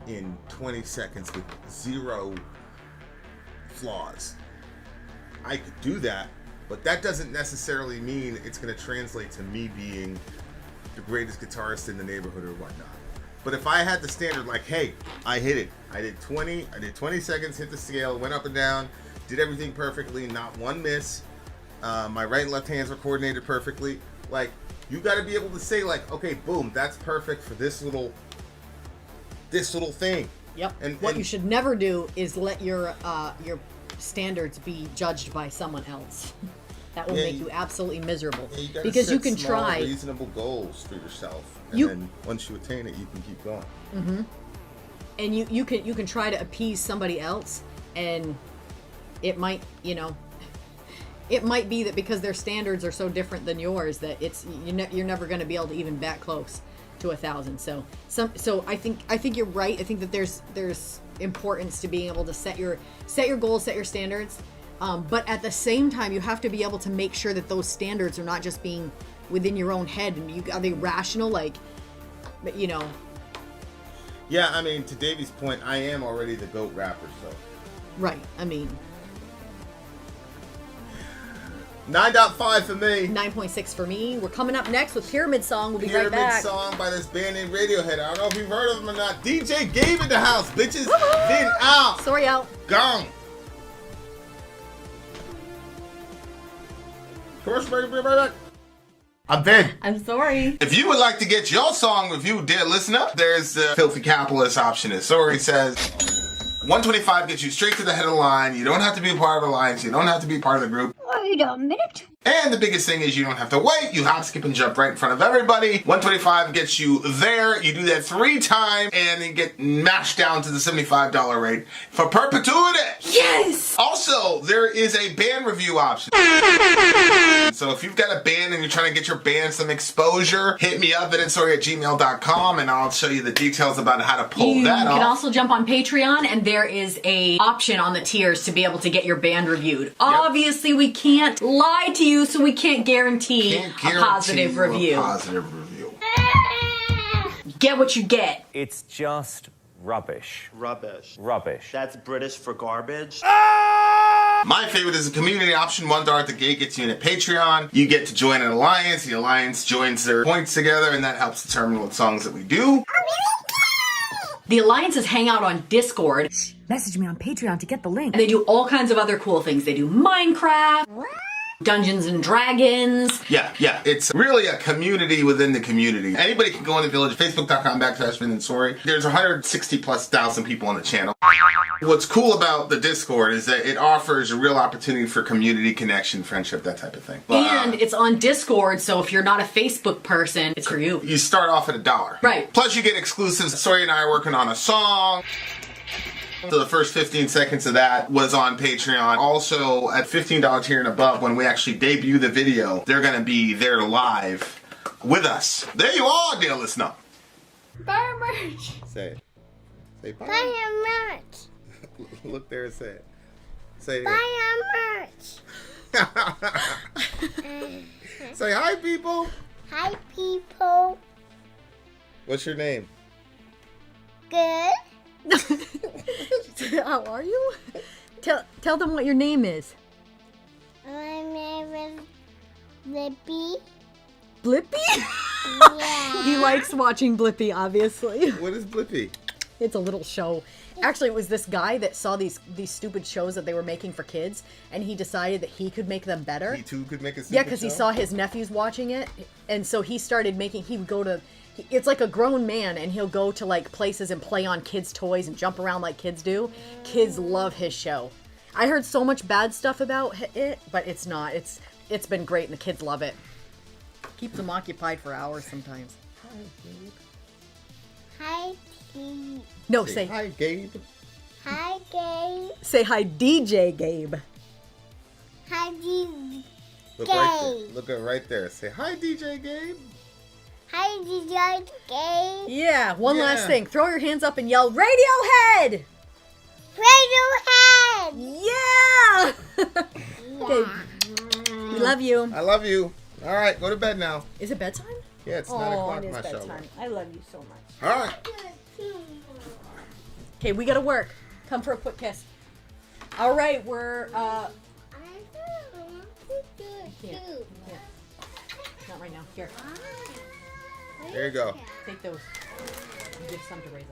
in 20 seconds with 0 flaws. I could do that, but that doesn't necessarily mean it's going to translate to me being the greatest guitarist in the neighborhood or whatnot. But if I had the standard, like, hey, I hit it. I did 20 seconds, hit the scale, went up and down, did everything perfectly, not one miss. My right and left hands were coordinated perfectly. Like, you got to be able to say, like, okay, boom, that's perfect for this little thing. Yep. And what you should never do is let your standards be judged by someone else. That will make you absolutely miserable. Yeah, you gotta because set you can small, try reasonable goals for yourself, and then once you attain it, you can keep going. Mm-hmm. And you can try to appease somebody else, and it might it might be that because their standards are so different than yours that you're never going to be able to even back close to 1,000. So I think you're right. I think that there's importance to being able to set your goals, set your standards, but at the same time you have to be able to make sure that those standards are not just being within your own head, and are they rational, like, Yeah, I mean, to Davey's point, I am already the GOAT rapper, so. Right, I mean. 9.5 for me. 9.6 for me. We're coming up next with Pyramid Song. We'll be right back. Pyramid Song by this band named Radiohead. I don't know if you've heard of them or not. DJ Gabe in the house, bitches. Been out. Sori out. Gone. Commercial break, be right back. I'm Ben. I'm sorry. If you would like to get your song reviewed, dear listener, there's the Filthy Capitalist option. As Sori says, $125 gets you straight to the head of the line. You don't have to be a part of the alliance. You don't have to be part of the group. Wait a minute. And the biggest thing is you don't have to wait. You hop, skip, and jump right in front of everybody. 125 gets you there. You do that 3 times, and then get mashed down to the $75 rate for perpetuity. Yes! Also, there is a band review option. So if you've got a band and you're trying to get your band some exposure, hit me up at Sori@gmail.com, and I'll show you the details about how to pull that off. You can also jump on Patreon, and there is a option on the tiers to be able to get your band reviewed. Obviously, we can't lie to you, so we can't guarantee a positive review. Get what you get. It's just rubbish. Rubbish. Rubbish. That's British for garbage. My favorite is a community option. $1 at the gate gets you in at Patreon. You get to join an alliance. The alliance joins their points together, and that helps determine what songs that we do. The alliances hang out on Discord. Message me on Patreon to get the link. And they do all kinds of other cool things. They do Minecraft, Dungeons and Dragons. Yeah. It's really a community within the community. Anybody can go in the village, facebook.com/Sori. There's 160,000+ people on the channel. What's cool about the Discord is that it offers a real opportunity for community connection, friendship, that type of thing. And it's on Discord, so if you're not a Facebook person, it's for you. You start off at $1. Right. Plus you get exclusives. Sori and I are working on a song. So the first 15 seconds of that was on Patreon. Also, at $15 tier and above, when we actually debut the video, they're going to be there live with us. There you are, dear listener. Buy our merch. Say it. Say bye. Buy our merch. Look there and say it. Say it. Buy our merch. Say hi, people. Hi, people. What's your name? Good. How are you? Tell them what your name is. My name is Blippi. Blippi? Yeah. He likes watching Blippi, obviously. What is Blippi? It's a little show. Actually, it was this guy that saw these stupid shows that they were making for kids, and he decided that he could make them better. He too could make a stupid Yeah, because he show? saw his nephews watching it, and so he started making. He would go to. It's like a grown man, and he'll go to like places and play on kids' toys and jump around like kids do. Kids love his show. I heard so much bad stuff about it, but it's not. It's been great, and the kids love it. Keeps them occupied for hours sometimes. Hi, Gabe. Hi, Pete. No, Say say hi, Gabe. Hi, Gabe. say hi, DJ Gabe. Hi, DJ. Look right there. Look at right there. Say hi, DJ Gabe. Hi, DJ Gabe. Yeah. One Yeah. last thing. Throw your hands up and yell, Radiohead! Radiohead. Yeah. Okay. We love you. I love you. All right, go to bed now. Is it bedtime? Yeah, it's 9 Oh, o'clock, it is mashallah. bedtime. I love you so much. All right. Okay, we gotta work. Come for a quick kiss. All right, we're yeah. Not right now. Here, There you go. take those. And give some to Reza.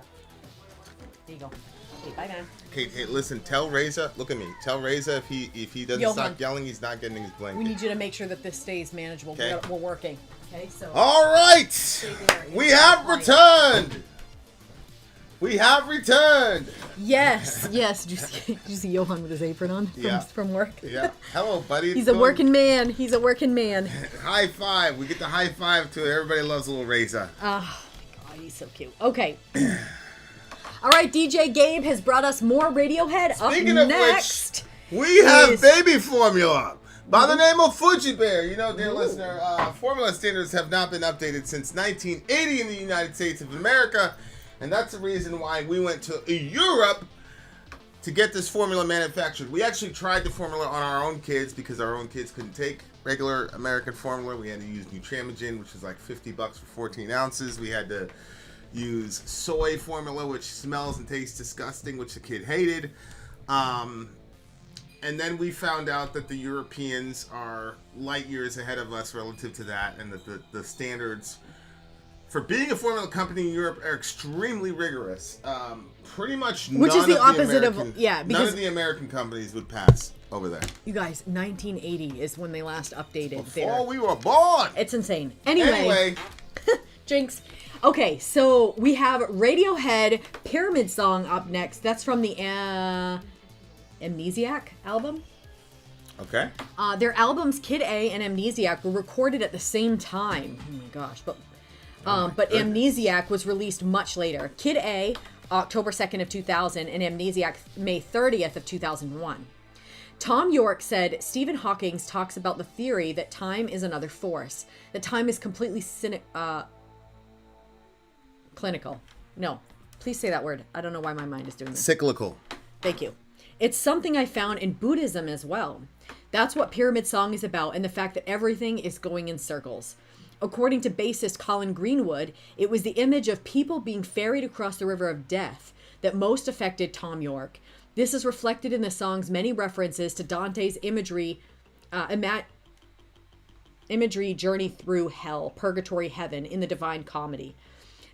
There you go. Okay, bye now. Okay, hey, listen. Tell Reza. Look at me. Tell Reza if he doesn't Johan. stop yelling, he's not getting his blanket. We need you to make sure that this stays manageable. Okay. We're working. Okay, so. All right. We have returned. We have returned. Yes, yes. Did you see Johan with his apron on from work? Yeah. Hello, buddy. He's a working man. He's a working man. High five. We get the high five to it. Everybody loves little Reza. Oh, God, he's so cute. Okay. All right, DJ Gabe has brought us more Radiohead. Speaking Up of next, We have is- baby formula by the name of Fuji Bear. You know, dear listener, formula standards have not been updated since 1980 in the United States of America. And that's the reason why we went to Europe to get this formula manufactured. We actually tried the formula on our own kids because our own kids couldn't take regular American formula. We had to use Nutramigen, which was like $50 for 14 ounces. We had to use soy formula, which smells and tastes disgusting, which the kid hated. And then we found out that the Europeans are light years ahead of us relative to that, and that the standards for being a formula company in Europe are extremely rigorous. Pretty much Which is none the opposite of- American- yeah, none because- of the American companies would pass over there. you guys, 1980 is when they last updated Before we were born. It's insane. Anyway. Anyway, Jinx. Okay, so we have Radiohead Pyramid Song up next. That's from the Amnesiac album. Okay. Their albums Kid A and Amnesiac were recorded at the same time. Oh my gosh! But Amnesiac was released much later. Kid A, October 2nd of 2000, and Amnesiac, May 30th of 2001. Tom York said Stephen Hawking talks about the theory that time is another force. That time is completely clinical. No, please say that word. I don't know why my mind is doing this. Cyclical. Thank you. It's something I found in Buddhism as well. That's what Pyramid Song is about, and the fact that everything is going in circles. According to bassist Colin Greenwood, it was the image of people being ferried across the river of death that most affected Tom York. This is reflected in the song's many references to Dante's imagery journey through hell, purgatory, heaven in the Divine Comedy.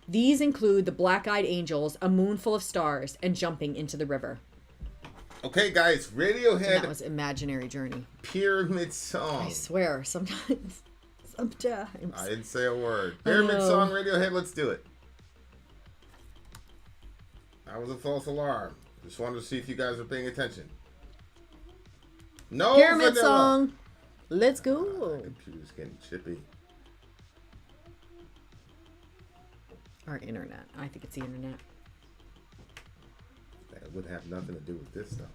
These include the black-eyed angels, a moon full of stars, and jumping into the river. Okay, guys, Radiohead. That was Imaginary Journey. Pyramid Song. I swear, sometimes. I didn't say a word. Pyramid Song, Radiohead, let's do it. That was a false alarm. Just wanted to see if you guys are paying attention. No Pyramid vanilla. Song. Let's go. My computer's getting chippy. Our internet. I think it's the internet. That would have nothing to do with this, though.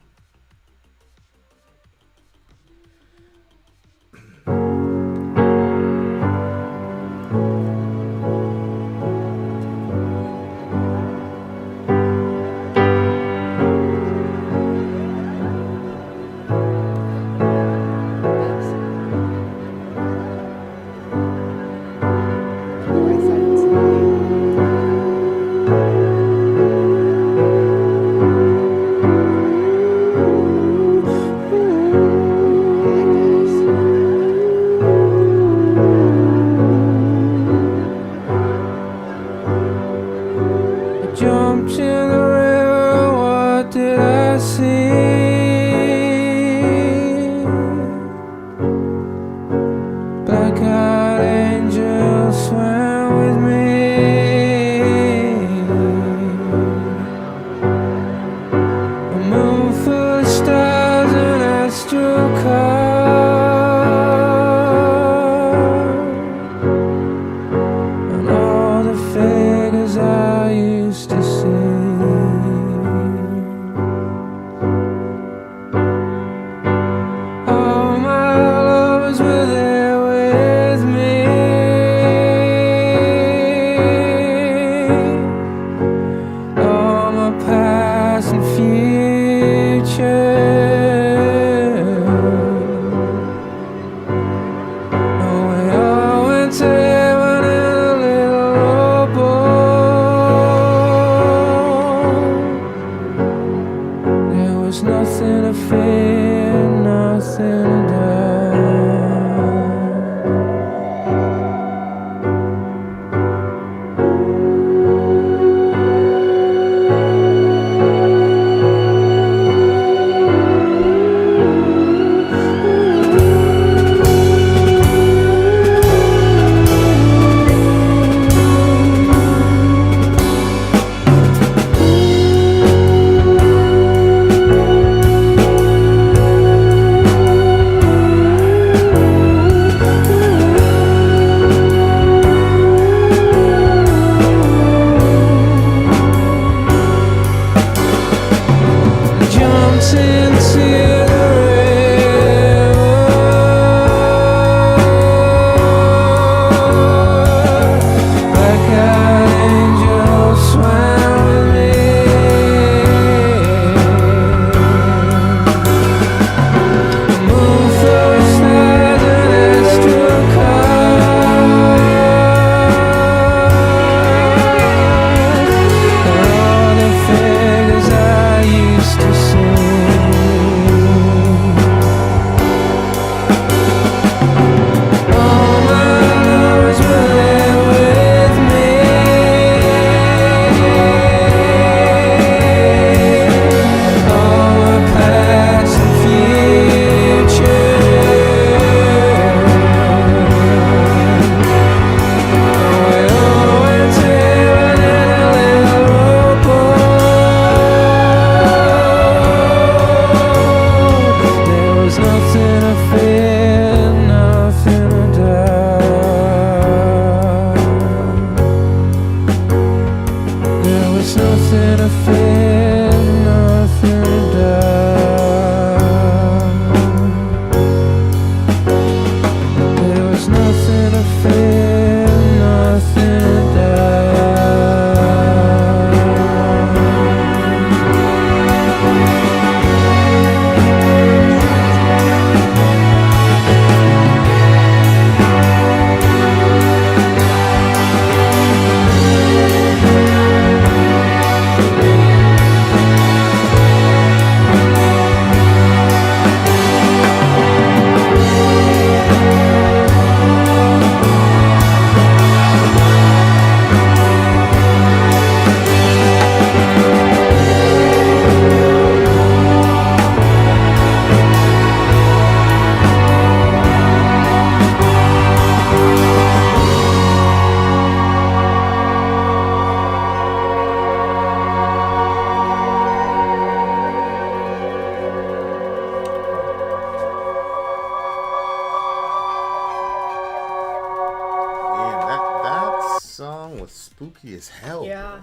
spooky as hell. Yeah. Bro.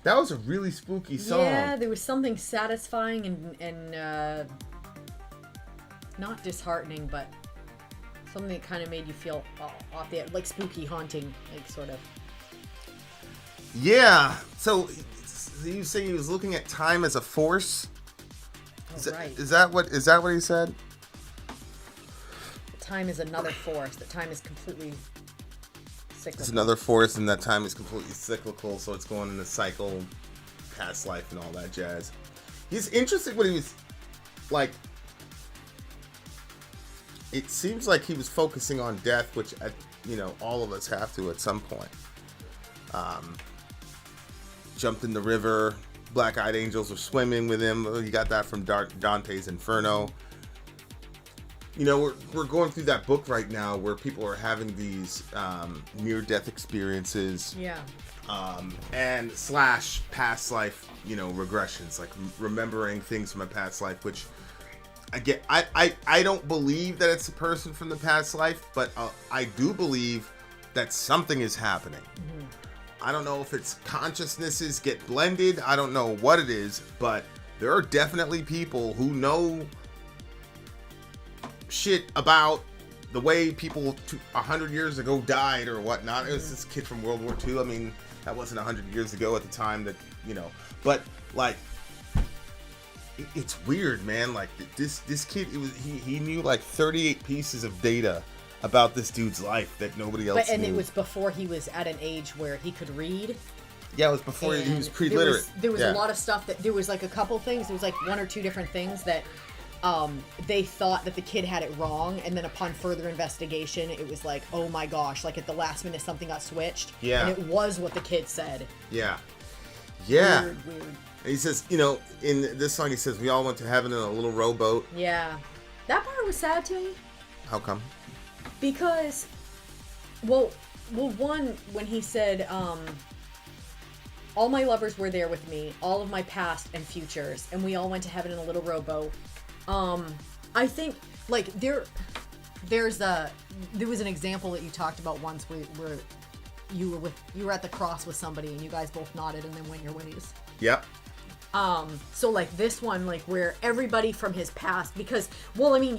That was a really spooky song. Yeah, there was something satisfying and not disheartening, but something that kind of made you feel off the edge, like spooky, haunting, like sort of. Yeah. So you say he was looking at time as a force? Right. Is that what he said? Time is another force. That time is completely cyclical. It's another force, and that time is completely cyclical, so it's going in a cycle, past life, and all that jazz. He's interesting when he was like. It seems like he was focusing on death, which all of us have to at some point. Jumped in the river. Black-eyed angels were swimming with him. You got that from Dante's Inferno. We're going through that book right now where people are having these near-death experiences. Yeah. And / past life, regressions, like remembering things from a past life, which I don't believe that it's a person from the past life, but I do believe that something is happening. Mm-hmm. I don't know if it's consciousnesses get blended. I don't know what it is, but there are definitely people who know shit about the way people 100 years ago died or whatnot. It was this kid from World War II. I mean, that wasn't 100 years ago at the time that, but like, it's weird, man. Like this kid, he knew like 38 pieces of data about this dude's life that nobody else knew. It was before he was at an age where he could read. Yeah, it was before he was pre-literate. There was a lot of stuff there was like a couple things. There was like one or two different things that they thought that the kid had it wrong, and then upon further investigation, it was like, oh my gosh, like at the last minute something got switched. Yeah. And it was what the kid said. Yeah. Weird. And he says, in this song, he says, we all went to heaven in a little rowboat. Yeah. That part was sad to me. How come? Because, well, one, when he said, all my lovers were there with me, all of my past and futures, and we all went to heaven in a little rowboat. I think, like, there was an example that you talked about once where you were at the cross with somebody and you guys both nodded and then went your ways. Yep. So like this one, like where everybody from his past, because, well, I mean,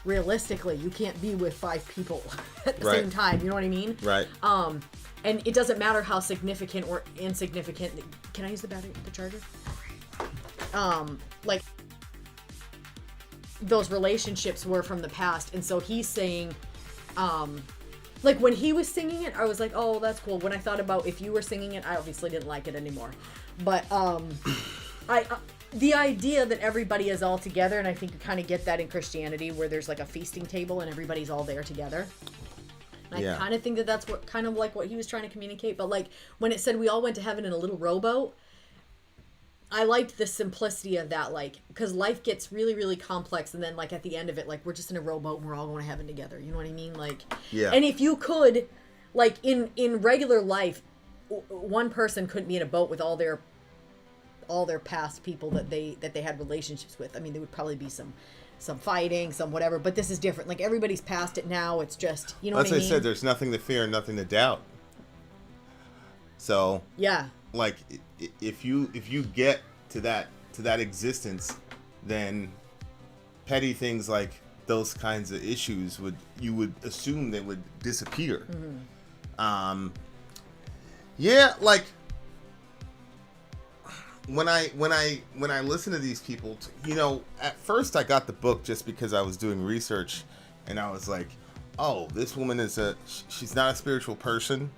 realistically, you can't be with 5 people at the same time. You know what I mean? Right. And it doesn't matter how significant or insignificant. Can I use the charger? Like those relationships were from the past, and so he's saying, like when he was singing it, I was like, oh, that's cool. When I thought about if you were singing it, I obviously didn't like it anymore. But the idea that everybody is all together, and I think you kind of get that in Christianity, where there's like a feasting table and everybody's all there together. And I kind of think that that's what kind of like what he was trying to communicate. But like when it said we all went to heaven in a little rowboat, I liked the simplicity of that, like, because life gets really, really complex, and then like at the end of it, like we're just in a rowboat and we're all going to heaven together. You know what I mean? Like, yeah. And if you could, like in regular life, one person couldn't be in a boat with all their past people that they had relationships with. I mean, there would probably be some fighting, some whatever, but this is different. Like everybody's past it now. It's just, you know what I mean? That's what I said. There's nothing to fear, nothing to doubt. So yeah, like if you get to that existence, then petty things like those kinds of issues you would assume they would disappear. Mm-hmm. Yeah, like when I listen to these people, at first I got the book just because I was doing research, and I was like, oh, this woman she's not a spiritual person.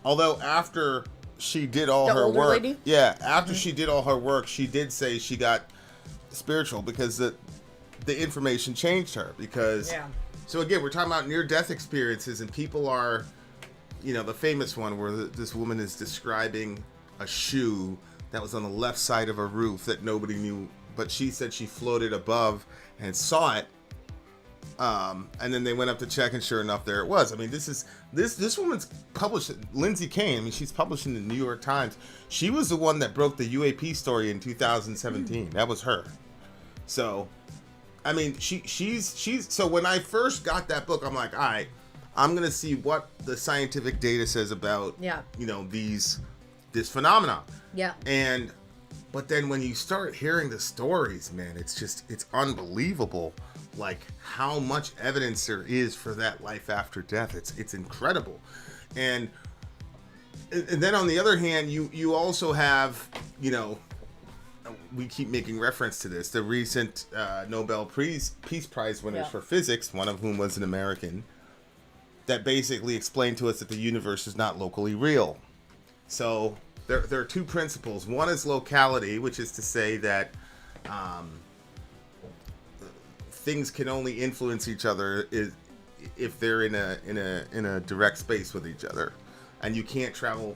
Although after she did all her work, lady? Yeah, after she did all her work, she did say she got spiritual because the information changed her. Because so again, we're talking about near-death experiences, and people are, the famous one where this woman is describing a shoe that was on the left side of a roof that nobody knew, but she said she floated above and saw it. And then they went up to check, and sure enough, there it was. I mean, this woman's published. Lindsay Kane. I mean, she's published in the New York Times. She was the one that broke the UAP story in 2017. That was her. So, I mean, she's. So when I first got that book, I'm like, all right, I'm going to see what the scientific data says about, Yeah. you know, this phenomenon. Yeah. But then when you start hearing the stories, man, it's unbelievable, like how much evidence there is for that life after death. It's incredible. And then on the other hand, you also have, you know, we keep making reference to this, the recent Nobel Peace Prize winners for physics, one of whom was an American, that basically explained to us that the universe is not locally real. So there are two principles. One is locality, which is to say that things can only influence each other if they're in a direct space with each other, and you can't travel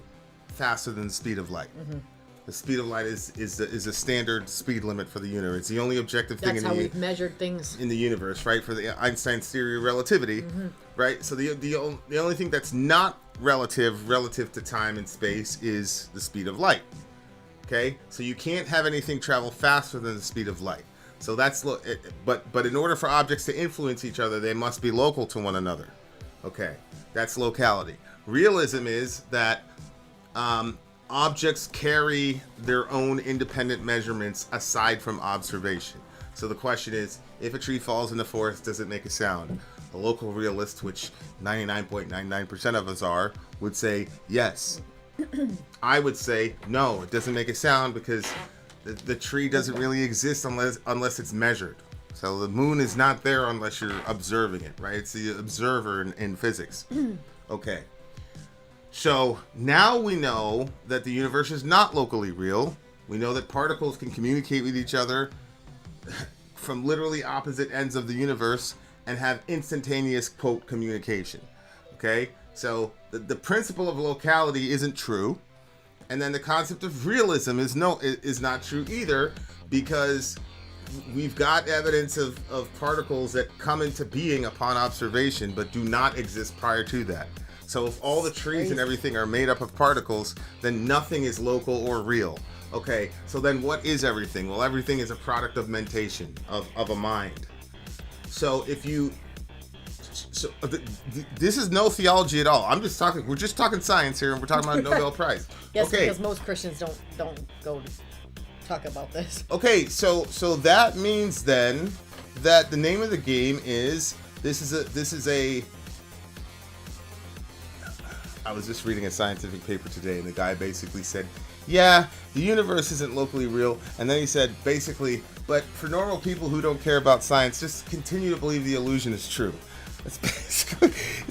faster than the speed of light. Mm-hmm. The speed of light is a standard speed limit for the universe. It's the only objective thing That's how we've measured things in the universe, right? For the Einstein's theory of relativity, right? So the only thing that's not relative to time and space is the speed of light. Okay, so you can't have anything travel faster than the speed of light. So that's but in order for objects to influence each other, they must be local to one another. Okay, that's locality. Realism is that objects carry their own independent measurements aside from observation. So the question is, if a tree falls in the forest, does it make a sound? A local realist, which 99.99% of us are, would say yes. I would say no, it doesn't make a sound because the tree doesn't really exist unless it's measured. So the moon is not there unless you're observing it, right? It's the observer in physics. Okay. So now we know that the universe is not locally real. We know that particles can communicate with each other from literally opposite ends of the universe and have instantaneous, quote, communication. Okay? So the principle of locality isn't true. And then the concept of realism is not true either, because we've got evidence of particles that come into being upon observation but do not exist prior to that. So if all the trees and everything are made up of particles, then nothing is local or real. Okay, so then what is everything? Well, everything is a product of mentation, of a mind. So this is no theology at all. We're just talking science here, and we're talking about a Nobel Prize. Yes, okay. Because most Christians don't go to talk about this. Okay, so that means then that the name of the game is I was just reading a scientific paper today, and the guy basically said, yeah, the universe isn't locally real. And then he said, basically, but for normal people who don't care about science, just continue to believe the illusion is true. It's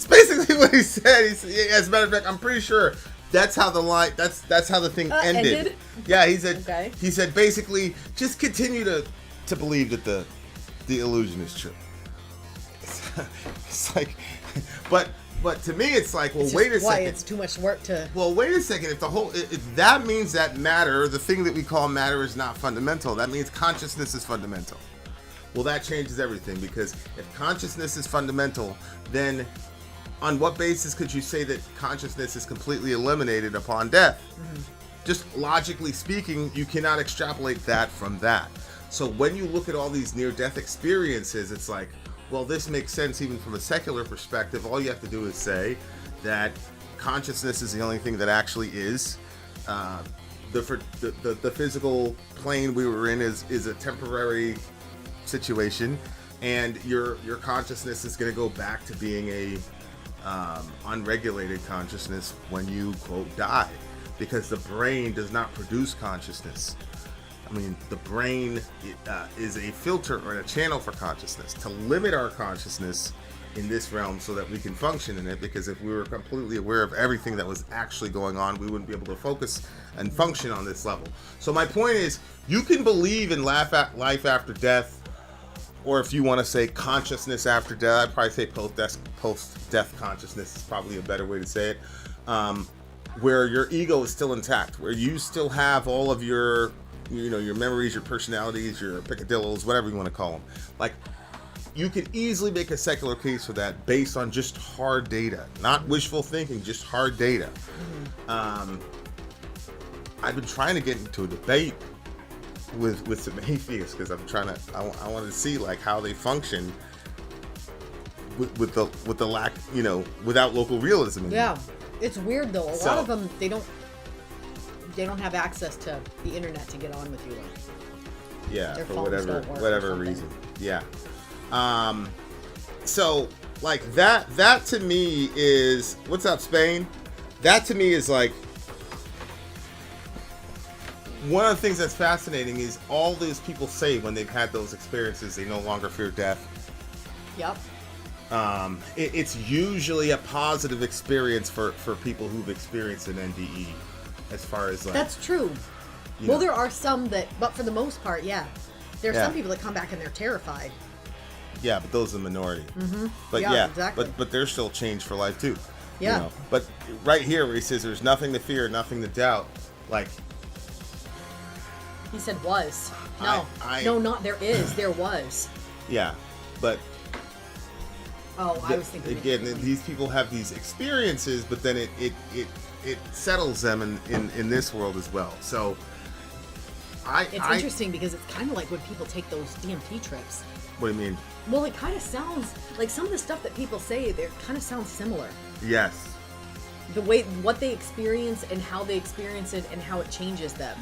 basically what he said. As a matter of fact, I'm pretty sure that's how the thing ended. Yeah, he said. Okay. He said basically, just continue to believe that the illusion is true. It's like, but to me, it's like, well, wait a second. It's too much work to. Well, wait a second. If that means that matter, the thing that we call matter, is not fundamental, that means consciousness is fundamental. Well, that changes everything, because if consciousness is fundamental, then on what basis could you say that consciousness is completely eliminated upon death? Mm-hmm. Just logically speaking, you cannot extrapolate that from that. So when you look at all these near-death experiences, it's like, well, this makes sense even from a secular perspective. All you have to do is say that consciousness is the only thing that actually is. The physical plane we were in is a temporary situation, and your consciousness is going to go back to being a unregulated consciousness when you, quote, die, because the brain does not produce consciousness. I mean, the brain is a filter or a channel for consciousness to limit our consciousness in this realm so that we can function in it, because if we were completely aware of everything that was actually going on, we wouldn't be able to focus and function on this level. So my point is, you can believe in life after death, or if you want to say consciousness after death, I'd probably say post-death consciousness is probably a better way to say it, where your ego is still intact, where you still have all of your memories, your personalities, your picadillos, whatever you want to call them. Like, you can easily make a secular case for that based on just hard data, not wishful thinking, just hard data. Mm-hmm. I've been trying to get into a debate with some atheists, because I wanted to see like how they function with the lack, without local realism. Yeah, it's weird though. A So- lot of them they don't have access to the internet to get on with you. Yeah, Their for phones whatever don't work or whatever something. reason. Yeah. So like that to me is, what's up, Spain? That to me is like one of the things that's fascinating is all these people say when they've had those experiences, they no longer fear death. Yep. It's usually a positive experience for people who've experienced an NDE, as far as like. That's true. you Well, know. there are some that, but for the most part, yeah. There's Yeah. some people that come back and they're terrified. Yeah, but those are the minority. Mm-hmm. But Yeah, yeah, exactly. but they're still changed for life too. Yeah. But right here where he says there's nothing to fear, nothing to doubt, like He said was. No. I- No, not there is. There was. yeah, but Oh, I was thinking. again, these people have these experiences, but then it settles them in this world as well. So It's interesting because it's kind of like when people take those DMT trips. What do you mean? Well, it kind of sounds like some of the stuff that people say. They kind of sounds similar. Yes. The way what they experience and how they experience it and how it changes them.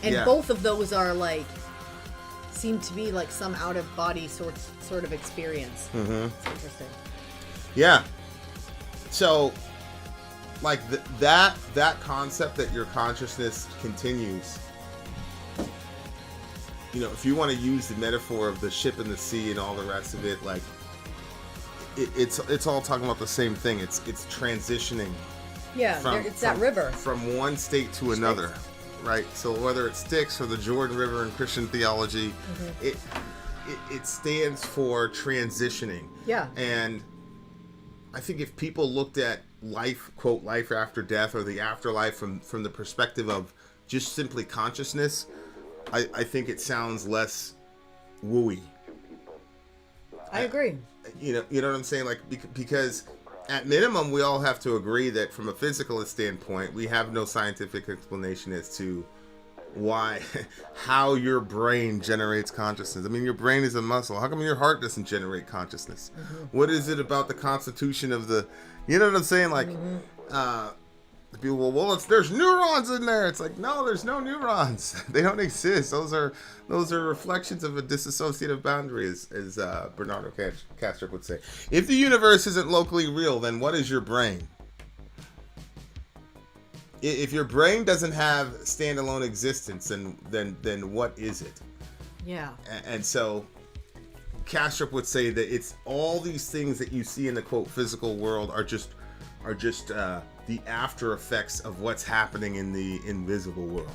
And Yeah. both of those are like seem to be like some out of body sort of experience. Mm-hmm. It's interesting. Yeah. So, like that concept that your consciousness continues. If you want to use the metaphor of the ship in the sea and all the rest of it, like it's all talking about the same thing. It's transitioning. Yeah, it's that river. From one state to another, right? So whether it's Styx or the Jordan River in Christian theology, it stands for transitioning. Yeah. And I think if people looked at life, quote, life after death or the afterlife from the perspective of just simply consciousness, I think it sounds less wooey. I agree. You know what I'm saying? Like, because at minimum, we all have to agree that from a physical standpoint, we have no scientific explanation as to how your brain generates consciousness. I mean, your brain is a muscle. How come your heart doesn't generate consciousness? Mm-hmm. What is it about the constitution of the, you know what I'm saying? Like, people, there's neurons in there. It's like, no, there's no neurons. They don't exist. Those are reflections of a dissociative boundary, as Bernardo Kastrup would say. If the universe isn't locally real, then what is your brain? If your brain doesn't have standalone existence, then what is it? Yeah. And so Kastrup would say that it's all these things that you see in the quote physical world are just the after effects of what's happening in the invisible world.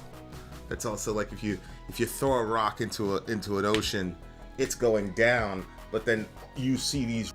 That's also like if you throw a rock into an ocean, it's going down, but then you see these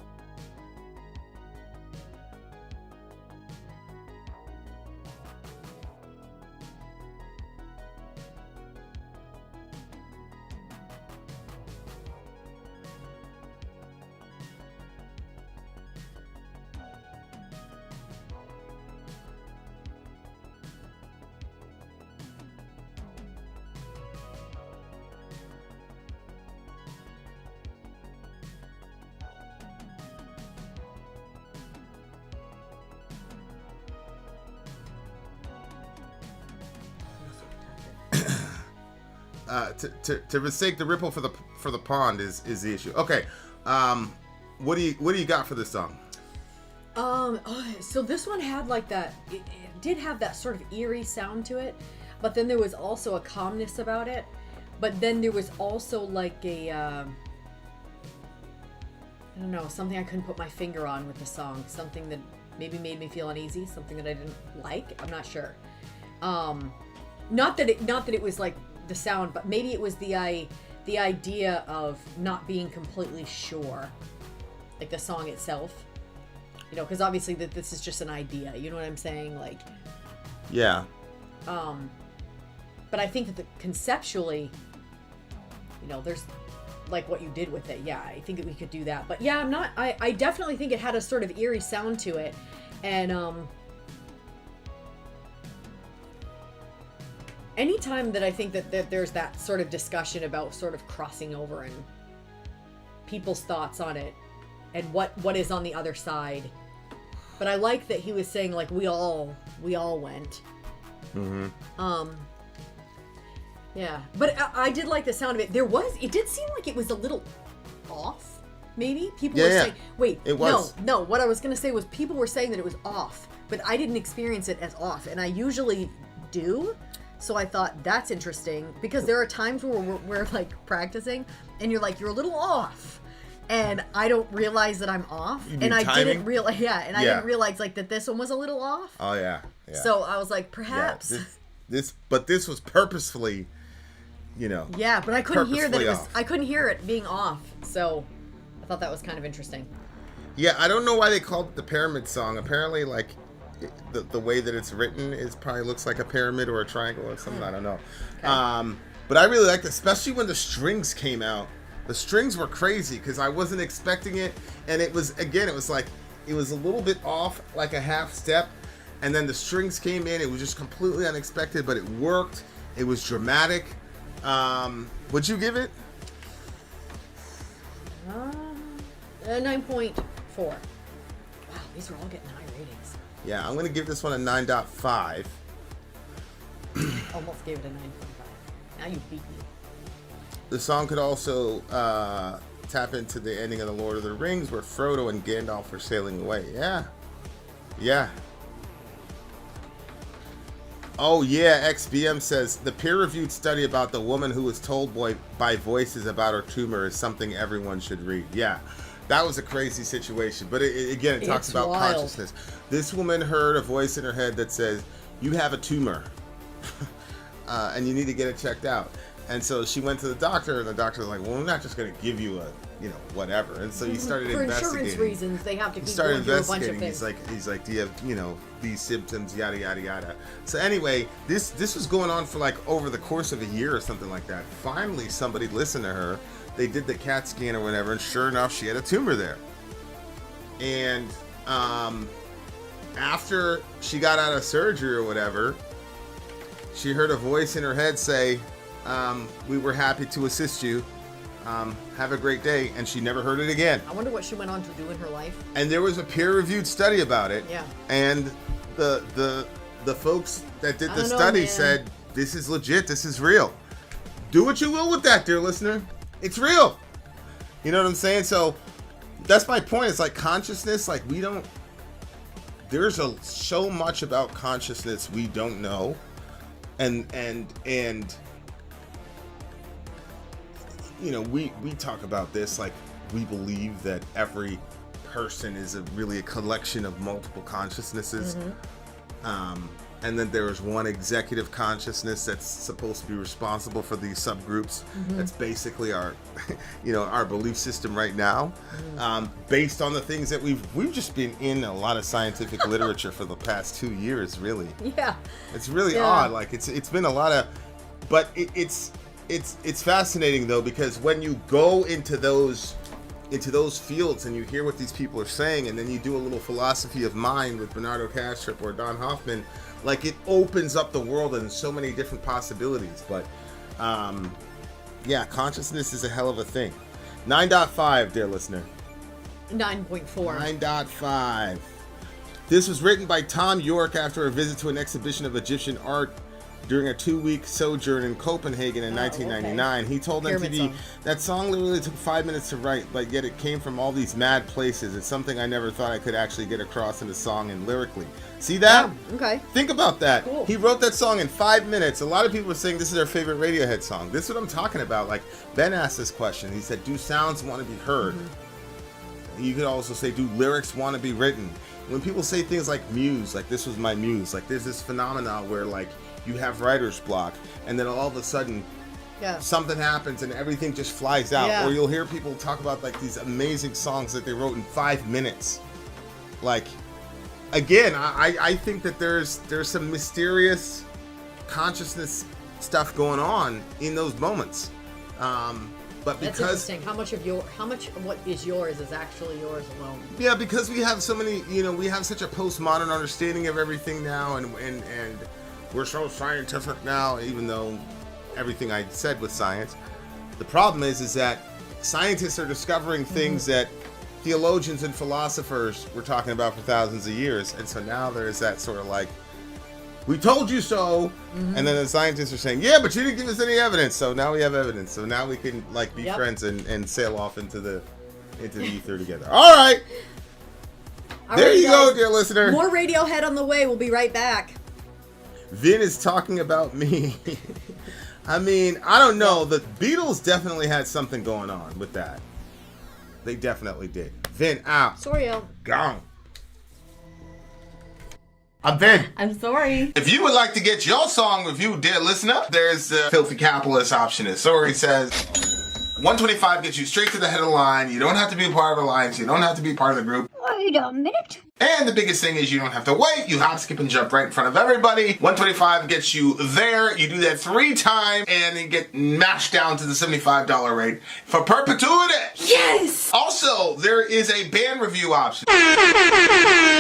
to mistake the ripple for the pond is the issue. Okay, what do you got for this song? So this one had like that. It did have that sort of eerie sound to it, but then there was also a calmness about it. But then there was also like a I don't know, something I couldn't put my finger on with the song. Something that maybe made me feel uneasy. Something that I didn't like. I'm not sure. Not that it was like the sound, but maybe it was the idea of not being completely sure, like the song itself. Because obviously this is just an idea. You know what I'm saying? Like, yeah. But I think that conceptually, there's like what you did with it. Yeah, I think that we could do that. But yeah, I definitely think it had a sort of eerie sound to it, and anytime that I think that there's that sort of discussion about sort of crossing over and people's thoughts on it, and what is on the other side. But I like that he was saying like we all went. Yeah, but I did like the sound of it. It did seem like it was a little off. Maybe people were saying, wait, it was. No. What I was gonna say was people were saying that it was off, but I didn't experience it as off, and I usually do. So I thought that's interesting because there are times where we're like practicing, and you're like you're a little off, and I don't realize that I'm off, and I didn't realize, I didn't realize like that this one was a little off. Oh yeah. So I was like, perhaps this was purposefully, you know. Yeah, but I couldn't hear that it was. Off. I couldn't hear it being off, so I thought that was kind of interesting. Yeah, I don't know why they called it the pyramid song. Apparently, like the way that it's written is probably looks like a pyramid or a triangle or something. I don't know. Okay. But I really liked it, especially when the strings came out. The strings were crazy because I wasn't expecting it, and it was like it was a little bit off, like a half step, and then the strings came in. It was just completely unexpected, but it worked. It was dramatic. Would you give it? 9.4. Wow, these are all getting high ratings. Yeah, I'm going to give this one a 9.5. Almost gave it a 9.5. Now you beat me. The song could also tap into the ending of The Lord of the Rings where Frodo and Gandalf are sailing away. Yeah. Oh yeah, XBM says the peer-reviewed study about the woman who was told by voices about her tumor is something everyone should read. Yeah, that was a crazy situation. But it talks about wild. consciousness. This woman heard a voice in her head that says, "You have a tumor, and you need to get it checked out." And so she went to the doctor, and the doctor was like, "Well, we're not just going to give you a, whatever." And so he started investigating. For insurance reasons, they have to keep going through a bunch of things. He's like, do you have, these symptoms, yada yada yada. So anyway, this was going on for like over the course of a year or something like that. Finally, somebody listened to her. They did the CAT scan or whatever, and sure enough, she had a tumor there. And after she got out of surgery or whatever, she heard a voice in her head say, "We were happy to assist you. Have a great day," and she never heard it again. I wonder what she went on to do in her life. And there was a peer-reviewed study about it. Yeah. And the folks that did the study said, "This is legit. This is real. Do what you will with that, dear listener. It's real." You know what I'm saying? So that's my point. It's like consciousness. Like there's so much about consciousness we don't know, and we talk about this like we believe that every person is really a collection of multiple consciousnesses. And then there is one executive consciousness that's supposed to be responsible for these subgroups. That's basically our, our belief system right now, based on the things that we've just been in a lot of scientific literature for the past 2 years. Really, yeah, it's really odd. Like it's been a lot of, but it's fascinating though, because when you go into those fields and you hear what these people are saying, and then you do a little philosophy of mind with Bernardo Kastrup or Don Hoffman, like it opens up the world in so many different possibilities. But consciousness is a hell of a thing. 9.5, dear listener. 9.4. 9.5. This was written by Tom York after a visit to an exhibition of Egyptian art during a 2-week sojourn in Copenhagen in 1999. He told MTV, "That song literally took 5 minutes to write, but yet it came from all these mad places. It's something I never thought I could actually get across in a song and lyrically." See that? Yeah, okay. Think about that. Cool. He wrote that song in 5 minutes. A lot of people are saying this is their favorite Radiohead song. This is what I'm talking about. Like, Ben asked this question. He said, do sounds want to be heard? You could also say, do lyrics want to be written? When people say things like muse, like this was my muse, like there's this phenomenon where like you have writer's block, and then all of a sudden something happens and everything just flies out. Or you'll hear people talk about like these amazing songs that they wrote in 5 minutes. Like, again, I think that there's some mysterious consciousness stuff going on in those moments. But that's interesting. How much of what is yours is actually yours alone? Yeah, because we have so many, we have such a postmodern understanding of everything now, and we're so scientific now, even though everything I said was science. The problem is that scientists are discovering things that theologians and philosophers were talking about for thousands of years. And so now there's that sort of like, we told you so. And then the scientists are saying, yeah, but you didn't give us any evidence. So now we have evidence. So now we can like be friends and sail off into the ether together. All right. There you go, dear listener. More Radiohead on the way. We'll be right back. Vin is talking about me. I mean, I don't know. The Beatles definitely had something going on with that. They definitely did. Vin, out. Sorry, Gone. I'm Vin. I'm sorry. If you would like to get your song reviewed, dear listener, there's the Filthy Capitalist option. As Sori says, 125 gets you straight to the head of the line. You don't have to be a part of the alliance. You don't have to be part of the group. Wait a minute. And the biggest thing is you don't have to wait. You hop, skip, and jump right in front of everybody. 125 gets you there. You do that 3 times, and then get mashed down to the $75 rate for perpetuity. Yes! Also, there is a band review option.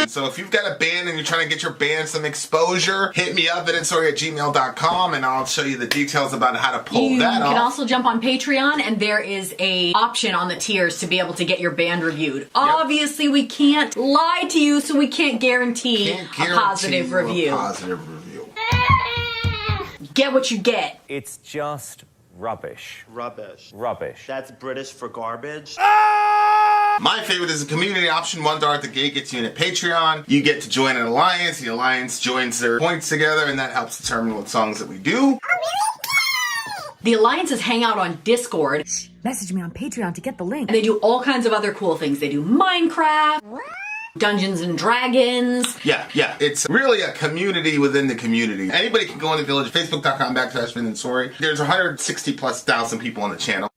So if you've got a band and you're trying to get your band some exposure, hit me up at itsori@gmail.com, and I'll show you the details about how to pull that off. You can also jump on Patreon, and there is a option on the tiers to be able to get your band reviewed. Obviously, we can't lie to you, so we can't guarantee a positive review. Get what you get. It's just rubbish. Rubbish. Rubbish. That's British for garbage. My favorite is the community option. $1 at the gate gets you in at Patreon. You get to join an alliance. The alliance joins their points together, and that helps determine what songs that we do. The alliances hang out on Discord. Message me on Patreon to get the link. And they do all kinds of other cool things. They do Minecraft, Dungeons and Dragons. Yeah. It's really a community within the community. Anybody can go in the village, facebook.com/Vin and Sori. There's 160,000+ people on the channel.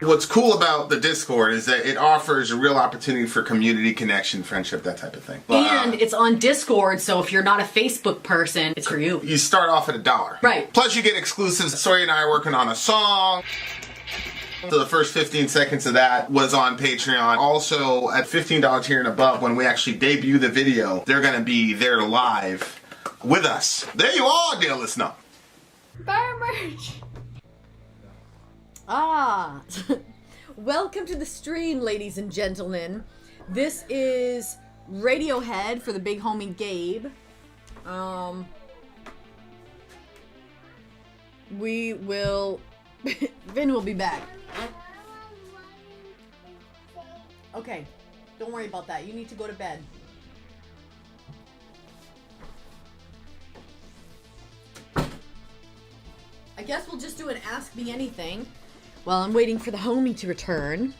What's cool about the Discord is that it offers a real opportunity for community connection, friendship, that type of thing. And it's on Discord, so if you're not a Facebook person, it's for you. You start off at $1. Right. Plus you get exclusives. Sori and I are working on a song. So the first 15 seconds of that was on Patreon. Also, at $15 tier and above, when we actually debut the video, they're going to be there live with us. There you are, dear listener. Bar merch. Welcome to the stream, ladies and gentlemen. This is Radiohead for the big homie Gabe. We will... Vin will be back. Okay, don't worry about that. You need to go to bed. I guess we'll just do an Ask Me Anything while I'm waiting for the homie to return.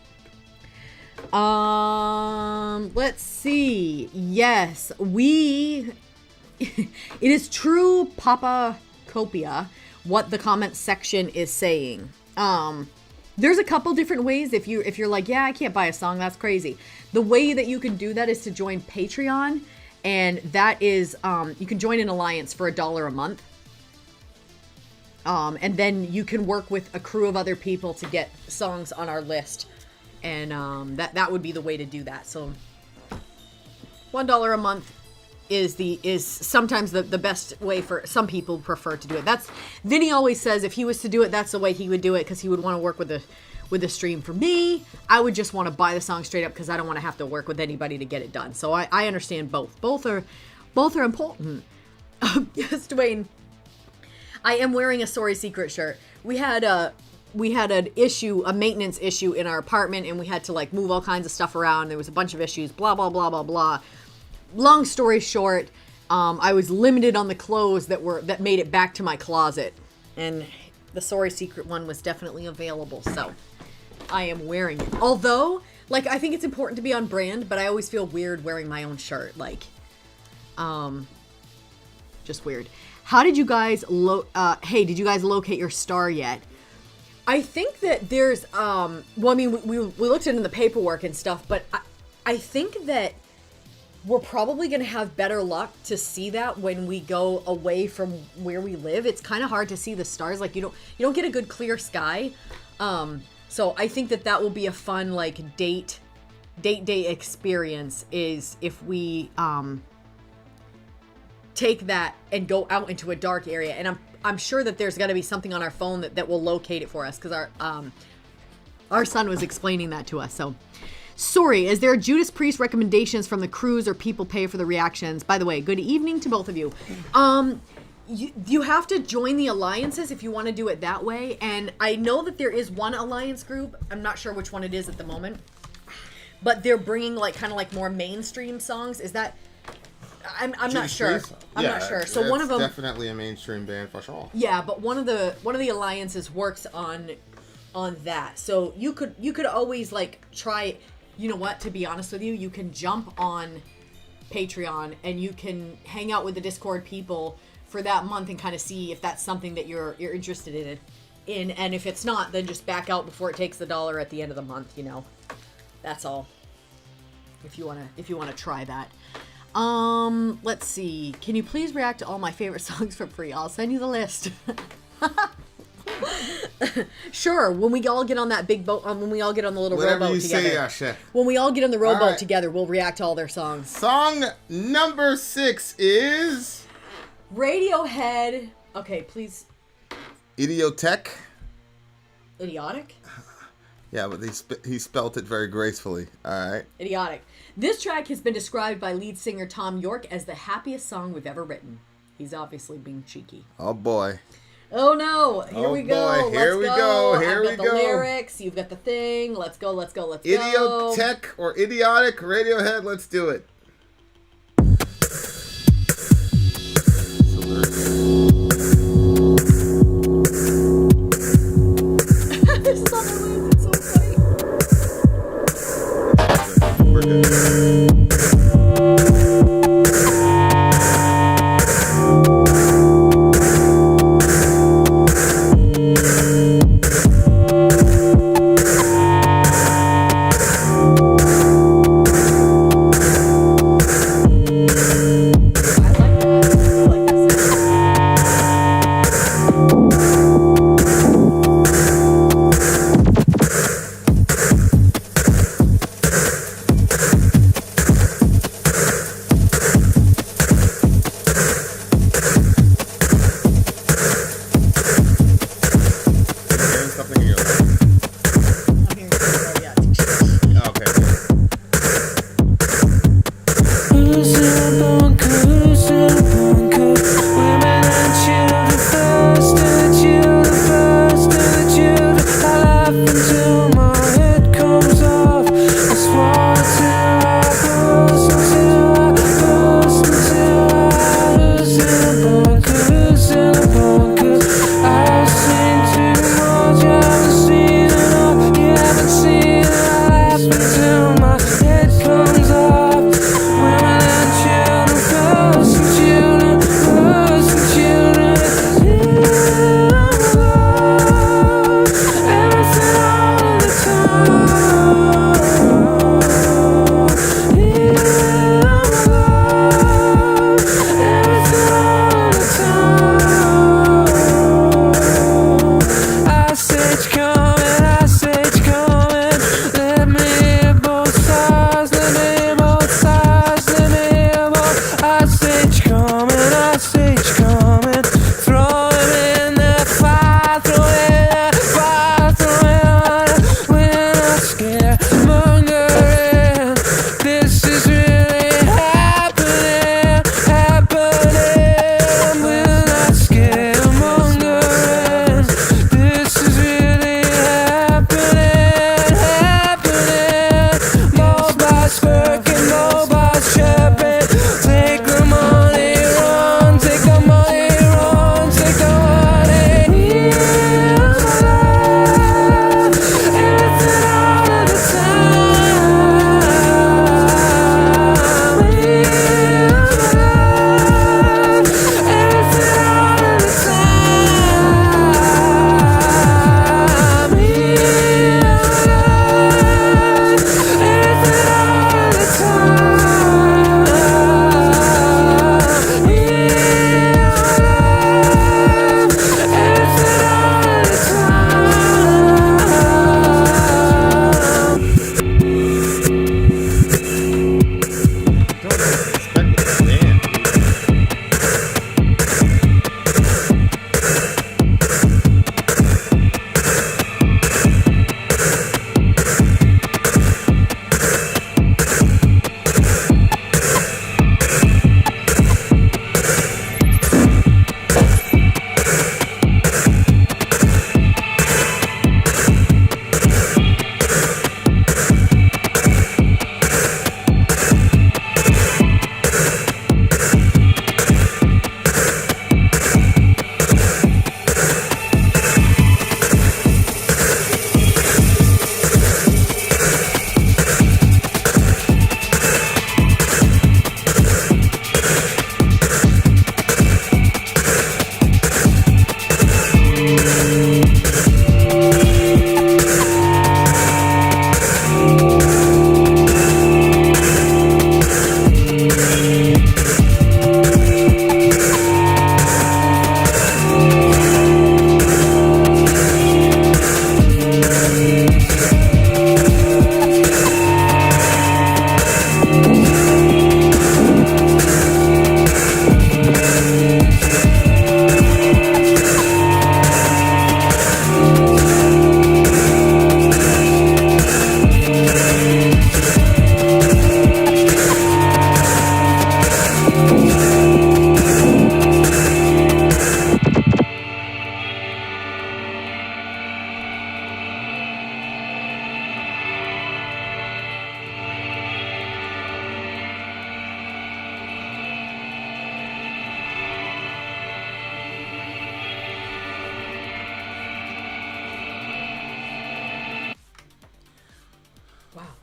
Let's see. Yes, it is true, Papa Copia, what the comment section is saying. There's a couple different ways. If you're like, yeah, I can't buy a song, that's crazy. The way that you can do that is to join Patreon, and that is you can join an alliance for $1 a month. And then you can work with a crew of other people to get songs on our list, and that would be the way to do that. So $1 a month is sometimes the best way. For some people prefer to do it. That's Vinny always says if he was to do it, that's the way he would do it, because he would want to work with the stream. For me, I would just want to buy the song straight up because I don't want to have to work with anybody to get it done. So I understand both. Both are important. Yes, Dwayne. I am wearing a Sori Secret shirt. We had a maintenance issue in our apartment, and we had to like move all kinds of stuff around. There was a bunch of issues, blah blah blah blah blah. Long story short, I was limited on the clothes that made it back to my closet, and the Sori Secret one was definitely available, so I am wearing it. Although, like, I think it's important to be on brand, but I always feel weird wearing my own shirt, like, just weird. How did you guys did you guys locate your star yet? I think that there's well, I mean, we looked into the paperwork and stuff, but I think that we're probably going to have better luck to see that when we go away from where we live. It's kind of hard to see the stars. Like, you don't get a good clear sky. So I think that will be a fun, like, date day experience, is if we take that and go out into a dark area. And I'm sure that there's got to be something on our phone that will locate it for us, because our son was explaining that to us. Sori, is there Judas Priest recommendations from the crews or people pay for the reactions? By the way, good evening to both of you. You have to join the alliances if you want to do it that way. And I know that there is one alliance group. I'm not sure which one it is at the moment. But they're bringing like kind of like more mainstream songs. Is that... I'm not sure. I'm not sure. So one of them definitely a mainstream band for sure. Yeah, but one of the alliances works on that. So you could always like try. You know what? To be honest with you, you can jump on Patreon and you can hang out with the Discord people for that month and kind of see if that's something that you're interested in. And if it's not, then just back out before it takes the $1 at the end of the month. You know, that's all. If you wanna try that. Let's see. Can you please react to all my favorite songs for free? I'll send you the list. Sure. When we all get on that big boat, when we all get on the little Whatever rowboat you together. say, Asha. When we all get on the rowboat right. together, we'll react to all their songs. Song number 6 is Radiohead. Okay, please. Idiotech. Idiotic? Yeah, but he spelt it very gracefully. All right. Idiotic. This track has been described by lead singer Tom York as the happiest song we've ever written. He's obviously being cheeky. Oh boy. Oh no! Here we go. Boy. Here we go. Here we I've got go. the lyrics. You've got the thing. Let's go. Idiotech or idiotic Radiohead. Let's do it. This is on my list. It's so funny. We're good.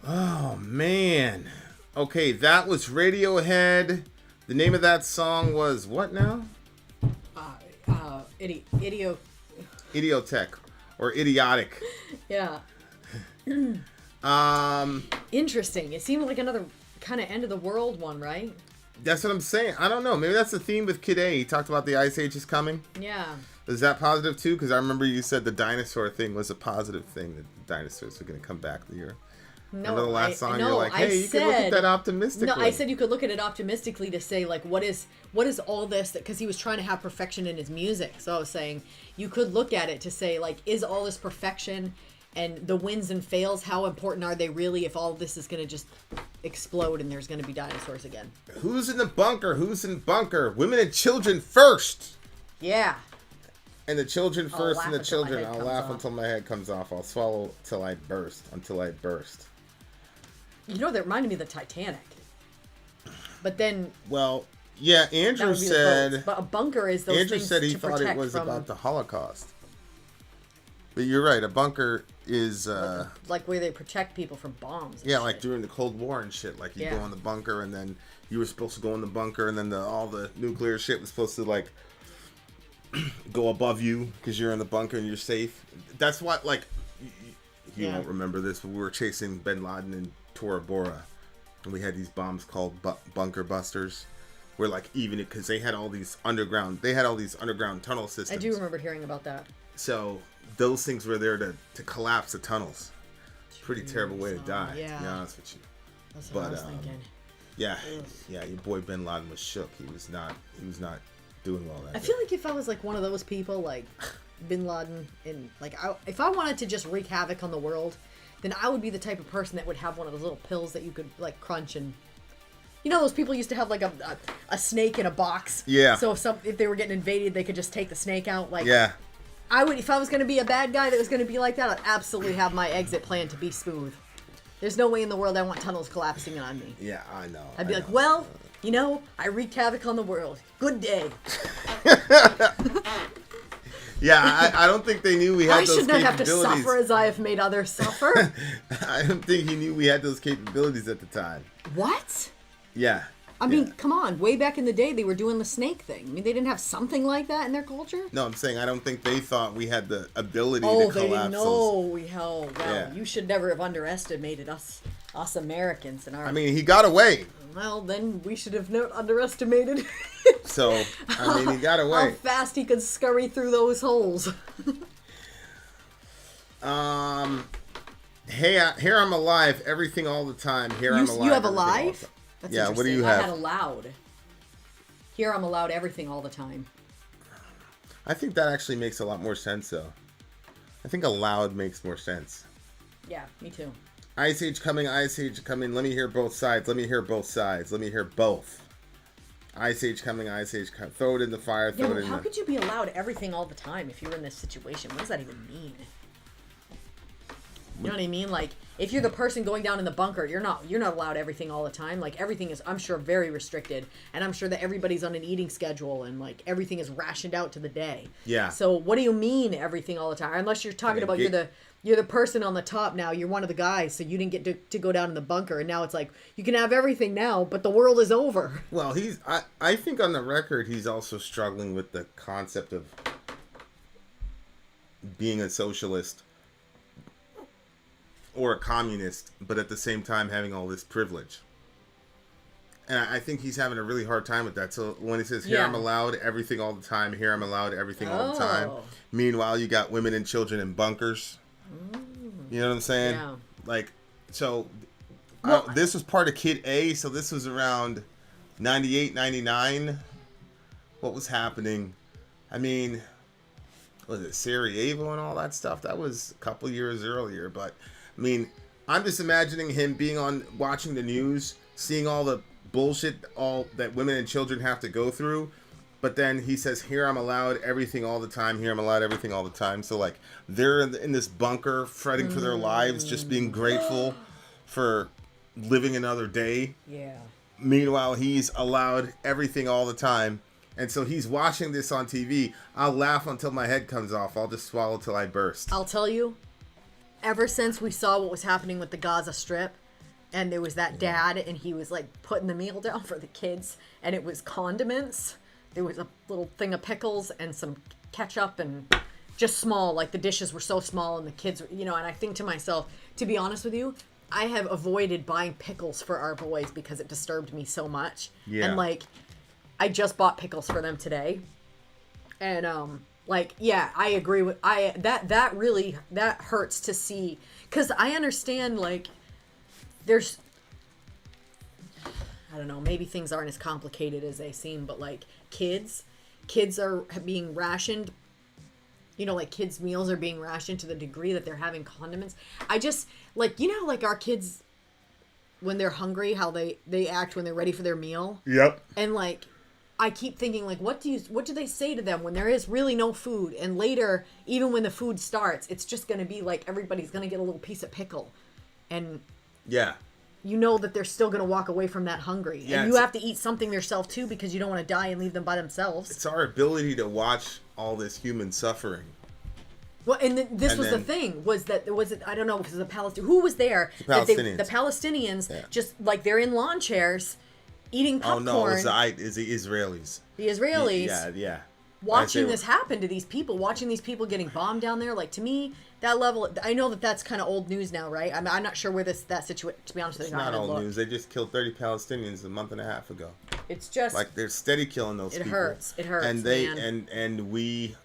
Oh, man. Okay, that was Radiohead. The name of that song was what now? Idiotech or idiotic. Yeah. Interesting. It seemed like another kind of end of the world one, right? That's what I'm saying. I don't know. Maybe that's the theme with Kid A. He talked about the Ice Age is coming. Yeah. Is that positive too? Because I remember you said the dinosaur thing was a positive thing. That the dinosaurs are going to come back the year. No, remember the last song? No, you're like, hey, you can look at that optimistically. No, I said you could look at it optimistically to say, like, what is all this? Because he was trying to have perfection in his music. So I was saying you could look at it to say, like, is all this perfection and the wins and fails, how important are they really if all this is going to just explode and there's going to be dinosaurs again? Who's in the bunker? Who's in bunker? Women and children first. Yeah. And the children first and the children. I'll I'll laugh until my head comes off. I'll swallow till I burst. Until I burst. You know, that reminded me of the Titanic. But then... Well, yeah, Andrew said... But a bunker is those Andrew things said he to thought it protect was from, about the Holocaust. But you're right, a bunker is... like where they protect people from bombs. Yeah, like during the Cold War and shit. Like you go in the bunker and then you were supposed to go in the bunker and then all the nuclear shit was supposed to like go above you because you're in the bunker and you're safe. That's what, like, you won't remember this, but we were chasing Bin Laden in Tora Bora. And we had these bombs called bunker busters. Where like even because they had all these underground tunnel systems. I do remember hearing about that. So those things were there to collapse the tunnels. Pretty terrible way to die, to be honest with you. That's what I was thinking. Yeah, your boy Bin Laden was shook. He was not doing well that day. I feel like if I was like one of those people, like Bin Laden, and like if I wanted to just wreak havoc on the world, then I would be the type of person that would have one of those little pills that you could like crunch and. You know, those people used to have like a snake in a box. Yeah. So if they were getting invaded, they could just take the snake out. Like, yeah. I would, if I was going to be a bad guy that was going to be like that, I'd absolutely have my exit plan to be smooth. There's no way in the world I want tunnels collapsing on me. Yeah, I know. I'd be like, well, you know, I wreaked havoc on the world. Good day. Yeah, I don't think they knew we had those capabilities. I should not have to suffer as I have made others suffer. I don't think he knew we had those capabilities at the time. What? Yeah. I mean, come on. Way back in the day, they were doing the snake thing. I mean, they didn't have something like that in their culture? No, I'm saying I don't think they thought we had the ability to collapse. Oh, they didn't know. Well, Yeah. you should never have underestimated us Americans and our... I mean, he got away. Well, then we should have not underestimated So, I mean, he got how away. fast he could scurry through those holes. Hey, here I'm alive, everything all the time. Here I'm alive. You have everything all the alive? time. That's Yeah, what do interesting. you I have? had allowed. Here I'm allowed everything all the time. I think that actually makes a lot more sense, though. I think allowed makes more sense. Yeah, me too. Ice Age coming, Ice Age coming. Let me hear both sides. Let me hear both sides. Let me hear both. Ice Age coming, Ice Age coming. Throw it in the fire, Yeah, throw it but in how the... could you be allowed everything all the time if you were in this situation? What does that even mean? You know what I mean? Like, if you're the person going down in the bunker, you're not allowed everything all the time. Like, everything is, I'm sure, very restricted, and I'm sure that everybody's on an eating schedule, and like everything is rationed out to the day. Yeah. So what do you mean everything all the time? Unless you're talking about you're the person on the top now. You're one of the guys, so you didn't get to go down in the bunker, and now it's like you can have everything now, but the world is over. Well, I think on the record he's also struggling with the concept of being a socialist or a communist, but at the same time having all this privilege. And I think he's having a really hard time with that. So when he says, here I'm allowed everything all the time, here I'm allowed everything all the time. Meanwhile, you got women and children in bunkers. You know what I'm saying? Yeah. Like, so this was part of Kid A, so this was around 98, 99. What was happening? I mean, was it Sarajevo and all that stuff? That was a couple years earlier, but I mean, I'm just imagining him being watching the news, seeing all the bullshit all that women and children have to go through, but then he says, here I'm allowed everything all the time, here I'm allowed everything all the time. So like they're in this bunker fretting for their lives, just being grateful for living another day. Yeah. Meanwhile, he's allowed everything all the time. And so he's watching this on TV. I'll laugh until my head comes off. I'll just swallow till I burst. I'll tell you, ever since we saw what was happening with the Gaza Strip, and there was that dad, and he was like putting the meal down for the kids, and it was condiments. There was a little thing of pickles and some ketchup, and just small, like the dishes were so small, and the kids, and I think to myself, to be honest with you, I have avoided buying pickles for our boys because it disturbed me so much. Yeah. And like, I just bought pickles for them today, and I agree with that hurts to see, because I understand, like, there's, I don't know, maybe things aren't as complicated as they seem, but like kids are being rationed. Like kids' meals are being rationed to the degree that they're having condiments. I just, like, like our kids, when they're hungry, how they act when they're ready for their meal. Yep. And like, I keep thinking, like, what do they say to them when there is really no food? And later, even when the food starts, it's just going to be like everybody's going to get a little piece of pickle. And yeah, that they're still going to walk away from that hungry. Yeah, and you have to eat something yourself too, because you don't want to die and leave them by themselves. it's our ability to watch all this human suffering. Well, and this was the thing, was it, I don't know, because the Palestinians, who was there? The Palestinians. The Palestinians, just like they're in lawn chairs, eating popcorn. Oh no, it's the Israelis. The Israelis. Yeah. Watching this happen to these people, watching these people getting bombed down there, like, to me, that level, I know that's kind of old news now, right? I'm not sure where that situation, to be honest with you. It's not old news. They just killed 30 Palestinians a month and a half ago. It's just, like, they're steady killing those people. It hurts, and man. And we,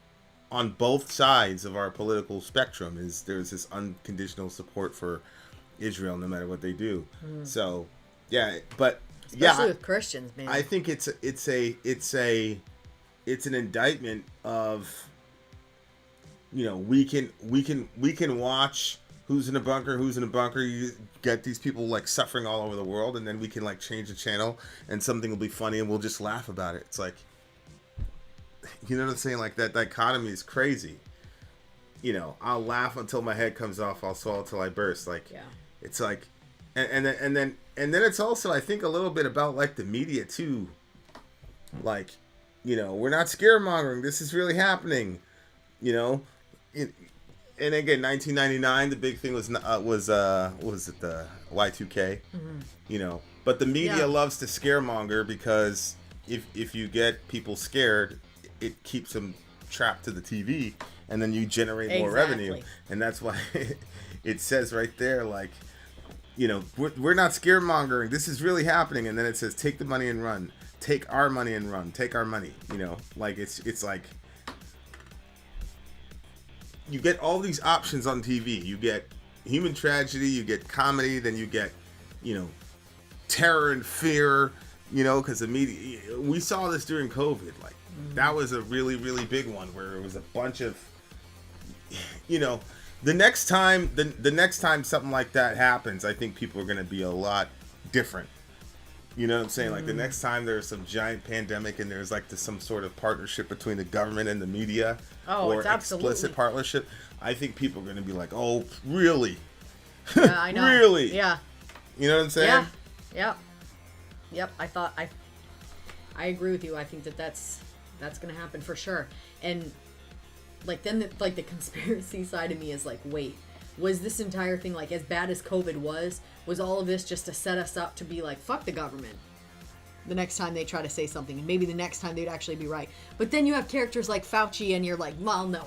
on both sides of our political spectrum, there's this unconditional support for Israel no matter what they do. So, yeah, but especially with Christians, man. I think it's an indictment of, we can watch who's in a bunker. You get these people like suffering all over the world, and then we can like change the channel and something will be funny and we'll just laugh about it. It's like, you know what I'm saying? Like, that dichotomy is crazy. I'll laugh until my head comes off. I'll swallow till I burst. Like, yeah. It's like, and then it's also, I think, a little bit about like the media too. Like, we're not scaremongering. This is really happening. And again, 1999, the big thing was it the Y2K? But the media loves to scaremonger because if you get people scared, it keeps them trapped to the TV, and then you generate more revenue. And that's why it says right there, like, we're not scaremongering. This is really happening. And then it says, take the money and run. Take our money and run. Take our money. Like, it's like, you get all these options on TV. You get human tragedy, you get comedy, then you get, terror and fear, because the media, we saw this during COVID. Like, that was a really, really big one where it was a bunch of, the next time something like that happens, I think people are going to be a lot different. You know what I'm saying? Like, the next time there's some giant pandemic and there's like some sort of partnership between the government and the media, or explicit partnership, I think people are going to be like, oh, really? Yeah, I know. Really? Yeah. You know what I'm saying? Yeah. Yep. I agree with you. I think that's going to happen for sure. And like, then the conspiracy side of me is like, wait, was this entire thing, like, as bad as COVID was all of this just to set us up to be like, fuck the government the next time they try to say something, and maybe the next time they'd actually be right? But then you have characters like Fauci, and you're like, well, no.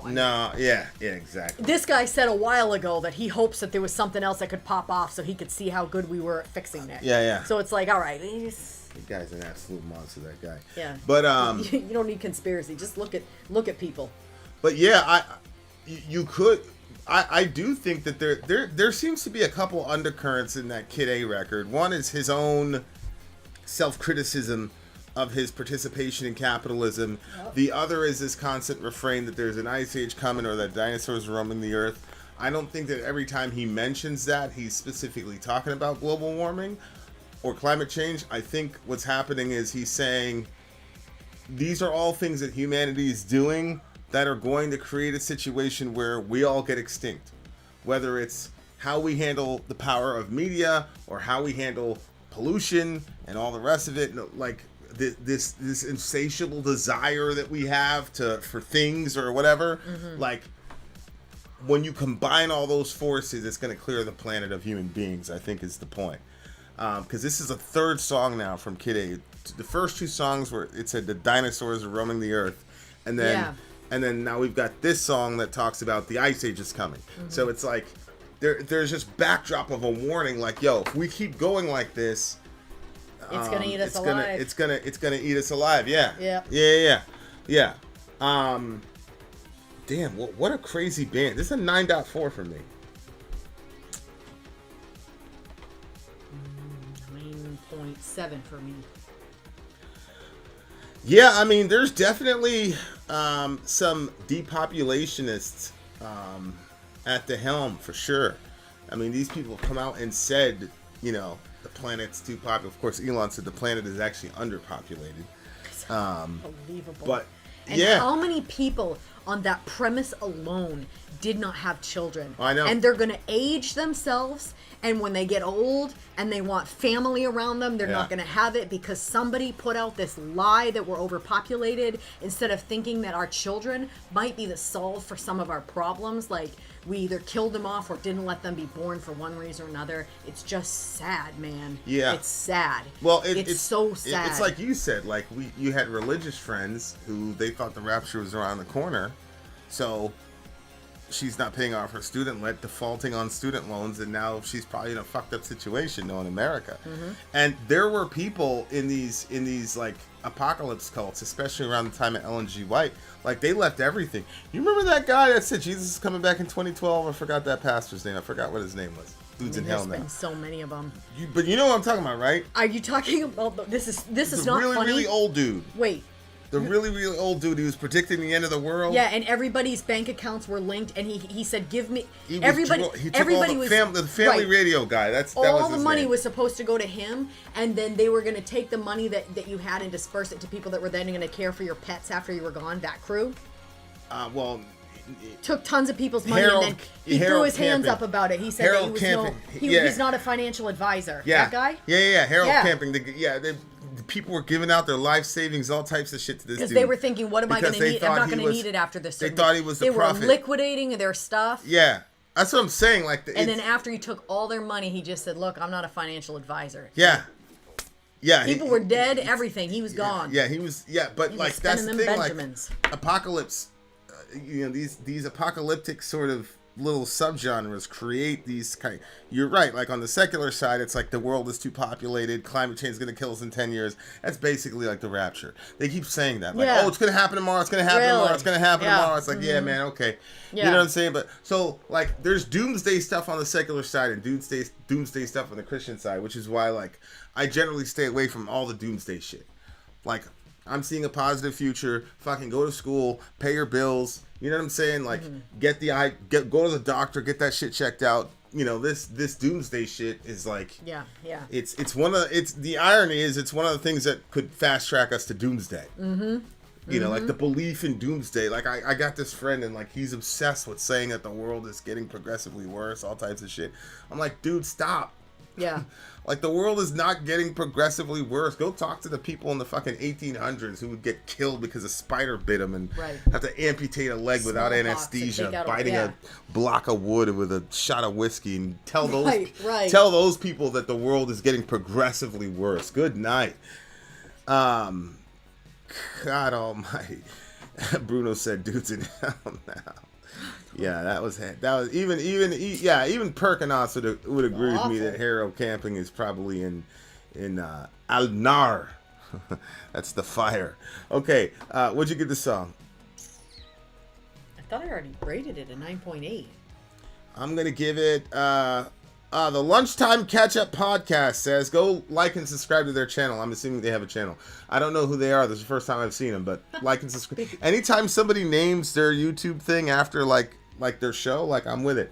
Yeah, exactly. This guy said a while ago that he hopes that there was something else that could pop off so he could see how good we were at fixing it. Yeah. So it's like, all right. The guy's an absolute monster, that guy. Yeah. But you don't need conspiracy. Just look at people. But yeah, you could. I do think that there seems to be a couple undercurrents in that Kid A record. One is his own self-criticism of his participation in capitalism. Yep. The other is this constant refrain that there's an ice age coming or that dinosaurs are roaming the earth. I don't think that every time he mentions that, he's specifically talking about global warming or climate change. I think what's happening is he's saying these are all things that humanity is doing that are going to create a situation where we all get extinct. Whether it's how we handle the power of media or how we handle pollution and all the rest of it, like this insatiable desire that we have for things or whatever. Like, when you combine all those forces, it's going to clear the planet of human beings, I think is the point. because this is a third song now from Kid A. The first two songs were it said the dinosaurs are roaming the earth, and then now we've got this song that talks about the ice age is coming. So it's like there's just backdrop of a warning, like, yo, if we keep going like this, it's gonna eat us alive. It's gonna eat us alive. Yeah. Yeah. Damn, what a crazy band. This is a 9.4 for me. 9.7 for me. Yeah, I mean, there's definitely some depopulationists at the helm, for sure. I mean, these people come out and said, you know, the planet's too popular. Of course, Elon said the planet is actually underpopulated. Unbelievable. But, and yeah. how many people on that premise alone did not have children? I know. And they're going to age themselves, and when they get old and they want family around them, they're not going to have it because somebody put out this lie that we're overpopulated, instead of thinking that our children might be the solve for some of our problems. Like, we either killed them off or didn't let them be born for one reason or another. It's just sad, man. Yeah. It's sad. Well, it's so sad. It's like you said, like you had religious friends who they thought the rapture was around the corner, so she's not paying off her student debt, defaulting on student loans, and now she's probably in a fucked up situation in America. And there were people in these like apocalypse cults, especially around the time of Ellen G. White, like they left everything. You remember that guy that said Jesus is coming back in 2012? I forgot that pastor's name. I forgot what his name was. Dude's in hell now. There's been so many of them. But you know what I'm talking about, right? Are you talking about this is not really, funny? really old dude. Wait. The really, really old dude who was predicting the end of the world. Yeah, and everybody's bank accounts were linked, and he said, "Give me." He took everybody all was the family right. radio guy. That was all his the money name. was supposed to go to him, and then they were going to take the money that you had and disperse it to people that were then going to care for your pets after you were gone. That crew. Well, took tons of people's money, Harold- and then he Harold threw his hands Camping. up about it. He said Harold that Camping. he's not a financial advisor. Yeah. That guy. Yeah. Harold Yeah. Camping. The people were giving out their life savings, all types of shit to this dude. Because they were thinking, what am I going Because to they need? I'm thought not he going to was- need it after this. they thought he was the They prophet. were liquidating their stuff. Yeah, that's what I'm saying. Like, And then after he took all their money, he just said, look, I'm not a financial advisor. yeah. People were dead, everything. He was gone. Yeah, he was. Yeah, but He was like that's the spending thing. them Benjamins. Like apocalypse, you know, these apocalyptic sort of little subgenres create these kind. You're right. Like on the secular side, it's like the world is too populated. Climate change is going to kill us in 10 years. That's basically like the rapture. They keep saying that. Like, oh, it's going to happen tomorrow. It's going to happen tomorrow. It's going to happen tomorrow. It's like, yeah, man, okay. You know what I'm saying? But so like, there's doomsday stuff on the secular side and doomsday stuff on the Christian side, which is why like I generally stay away from all the doomsday shit. Like, I'm seeing a positive future. Fucking go to school, pay your bills. You know what I'm saying? Like, go to the doctor, get that shit checked out. You know, this doomsday shit is like, it's the irony is it's one of the things that could fast track us to doomsday. You know, like the belief in doomsday. Like I got this friend and like he's obsessed with saying that the world is getting progressively worse, all types of shit. I'm like, dude, stop. Yeah. Like, the world is not getting progressively worse. Go talk to the people in the fucking 1800s who would get killed because a spider bit them and have to amputate a leg without anesthesia, biting a block of wood with a shot of whiskey, and tell those people that the world is getting progressively worse. Good night. God almighty. Bruno said dudes in hell now. Yeah, that was even Perkinots would agree with me that Harold Camping is probably in Al-Nar. That's the fire. Okay, what'd you get the song? I thought I already rated it a 9.8. I'm gonna give it the Lunchtime Catch Up Podcast says go like and subscribe to their channel. I'm assuming they have a channel. I don't know who they are. This is the first time I've seen them, but like and subscribe. Anytime somebody names their YouTube thing after like their show, like I'm with it.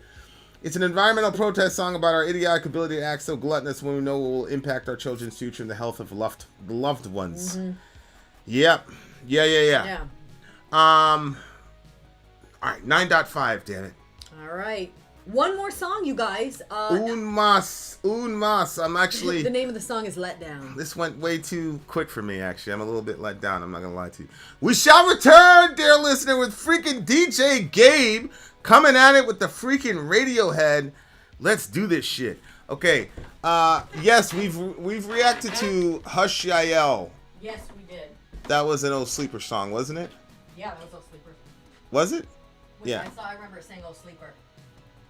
It's an environmental protest song about our idiotic ability to act so gluttonous when we know it will impact our children's future and the health of loved ones. Yep. Yeah. All right, 9.5, damn it. All right. One more song, you guys. Un mas. I'm actually... The name of the song is Let Down. This went way too quick for me, actually. I'm a little bit let down. I'm not going to lie to you. We shall return, dear listener, with freaking DJ Gabe coming at it with the freaking Radiohead. Let's do this shit. Okay. Yes, we've reacted to Hush Yael. Yes, we did. That was an old sleeper song, wasn't it? Yeah, that was Oh Sleeper. Was it? Which Yeah. I remember saying Oh Sleeper.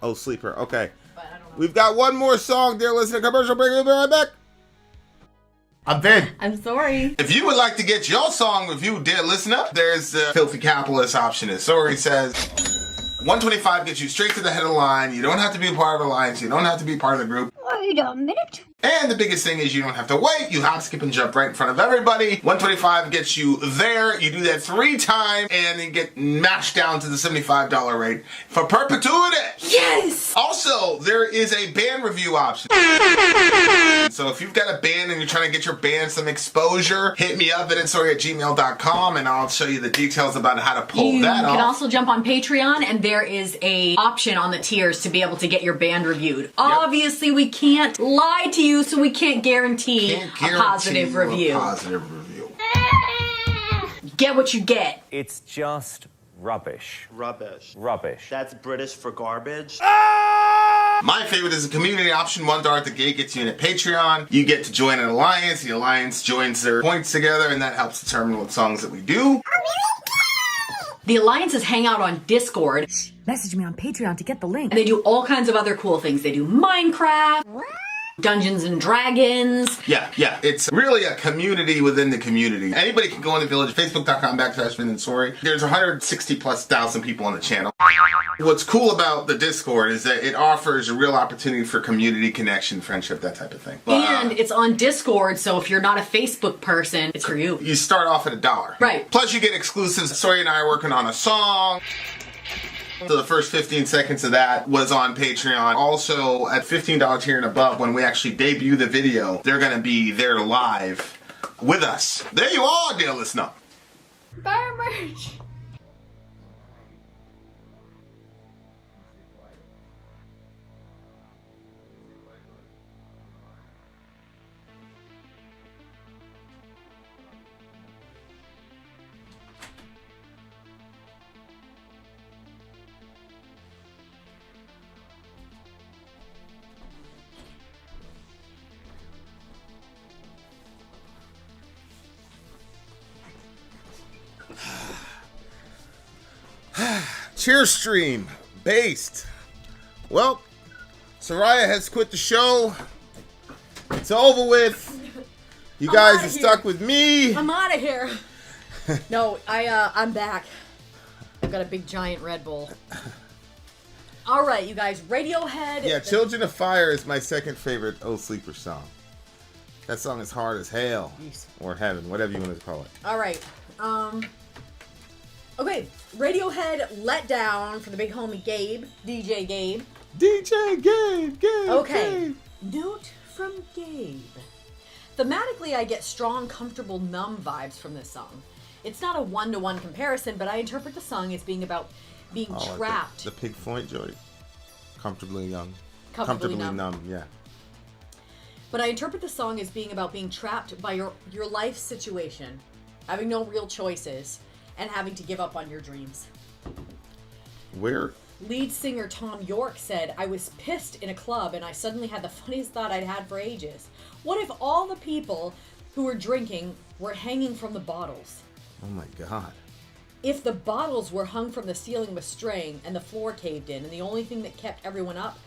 Oh, sleeper. Okay. But I don't know. We've got one more song, dear listener. Commercial break. We'll be right back. I'm Vin. I'm sorry. If you would like to get your song reviewed, dear listener, there's the filthy capitalist option. As Sori says, 125 gets you straight to the head of the line. You don't have to be a part of the alliance. You don't have to be part of the group. Wait a minute. And the biggest thing is you don't have to wait. You hop, skip, and jump right in front of everybody. 125 gets you there. You do that 3 times, and you get mashed down to the $75 rate for perpetuity. Yes! Also, there is a band review option. So if you've got a band and you're trying to get your band some exposure, hit me up at itsori@gmail.com, and I'll show you the details about how to pull You that off. can also jump on Patreon, and there is a option on the tiers to be able to get your band reviewed. Obviously, we can't lie to you, so we can't guarantee, a positive review. Get what you get. It's just rubbish. Rubbish. Rubbish. That's British for garbage. My favorite is the community option. $1 at the gate gets you in at Patreon. You get to join an alliance. The alliance joins their points together, and that helps determine what songs that we do. The alliances hang out on Discord, Message me on Patreon to get the link. and they do all kinds of other cool things. They do Minecraft, Dungeons and Dragons. Yeah. It's really a community within the community. Anybody can go in the village, facebook.com/Vin and Sori. There's 160,000+ people on the channel. What's cool about the Discord is that it offers a real opportunity for community connection, friendship, that type of thing. And it's on Discord, so if you're not a Facebook person, it's for you. You start off at $1. Right. Plus you get exclusives. Sori and I are working on a song. So the first 15 seconds of that was on Patreon. Also, at $15 tier and above, when we actually debut the video, they're going to be there live with us. There you are, dear listener. Buy our merch. Cheer stream based. Well, Soraya has quit the show. It's over with. You guys outta are stuck with me. I'm out of here. No, I'm back. I've got a big giant Red Bull. All right, you guys. Radiohead. Yeah, Children of Fire is my second favorite Oh Sleeper song. That song is hard as hell. Or heaven, whatever you want to call it. All right. Okay, Radiohead Let Down for the big homie Gabe, DJ Gabe. DJ Gabe. Okay. Gabe. Note from Gabe. Thematically, I get strong, comfortable, numb vibes from this song. It's not a one-to-one comparison, but I interpret the song as being about being trapped. Like the Pink Floyd joint. Comfortably young. Comfortably numb. Yeah. But I interpret the song as being about being trapped by your life situation, having no real choices, and having to give up on your dreams. Where? Lead singer Tom York said, I was pissed in a club and I suddenly had the funniest thought I'd had for ages. What if all the people who were drinking were hanging from the bottles? Oh my God. If the bottles were hung from the ceiling with string and the floor caved in and the only thing that kept everyone up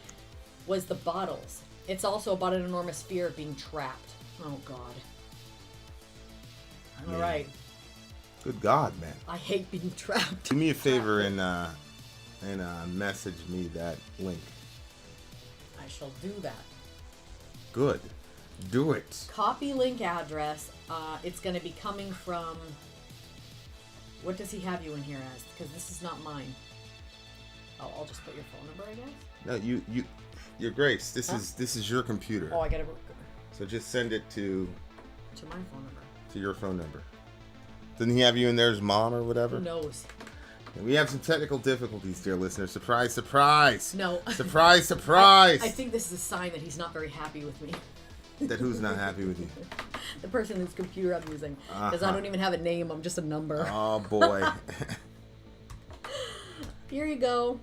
was the bottles. It's also about an enormous fear of being trapped. Oh God. All right. Good God, man. I hate being trapped. Do me a favor and message me that link. I shall do that. Good. Do it. Copy link address. It's going to be coming from... What does he have you in here as? Because this is not mine. Oh, I'll just put your phone number, I guess. No, Your Grace. This is your computer. Oh, I gotta... So just send it to my phone number. To your phone number. Didn't he have you in there as mom or whatever? Who knows? And we have some technical difficulties, dear listeners. Surprise, surprise. No. Surprise, surprise. I think this is a sign that he's not very happy with me. That who's not happy with you? The person whose computer I'm using. Because I don't even have a name. I'm just a number. Oh, boy. Here you go.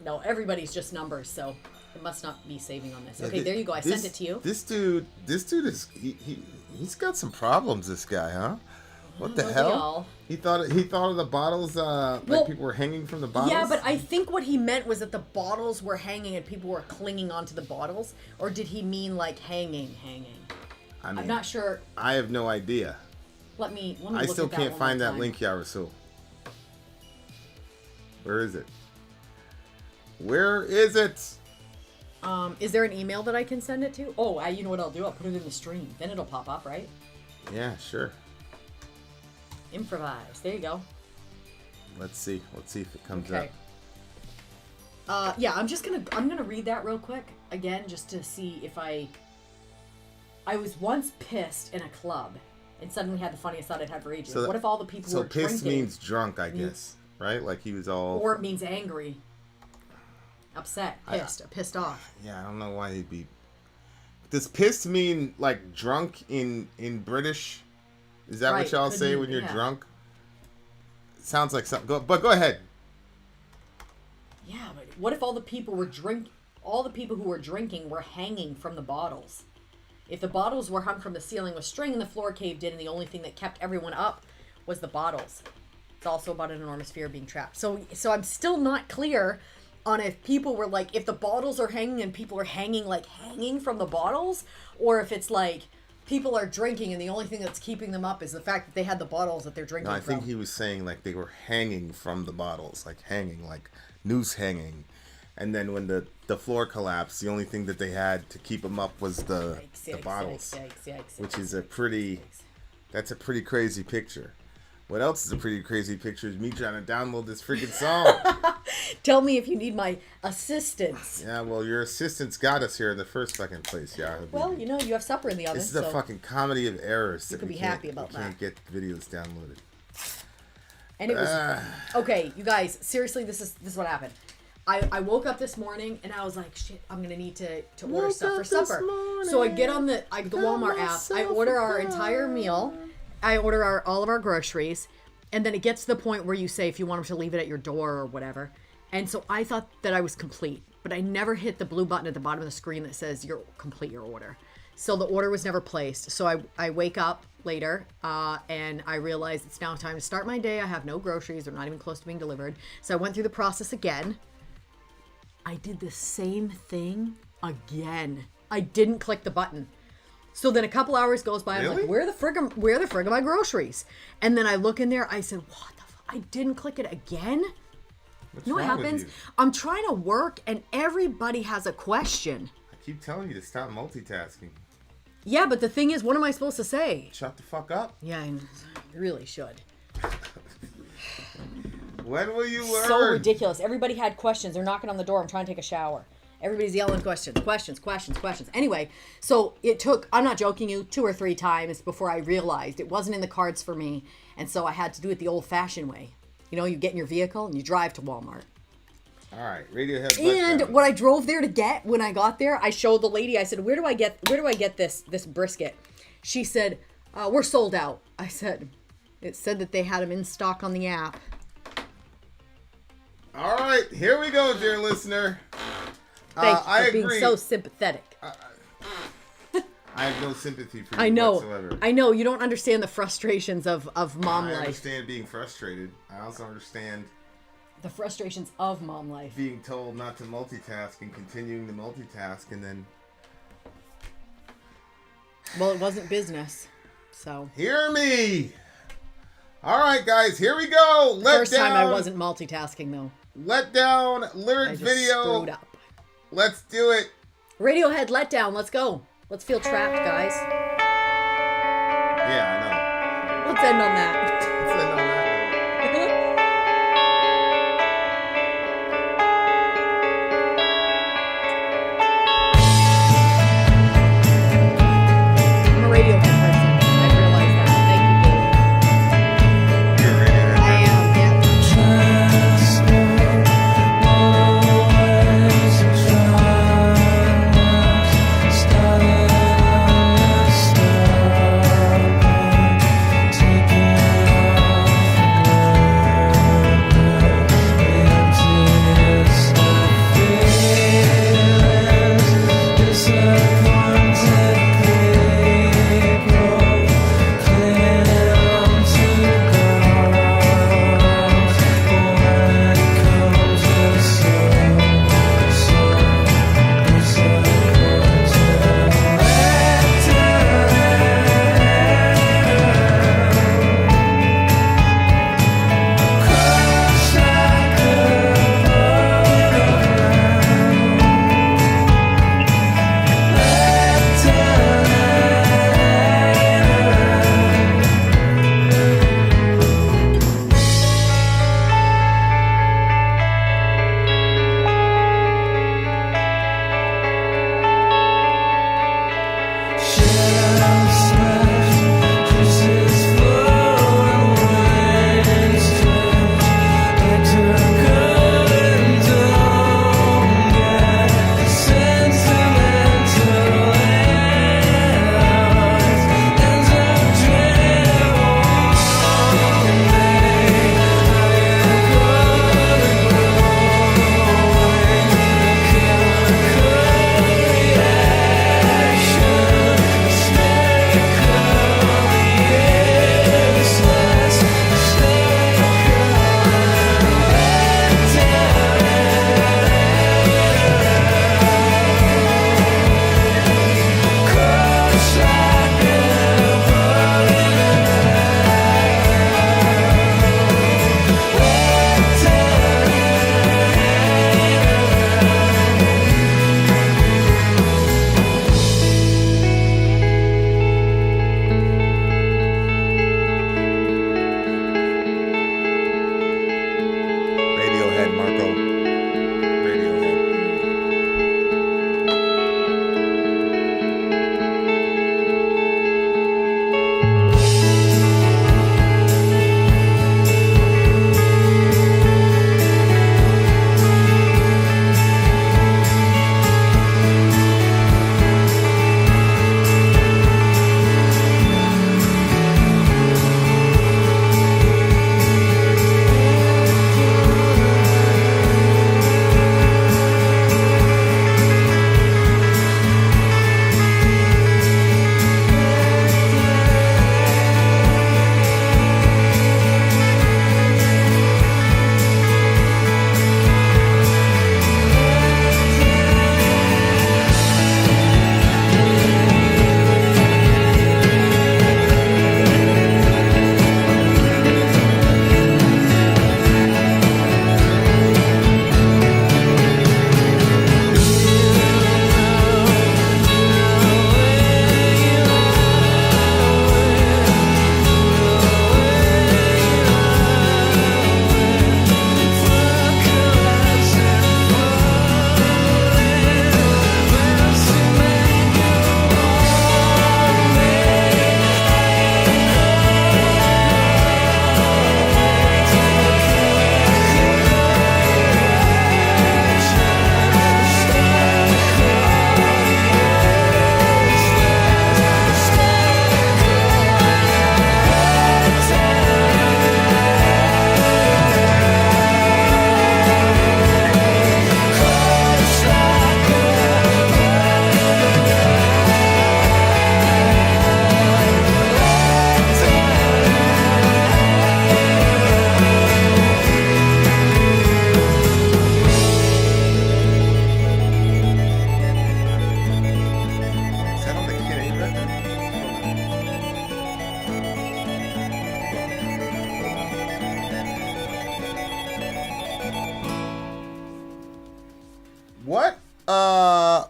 No, everybody's just numbers, so. It must not be saving on this. Yeah, Okay, there you go. I sent it to you. This dude is he's got some problems. This guy, huh? What the Don't we hell? all? He thought of the bottles like people were hanging from the bottles. Yeah, but I think what he meant was that the bottles were hanging and people were clinging onto the bottles, or did he mean like hanging? I mean, I'm not sure. I have no idea. Let me I look still at that can't one find more that time. link, Ya Rasul. Where is it? Where is it? Is there an email that I can send it to? Oh, you know what I'll do? I'll put it in the stream. Then it'll pop up, right? Yeah, sure. Improvise. There you go. Let's see. Let's see if it comes Okay. up. Yeah, I'm gonna read that real quick again, just to see if I was once pissed in a club and suddenly had the funniest thought I'd had for ages. So what if all the people were drinking? So pissed means drunk, I guess, right? Like he was all. Or it means angry, upset, pissed off. Yeah, I don't know why he'd be. Does pissed mean like drunk in British? Is that Right, what y'all could say mean, when you're yeah. drunk? Sounds like something. But go ahead. Yeah, but what if all the people who were drinking were hanging from the bottles? If the bottles were hung from the ceiling with string and the floor caved in and the only thing that kept everyone up was the bottles. It's also about an enormous fear of being trapped. So I'm still not clear on if people were like, if the bottles are hanging and people are hanging from the bottles, or if it's like people are drinking and the only thing that's keeping them up is the fact that they had the bottles that they're drinking No, I think from. he was saying like they were hanging from the bottles, like noose hanging. And then when the floor collapsed, the only thing that they had to keep them up was the bottles, which is that's a pretty crazy picture. What else is a pretty crazy picture is me trying to download this freaking song. Tell me if you need my assistance. Yeah, well, your assistants got us here in the first fucking place, Yahoo. Well, you know, you have supper in the oven. This is a fucking comedy of errors. You that can we be can't- happy about we can't get videos downloaded. And it was okay, you guys. Seriously, this is what happened. I woke up this morning and I was like, shit, I'm gonna need to order stuff for supper. So I get on the Walmart app. I order our entire meal. I order all of our groceries, and then it gets to the point where you say if you want them to leave it at your door or whatever. And so I thought that I was complete, but I never hit the blue button at the bottom of the screen that says you're complete your order. So the order was never placed. So I wake up later and I realize it's now time to start my day. I have no groceries. They're not even close to being delivered. So I went through the process again. I did the same thing again. I didn't click the button. So then a couple hours goes by. I'm like, where the frig are my groceries? And then I look in there. I said, what the fuck? I didn't click it again? What's You know what wrong with happens? you? I'm trying to work and everybody has a question. I keep telling you to stop multitasking. Yeah, but the thing is, what am I supposed to say? Shut the fuck up. Yeah, I really should. When will you learn? So ridiculous. Everybody had questions. They're knocking on the door. I'm trying to take a shower. Everybody's yelling questions. Anyway, so it took, I'm not joking you, 2 or 3 times before I realized it wasn't in the cards for me. And so I had to do it the old-fashioned way. You know, you get in your vehicle and you drive to Walmart. All right, Radiohead. And what I drove there to get, when I got there, I showed the lady, I said, where do I get this brisket? She said, we're sold out. I said, it said that they had them in stock on the app. All right, here we go, dear listener. Thank you I for being agree. so sympathetic. I have no sympathy for you I know. whatsoever. I know. You don't understand the frustrations of mom I life. understand being frustrated. I also understand The frustrations of mom life. being told not to multitask and continuing to multitask and then... Well, it wasn't business, so. Hear me! All right, guys, here we go. First time I wasn't multitasking, though. Let down I lyric just video. screwed up. Let's do it. Radiohead letdown. Let's go. Let's feel trapped, guys. Yeah, I know. Let's end on that. Let's end on that note. I'm a Radiohead person. I realized that. Thank you, Gabe. You're Radiohead. I am, yeah. Started on the stop, taking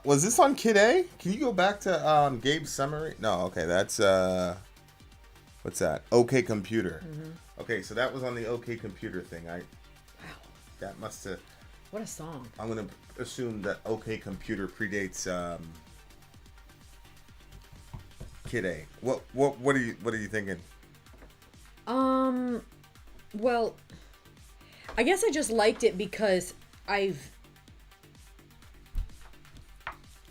Was this on Kid A? Can you go back to Gabe's summary? No, okay, that's what's that? OK Computer. Mm-hmm. Okay, so that was on the OK Computer thing. That must have. What a song. I'm gonna assume that OK Computer predates Kid A. What are you thinking? Well, I guess I just liked it because I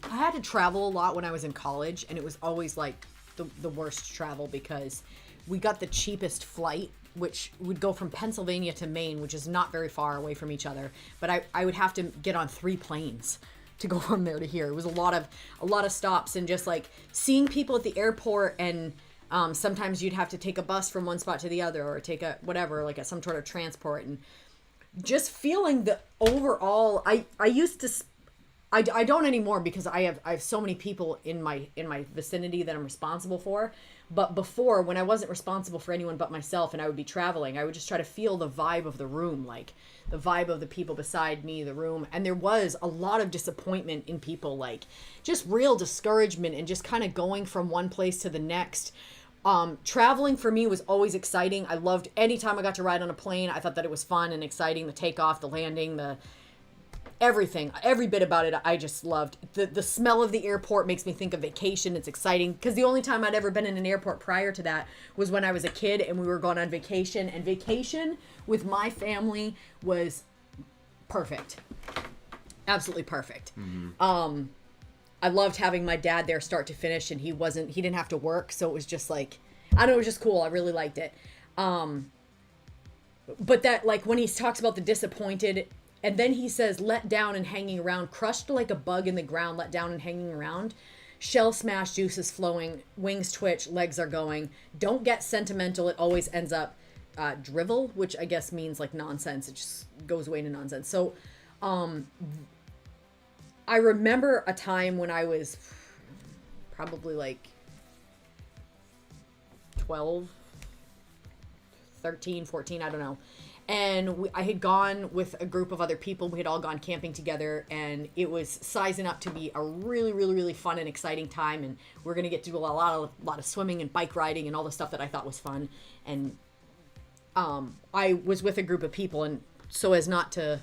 had to travel a lot when I was in college, and it was always like the worst travel because we got the cheapest flight, which would go from Pennsylvania to Maine, which is not very far away from each other. But I would have to get on 3 planes to go from there to here. It was a lot of stops, and just like seeing people at the airport, and sometimes you'd have to take a bus from one spot to the other, or take a whatever, like some sort of transport, and just feeling the overall. I used to. I don't anymore because I have so many people in my vicinity that I'm responsible for. But before, when I wasn't responsible for anyone but myself and I would be traveling, I would just try to feel the vibe of the room, like the vibe of the people beside me, the room. And there was a lot of disappointment in people, like just real discouragement and just kind of going from one place to the next. Traveling for me was always exciting. I loved anytime I got to ride on a plane. I thought that it was fun and exciting. The takeoff, the landing, everything, every bit about it, I just loved. The smell of the airport makes me think of vacation. It's exciting because the only time I'd ever been in an airport prior to that was when I was a kid and we were going on vacation. And vacation with my family was perfect. Absolutely perfect. Mm-hmm. I loved having my dad there start to finish, and he didn't have to work. So it was just like, I don't know, it was just cool. I really liked it. But that, like, when he talks about the disappointed, and then he says, let down and hanging around, crushed like a bug in the ground, let down and hanging around, shell smash, juices flowing, wings twitch, legs are going, don't get sentimental, it always ends up drivel, which I guess means like nonsense. It just goes away into nonsense. So I remember a time when I was probably like 12, 13, 14, I don't know. And I had gone with a group of other people. We had all gone camping together, and it was sizing up to be a really, really, really fun and exciting time. And we're going to get to do a lot of swimming and bike riding and all the stuff that I thought was fun. And I was with a group of people, and so as not to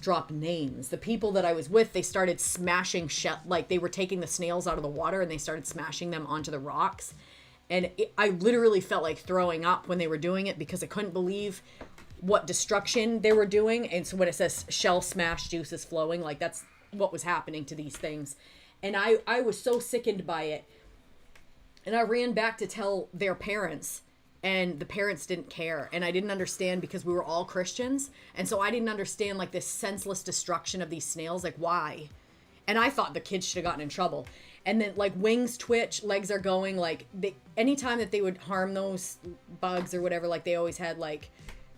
drop names, the people that I was with, they started smashing like they were taking the snails out of the water and they started smashing them onto the rocks. And I literally felt like throwing up when they were doing it because I couldn't believe what destruction they were doing. And so when it says shell smash, juices flowing, like that's what was happening to these things. And I was so sickened by it. And I ran back to tell their parents, and the parents didn't care. And I didn't understand because we were all Christians. And so I didn't understand like this senseless destruction of these snails. Like, why? And I thought the kids should have gotten in trouble. And then like wings twitch, legs are going, like anytime that they would harm those bugs or whatever, like they always had like,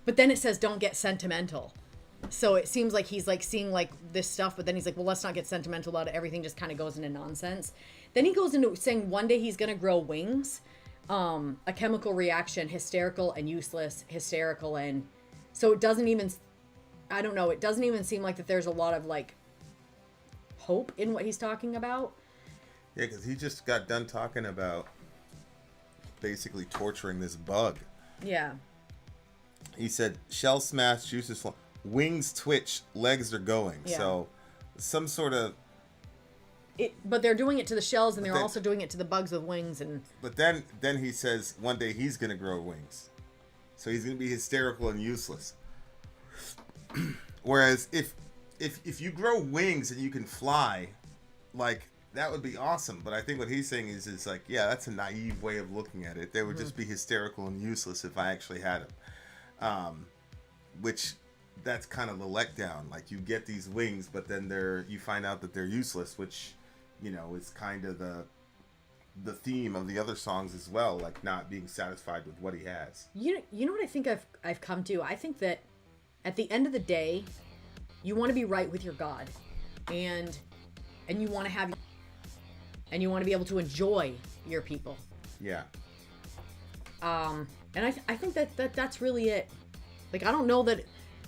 but then it says don't get sentimental. So it seems like he's like seeing like this stuff, but then he's like, well, let's not get sentimental about it. Everything just kind of goes into nonsense. Then he goes into saying one day he's going to grow wings, a chemical reaction, hysterical and useless, hysterical. And so it doesn't even, I don't know. It doesn't even seem like that there's a lot of like hope in what he's talking about. Yeah, because he just got done talking about basically torturing this bug. Yeah. He said, shell smash, juices flow, wings twitch, legs are going. Yeah. So some sort of... But they're doing it to the shells, and they're also doing it to the bugs with wings. And But then he says one day he's going to grow wings. So he's going to be hysterical and useless. Whereas if you grow wings and you can fly, like... that would be awesome, but I think what he's saying is like, yeah, that's a naive way of looking at it. They would just be hysterical and useless if I actually had them. Which, that's kind of the letdown. Like, you get these wings, but then you find out that they're useless, which, you know, is kind of the theme of the other songs as well, like not being satisfied with what he has. You know what I think I've come to? I think that at the end of the day, you want to be right with your God, and you want to have... and you want to be able to enjoy your people. Yeah. And I think that's really it. Like, I don't know that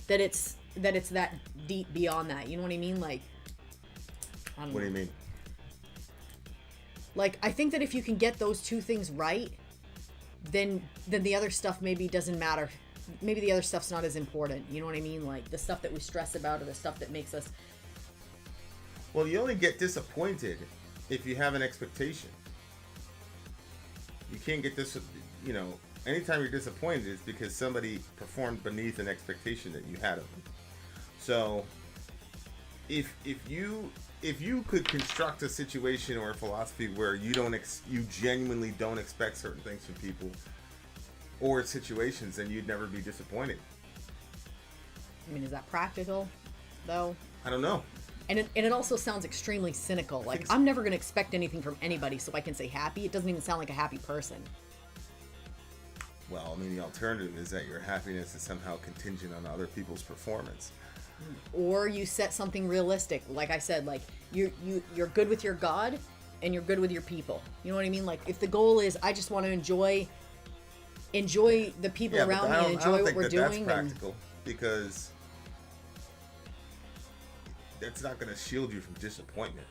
it's that deep beyond that. You know what I mean? Like, don't What do know. you mean? Like, I think that if you can get those two things right, then the other stuff maybe doesn't matter. Maybe the other stuff's not as important. You know what I mean? Like, the stuff that we stress about or the stuff that makes us... Well, you only get disappointed if you have an expectation. You can't get this, you know, anytime you're disappointed, it's because somebody performed beneath an expectation that you had of them. So, if you could construct a situation or a philosophy where you genuinely don't expect certain things from people or situations, then you'd never be disappointed. I mean, is that practical, though? I don't know. And it also sounds extremely cynical. Like, I'm never going to expect anything from anybody so I can say happy. It doesn't even sound like a happy person. Well, I mean, the alternative is that your happiness is somehow contingent on other people's performance. Or you set something realistic. Like I said, like, you're good with your God and you're good with your people. You know what I mean? Like, if the goal is, I just want to enjoy the people around me and enjoy what we're doing. That's practical, because that's not going to shield you from disappointment.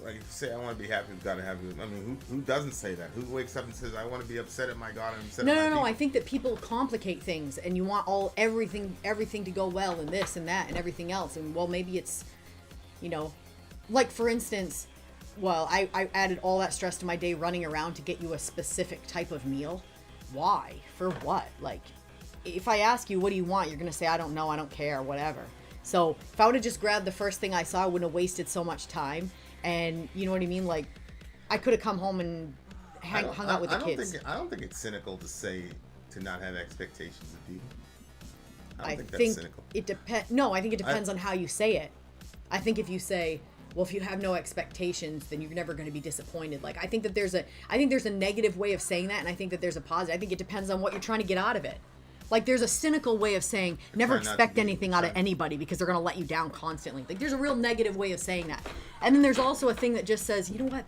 Like, if you say, I want to be happy, you've got to have... I mean, who doesn't say that? Who wakes up and says, I want to be upset at my God and upset at my No. people? I think that people complicate things, and you want everything to go well, and this and that and everything else. And, well, maybe it's, you know... Like, for instance, well, I added all that stress to my day running around to get you a specific type of meal. Why? For what? Like, if I ask you, what do you want? You're going to say, I don't know, I don't care, whatever. So, if I would have just grabbed the first thing I saw, I wouldn't have wasted so much time. And, you know what I mean? Like, I could have come home and hung out with the kids. I don't think it's cynical to say to not have expectations of people. I don't think that's cynical. It depends. No, I think it depends on how you say it. I think if you say, well, if you have no expectations, then you're never going to be disappointed. Like, I think there's a negative way of saying that, and I think that there's a positive. I think it depends on what you're trying to get out of it. Like, there's a cynical way of saying, never expect anything out of anybody because they're going to let you down constantly. Like, there's a real negative way of saying that. And then there's also a thing that just says, you know what,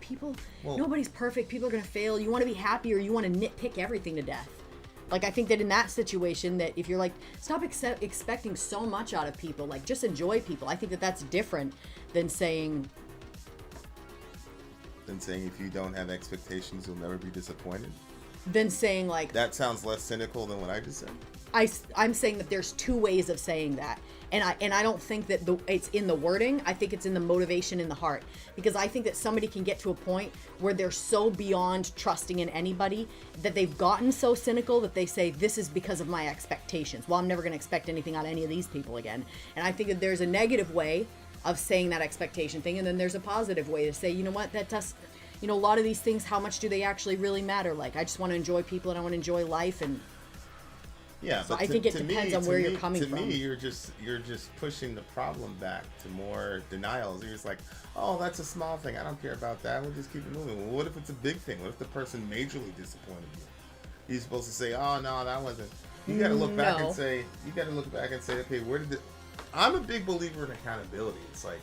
nobody's perfect. People are going to fail. You want to be happy, or you want to nitpick everything to death. Like, I think that in that situation, that if you're like, stop expecting so much out of people, like, just enjoy people. I think that that's different than saying... if you don't have expectations, you'll never be disappointed. Than saying, like... That sounds less cynical than what I just said. I'm saying that there's two ways of saying that. And I don't think that it's in the wording. I think it's in the motivation in the heart. Because I think that somebody can get to a point where they're so beyond trusting in anybody that they've gotten so cynical that they say, this is because of my expectations. Well, I'm never going to expect anything out of any of these people again. And I think that there's a negative way of saying that expectation thing. And then there's a positive way to say, you know what, that does... You know, a lot of these things, how much do they actually really matter? Like, I just want to enjoy people and I want to enjoy life, and yeah, so but I think it depends on where you're coming from. To me, you're just pushing the problem back to more denials. You're just like, oh, that's a small thing. I don't care about that. We'll just keep it moving. Well, what if it's a big thing? What if the person majorly disappointed you? You're supposed to say, oh no, that wasn't. You got to look back and say, okay, where did it? I'm a big believer in accountability. It's like,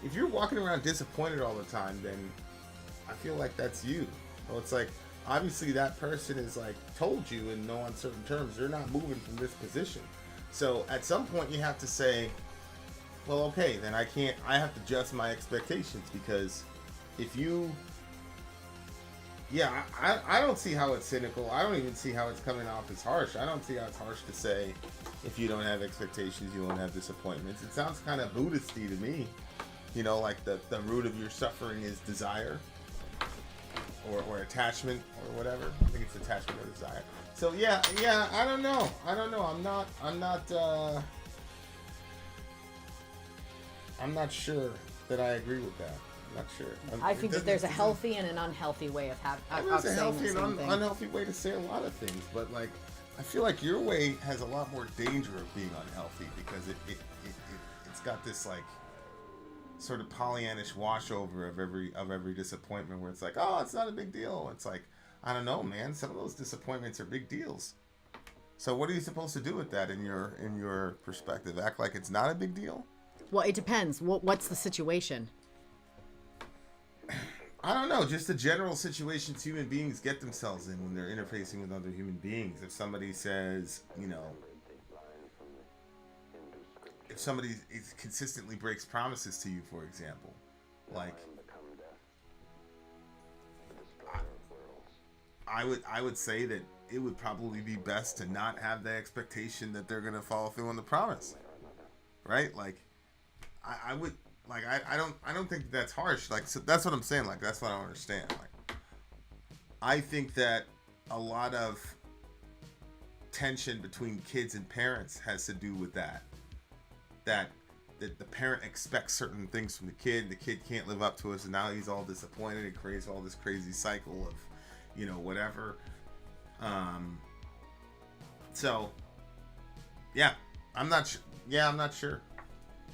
if you're walking around disappointed all the time, then I feel like that's you. Well, it's like, obviously that person is like told you in no uncertain terms they're not moving from this position. So at some point you have to say, well, okay, then I have to adjust my expectations, because if you, I don't see how it's cynical. I don't even see how it's coming off as harsh. I don't see how it's harsh to say, if you don't have expectations, you won't have disappointments. It sounds kind of Buddhist-y to me. You know, like the root of your suffering is desire. Or attachment, or whatever. I think it's attachment or desire. So yeah, I don't know. I'm not sure that I agree with that. I'm not sure. I think that there's a healthy and an unhealthy way of There's a saying healthy the same and thing. unhealthy way to say a lot of things, but like, I feel like your way has a lot more danger of being unhealthy, because it's got this like sort of Pollyannish washover of every disappointment, where it's like, oh, it's not a big deal. It's like, I don't know, man. Some of those disappointments are big deals. So what are you supposed to do with that in your perspective? Act like it's not a big deal? Well, it depends. What's the situation? I don't know. Just the general situations human beings get themselves in when they're interfacing with other human beings. If somebody says, you know, if somebody consistently breaks promises to you, for example, like I would say that it would probably be best to not have the expectation that they're gonna follow through on the promise, right? Like I would like I don't think that's harsh. Like, so that's what I'm saying. Like, that's what I don't understand. Like, I think that a lot of tension between kids and parents has to do with that the parent expects certain things from the kid can't live up to it, and now he's all disappointed. It creates all this crazy cycle of, you know, whatever. So yeah, I'm not sure.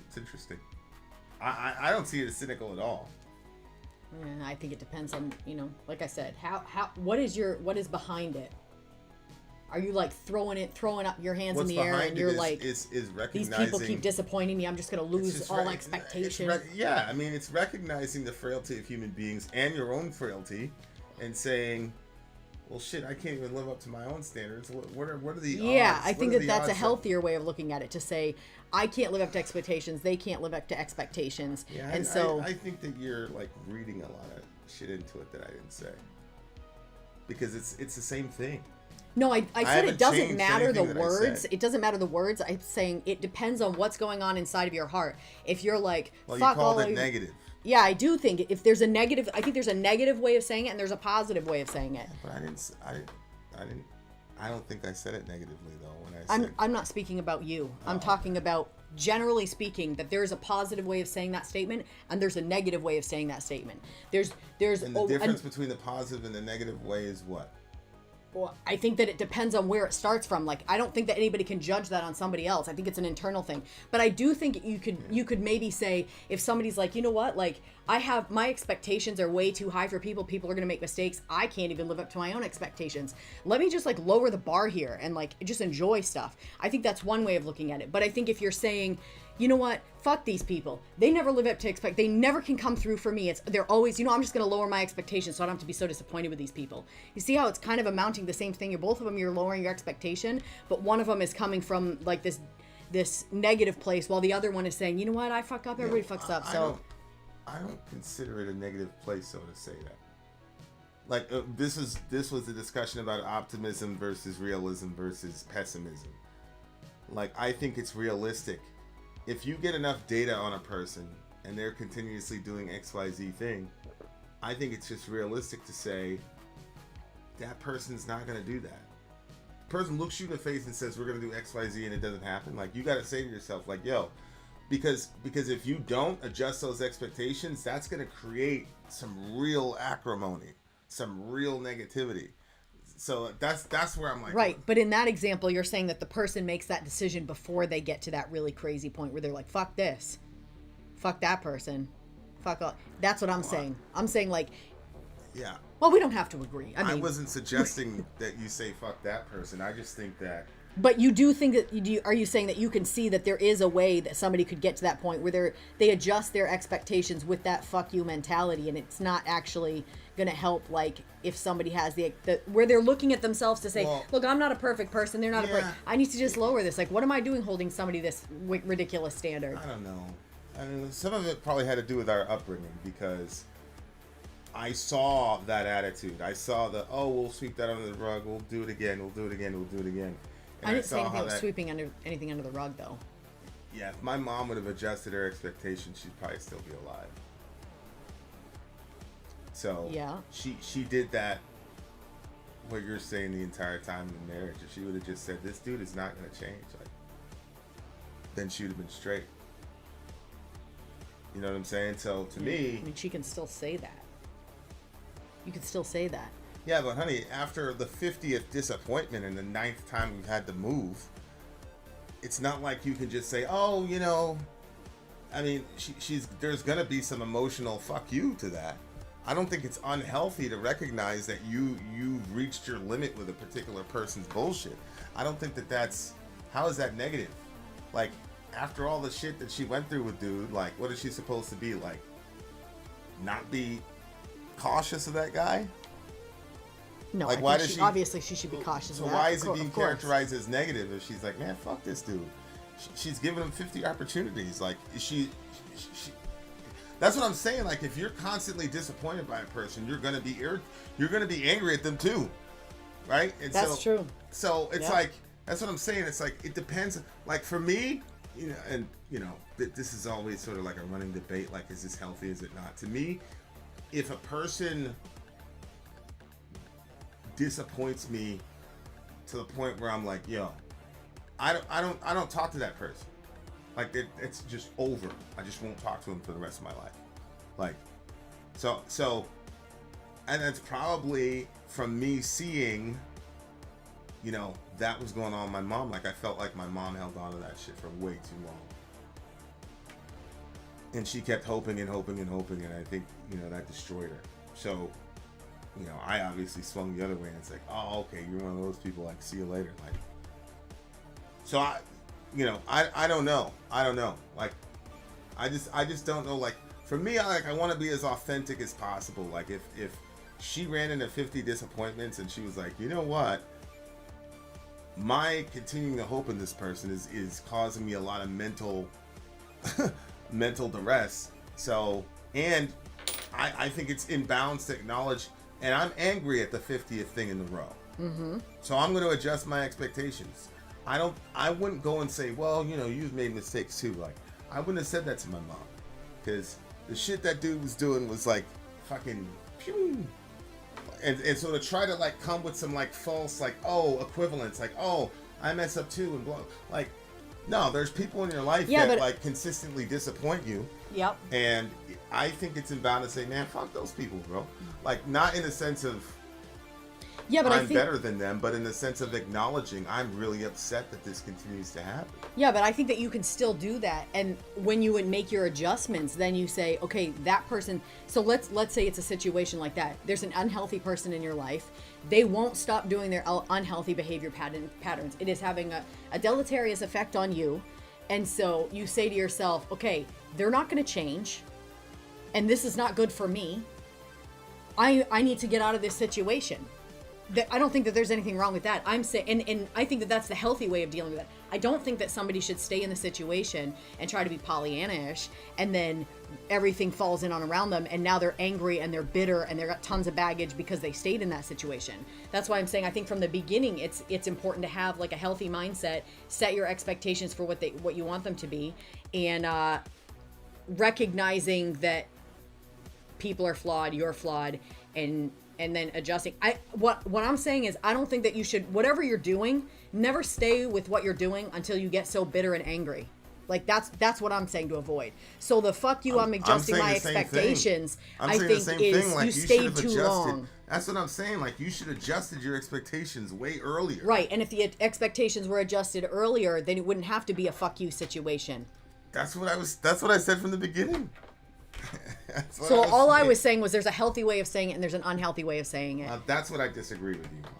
It's interesting. I don't see it as cynical at all. And I think it depends on, you know, like I said, what is behind it? Are you like throwing up your hands in the air and you're like, is these recognizing people keep disappointing me, I'm just going to lose all expectation? Yeah, I mean, it's recognizing the frailty of human beings and your own frailty, and saying, well, shit, I can't even live up to my own standards. What are the odds? Yeah, I think that's a healthier way of looking at it, to say, I can't live up to expectations, they can't live up to expectations. Yeah, and so I think that you're like reading a lot of shit into it that I didn't say, because it's the same thing. No, I said it doesn't matter the anything that I words. said. It doesn't matter the words. I'm saying it depends on what's going on inside of your heart. If you're like, Well, fuck you called all it of- negative. Yeah, I do think if there's a negative, I think there's a negative way of saying it and there's a positive way of saying it. But I don't think I said it negatively though when I said. I'm not speaking about you. I'm talking about, generally speaking, that there's a positive way of saying that statement and there's a negative way of saying that statement. There's And the difference between the positive and the negative way is what? Well, I think that it depends on where it starts from. Like, I don't think that anybody can judge that on somebody else. I think it's an internal thing. But I do think you could maybe say, if somebody's like, you know what, like, my expectations are way too high for people. People are going to make mistakes. I can't even live up to my own expectations. Let me just like lower the bar here and like just enjoy stuff. I think that's one way of looking at it. But I think if you're saying, you know what, fuck these people, they never live up to they never can come through for me. They're always, you know, I'm just going to lower my expectations so I don't have to be so disappointed with these people. You see how it's kind of amounting the same thing? You're both of them, you're lowering your expectation, but one of them is coming from like this negative place, while the other one is saying, you know what, I fuck up, everybody fucks up. So I don't consider it a negative place, so to say that. Like, this was the discussion about optimism versus realism versus pessimism. Like, I think it's realistic. If you get enough data on a person and they're continuously doing XYZ thing, I think it's just realistic to say that person's not going to do that. The person looks you in the face and says, we're going to do XYZ, and it doesn't happen. Like, you got to say to yourself, like, yo, because if you don't adjust those expectations, that's going to create some real acrimony, some real negativity. So that's where I'm like, right. But in that example, you're saying that the person makes that decision before they get to that really crazy point where they're like, fuck this, fuck that person, fuck all. That's what I'm saying. I'm saying, like, yeah. Well, we don't have to agree. I mean, I wasn't suggesting that you say fuck that person. I just think that. But you do think that are you saying that you can see that there is a way that somebody could get to that point where they adjust their expectations with that fuck you mentality, and it's not actually going to help, like, if somebody has the where they're looking at themselves to say, well, look, I'm not a perfect person, they're not a perfect, I need to just lower this. Like, what am I doing holding somebody this ridiculous standard? I don't know. I mean, some of it probably had to do with our upbringing, because I saw that attitude. I saw we'll sweep that under the rug, we'll do it again, we'll do it again, we'll do it again. And I didn't say anything about sweeping anything under the rug, though. Yeah, if my mom would have adjusted her expectations, she'd probably still be alive. So yeah, she did that. What you're saying the entire time in marriage, if she would have just said, "This dude is not going to change," like, then she would have been straight. You know what I'm saying? So to me, I mean, she can still say that. You can still say that. Yeah, but honey, after the 50th disappointment and the 9th time we've had to move, it's not like you can just say, "Oh, you know," I mean, there's gonna be some emotional fuck you to that. I don't think it's unhealthy to recognize that you've reached your limit with a particular person's bullshit. I don't think that's, how is that negative? Like, after all the shit that she went through with dude, like, what is she supposed to be, like, not be cautious of that guy? No, like, why does she? Obviously, she should be cautious. So of that. why is it being characterized as negative if she's like, man, fuck this dude? she's giving him 50 opportunities. Like she that's what I'm saying. Like if you're constantly disappointed by a person, you're gonna be angry at them too, right? And That's true. So it's Yep. like that's what I'm saying. It's like it depends. Like for me, this is always sort of like a running debate. Like, is this healthy? Is it not? To me, if a person disappoints me to the point where I'm like, yo, I don't talk to that person. Like it's just over. I just won't talk to him for the rest of my life. Like, so, and that's probably from me seeing, that was going on with my mom. Like I felt like my mom held on to that shit for way too long. And she kept hoping and hoping and hoping, and I think, that destroyed her. So, I obviously swung the other way, and it's like, oh, okay, you're one of those people, like, see you later. Like, so I don't know. Like, I just don't know. Like, for me, I want to be as authentic as possible. Like, if she ran into 50 disappointments and she was like, you know what? My continuing to hope in this person is causing me a lot of mental duress. So, and I think it's in bounds to acknowledge, and I'm angry at the 50th thing in the row. Mm-hmm. So I'm going to adjust my expectations. I wouldn't go and say, well, you've made mistakes too. Like, I wouldn't have said that to my mom, because the shit that dude was doing was like fucking pew. And so to try to like come with some like false like equivalence, like I mess up too and blah, like, no, there's people in your life that like consistently disappoint you. Yep. And I think it's inbound to say, man, fuck those people, bro. Like, not in the sense of but I'm better than them, but in the sense of acknowledging I'm really upset that this continues to happen. Yeah, but I think that you can still do that, and when you would make your adjustments, then you say, okay, that person. So let's say it's a situation like that. There's an unhealthy person in your life. They won't stop doing their unhealthy behavior patterns. It is having a deleterious effect on you, and so you say to yourself, okay, they're not going to change, and this is not good for me. I need to get out of this situation. I don't think that there's anything wrong with that. I'm saying, and I think that that's the healthy way of dealing with it. I don't think that somebody should stay in the situation and try to be Pollyanna-ish, and then everything falls in on around them, and now they're angry and they're bitter and they've got tons of baggage because they stayed in that situation. That's why I'm saying I think from the beginning it's important to have like a healthy mindset, set your expectations for what you want them to be, and recognizing that people are flawed, you're flawed, and then adjusting. What I'm saying is, I don't think that you should, whatever you're doing, never stay with what you're doing until you get so bitter and angry. Like that's what I'm saying to avoid. So the fuck you, I'm adjusting my expectations, I think is like, you stayed too long. That's what I'm saying. Like, you should have adjusted your expectations way earlier. Right, and if the expectations were adjusted earlier, then it wouldn't have to be a fuck you situation. That's what I said from the beginning. So all I was saying was there's a healthy way of saying it and there's an unhealthy way of saying it. That's what I disagree with you on.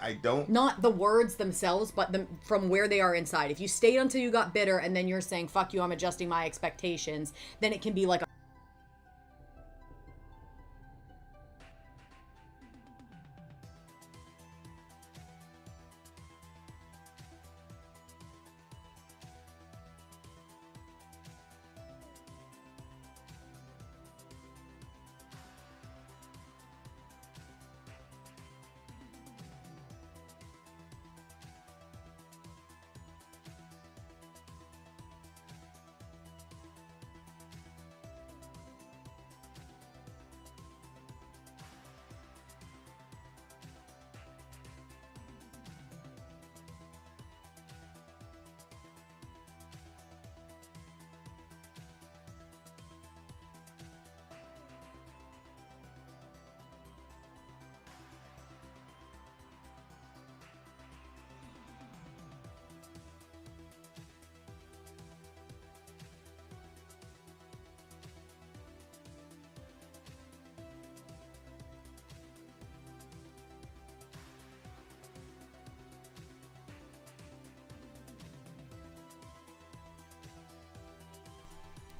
I don't... Not the words themselves, but from where they are inside. If you stayed until you got bitter and then you're saying, fuck you, I'm adjusting my expectations, then it can be like a...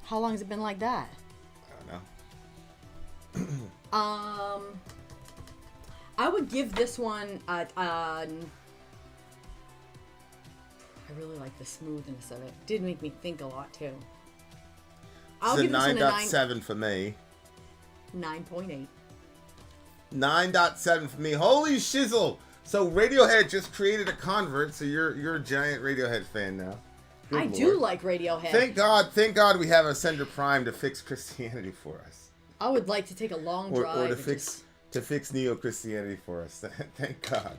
How long has it been like that? I don't know. I would give this one I I really like the smoothness of it. Did make me think a lot too. It's a 9.7 for me. 9.8. 9.7 for me. Holy shizzle! So Radiohead just created a convert, so you're a giant Radiohead fan now. Good I Lord. do like Radiohead. Thank God we have a Sender Prime to fix Christianity for us. I would like to take a long drive. Or to fix neo-Christianity for us. Thank God.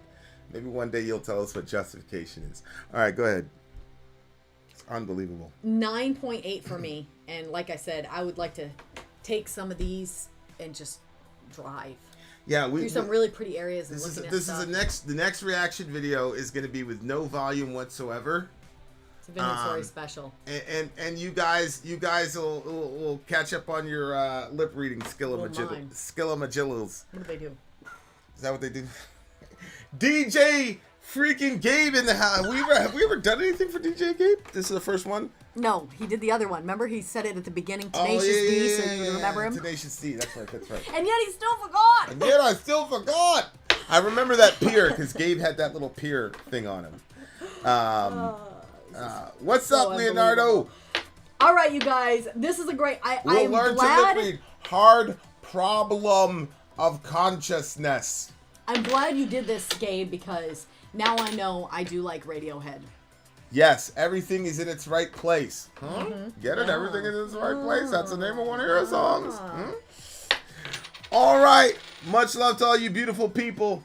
Maybe one day you'll tell us what justification is. All right, go ahead. It's unbelievable. 9.8 for me. And like I said, I would like to take some of these and just drive. Yeah, through some really pretty areas. And The next reaction video is going to be with no volume whatsoever. It's a Vin and Sori special. And you guys will catch up on your lip reading skillamagills. What do they do? Is that what they do? DJ freaking Gabe in the house. Have we ever done anything for DJ Gabe? This is the first one? No, he did the other one. Remember, he said it at the beginning. Tenacious D, so you remember him? Tenacious D, that's right. And yet he still forgot. And yet I still forgot. I remember that pier because Gabe had that little pier thing on him. What's up, Leonardo? All right, you guys. This is a great... We'll learn to lip read. Hard problem of consciousness. I'm glad you did this, Gabe, because now I know I do like Radiohead. Yes, everything is in its right place. Huh? Mm-hmm. Get it? Everything is in its right place. That's the name of one of your songs. All right. Much love to all you beautiful people.